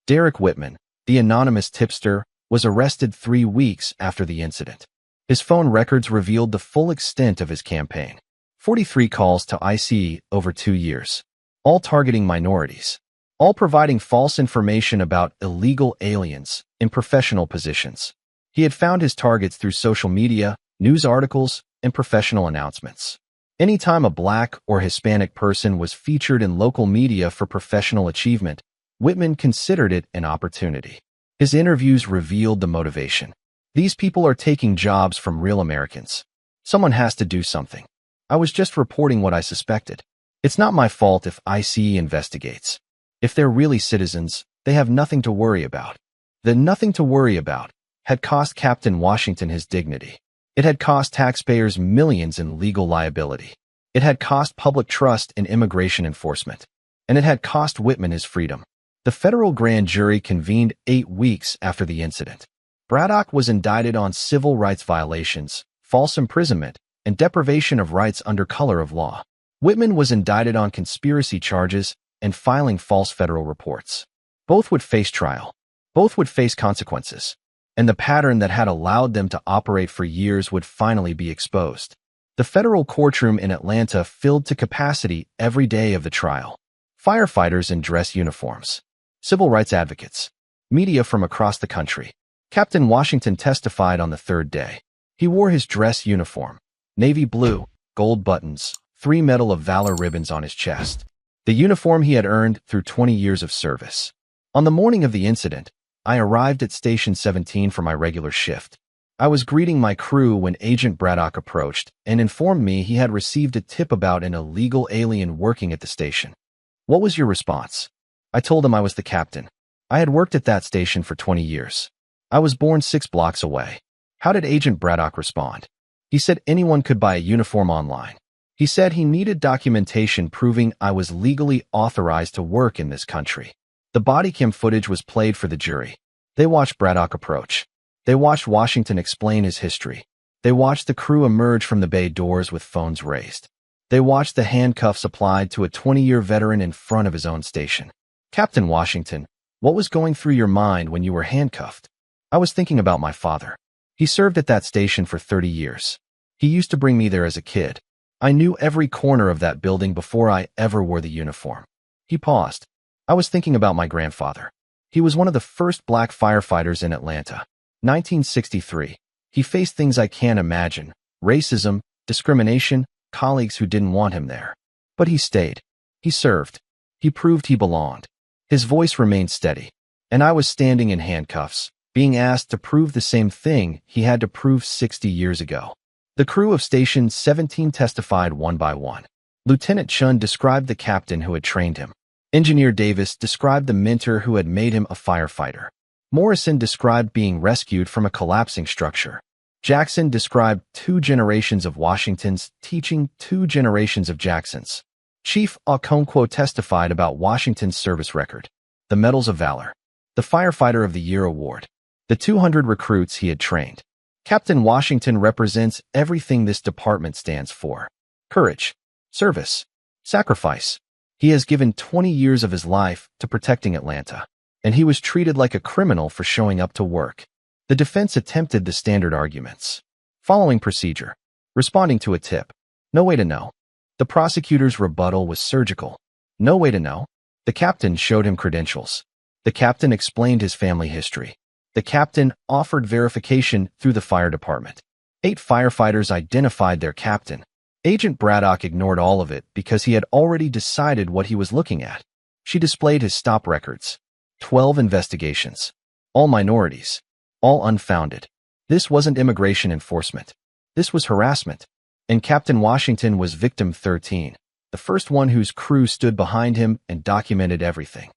Derek Whitman, the anonymous tipster, was arrested 3 weeks after the incident. His phone records revealed the full extent of his campaign. 43 calls to ICE over 2 years. All targeting minorities. All providing false information about illegal aliens in professional positions. He had found his targets through social media, news articles, and professional announcements. Anytime a Black or Hispanic person was featured in local media for professional achievement, Whitman considered it an opportunity. His interviews revealed the motivation. These people are taking jobs from real Americans. Someone has to do something. I was just reporting what I suspected. It's not my fault if ICE investigates. If they're really citizens, they have nothing to worry about. The nothing to worry about had cost Captain Washington his dignity. It had cost taxpayers millions in legal liability. It had cost public trust in immigration enforcement. And it had cost Whitman his freedom. The federal grand jury convened 8 weeks after the incident. Braddock was indicted on civil rights violations, false imprisonment, and deprivation of rights under color of law. Whitman was indicted on conspiracy charges and filing false federal reports. Both would face trial. Both would face consequences. And the pattern that had allowed them to operate for years would finally be exposed. The federal courtroom in Atlanta filled to capacity every day of the trial. Firefighters in dress uniforms. Civil rights advocates. Media from across the country. Captain Washington testified on the 3rd day. He wore his dress uniform. Navy blue, gold buttons, 3 Medal of Valor ribbons on his chest. The uniform he had earned through 20 years of service. On the morning of the incident, I arrived at Station 17 for my regular shift. I was greeting my crew when Agent Braddock approached and informed me he had received a tip about an illegal alien working at the station. What was your response? I told him I was the captain. I had worked at that station for 20 years. I was born 6 blocks away. How did Agent Braddock respond? He said anyone could buy a uniform online. He said he needed documentation proving I was legally authorized to work in this country. The body cam footage was played for the jury. They watched Braddock approach. They watched Washington explain his history. They watched the crew emerge from the bay doors with phones raised. They watched the handcuffs applied to a 20-year veteran in front of his own station. Captain Washington, what was going through your mind when you were handcuffed? I was thinking about my father. He served at that station for 30 years. He used to bring me there as a kid. I knew every corner of that building before I ever wore the uniform. He paused. I was thinking about my grandfather. He was one of the first Black firefighters in Atlanta. 1963. He faced things I can't imagine. Racism, discrimination, colleagues who didn't want him there. But he stayed. He served. He proved he belonged. His voice remained steady. And I was standing in handcuffs, being asked to prove the same thing he had to prove 60 years ago. The crew of Station 17 testified one by one. Lieutenant Chun described the captain who had trained him. Engineer Davis described the mentor who had made him a firefighter. Morrison described being rescued from a collapsing structure. Jackson described 2 generations of Washingtons teaching 2 generations of Jacksons. Chief Okonkwo testified about Washington's service record, the Medals of Valor, the Firefighter of the Year award, the 200 recruits he had trained. Captain Washington represents everything this department stands for. Courage, service, sacrifice. He has given 20 years of his life to protecting Atlanta, and he was treated like a criminal for showing up to work. The defense attempted the standard arguments. Following procedure. Responding to a tip. No way to know. The prosecutor's rebuttal was surgical. No way to know. The captain showed him credentials. The captain explained his family history. The captain offered verification through the fire department. 8 firefighters identified their captain. Agent Braddock ignored all of it because he had already decided what he was looking at. She displayed his stop records. 12 investigations. All minorities. All unfounded. This wasn't immigration enforcement. This was harassment. And Captain Washington was victim 13, the first one whose crew stood behind him and documented everything.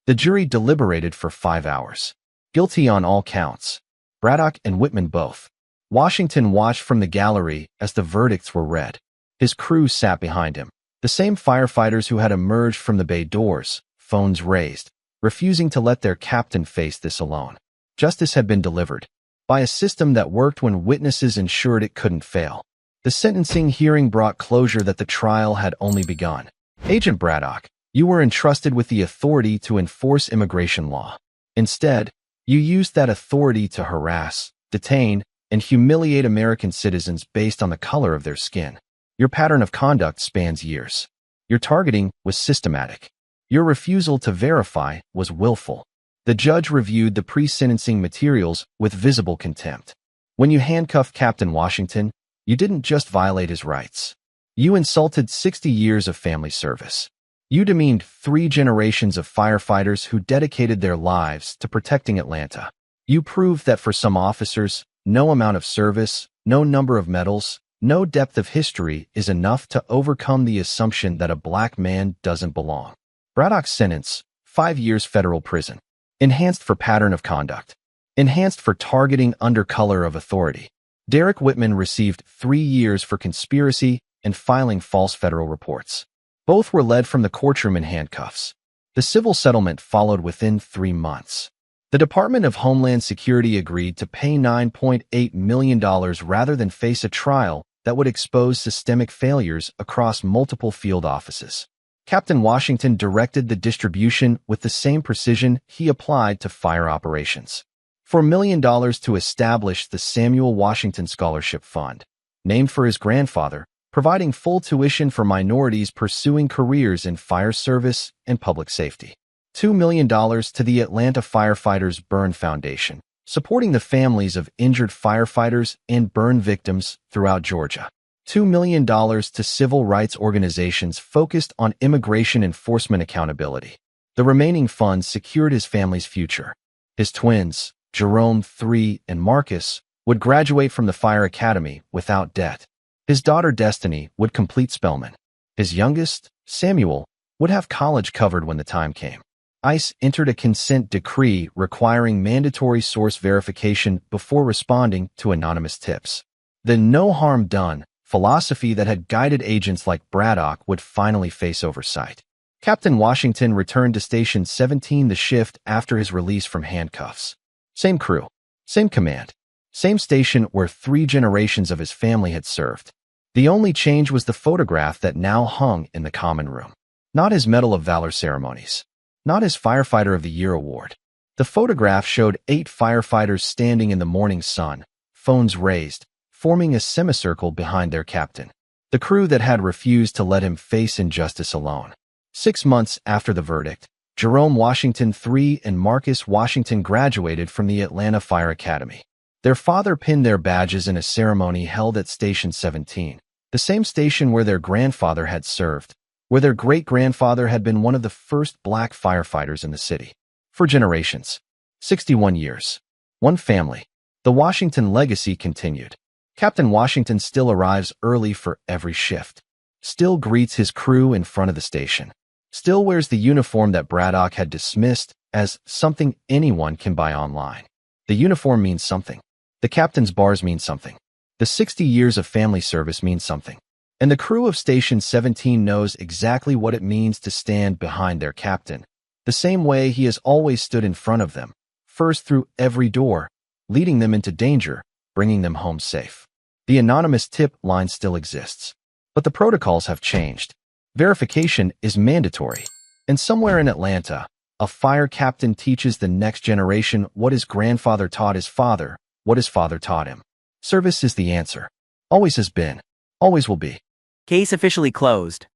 The jury deliberated for 5 hours. Guilty on all counts. Braddock and Whitman both. Washington watched from the gallery as the verdicts were read. His crew sat behind him. The same firefighters who had emerged from the bay doors, phones raised, refusing to let their captain face this alone. Justice had been delivered by a system that worked when witnesses ensured it couldn't fail. The sentencing hearing brought closure that the trial had only begun. Agent Braddock, you were entrusted with the authority to enforce immigration law. Instead, you used that authority to harass, detain, and humiliate American citizens based on the color of their skin. Your pattern of conduct spans years. Your targeting was systematic. Your refusal to verify was willful. The judge reviewed the pre-sentencing materials with visible contempt. When you handcuffed Captain Washington, you didn't just violate his rights. You insulted 60 years of family service. You demeaned 3 generations of firefighters who dedicated their lives to protecting Atlanta. You proved that for some officers, no amount of service, no number of medals, no depth of history is enough to overcome the assumption that a black man doesn't belong. Braddock's sentence, 5 years federal prison. Enhanced for pattern of conduct. Enhanced for targeting under color of authority. Derek Whitman received 3 years for conspiracy and filing false federal reports. Both were led from the courtroom in handcuffs. The civil settlement followed within 3 months. The Department of Homeland Security agreed to pay $9.8 million rather than face a trial that would expose systemic failures across multiple field offices. Captain Washington directed the distribution with the same precision he applied to fire operations. For $1 million to establish the Samuel Washington Scholarship Fund, named for his grandfather, providing full tuition for minorities pursuing careers in fire service and public safety. $2 million to the Atlanta Firefighters Burn Foundation, supporting the families of injured firefighters and burn victims throughout Georgia. $2 million to civil rights organizations focused on immigration enforcement accountability. The remaining funds secured his family's future. His twins, Jerome III and Marcus, would graduate from the Fire Academy without debt. His daughter Destiny would complete Spelman. His youngest, Samuel, would have college covered when the time came. ICE entered a consent decree requiring mandatory source verification before responding to anonymous tips. The no harm done philosophy that had guided agents like Braddock would finally face oversight. Captain Washington returned to Station 17 the shift after his release from handcuffs. Same crew, same command, same station where 3 generations of his family had served. The only change was the photograph that now hung in the common room. Not his Medal of Valor ceremonies. Not his Firefighter of the Year award. The photograph showed 8 firefighters standing in the morning sun, phones raised, forming a semicircle behind their captain. The crew that had refused to let him face injustice alone. 6 months after the verdict, Jerome Washington III and Marcus Washington graduated from the Atlanta Fire Academy. Their father pinned their badges in a ceremony held at Station 17, the same station where their grandfather had served, where their great-grandfather had been one of the first black firefighters in the city. For generations. 61 years. One family. The Washington legacy continued. Captain Washington still arrives early for every shift. Still greets his crew in front of the station. Still wears the uniform that Braddock had dismissed as something anyone can buy online. The uniform means something. The captain's bars mean something. The 60 years of family service means something. And the crew of Station 17 knows exactly what it means to stand behind their captain, the same way he has always stood in front of them, first through every door, leading them into danger, bringing them home safe. The anonymous tip line still exists, but the protocols have changed. Verification is mandatory, and somewhere in Atlanta, a fire captain teaches the next generation what his grandfather taught his father, what his father taught him. Service is the answer. Always has been. Always will be. Case officially closed.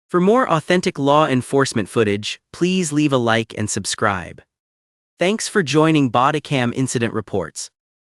For more authentic law enforcement footage, please leave a like and subscribe. Thanks for joining Bodycam Incident Reports.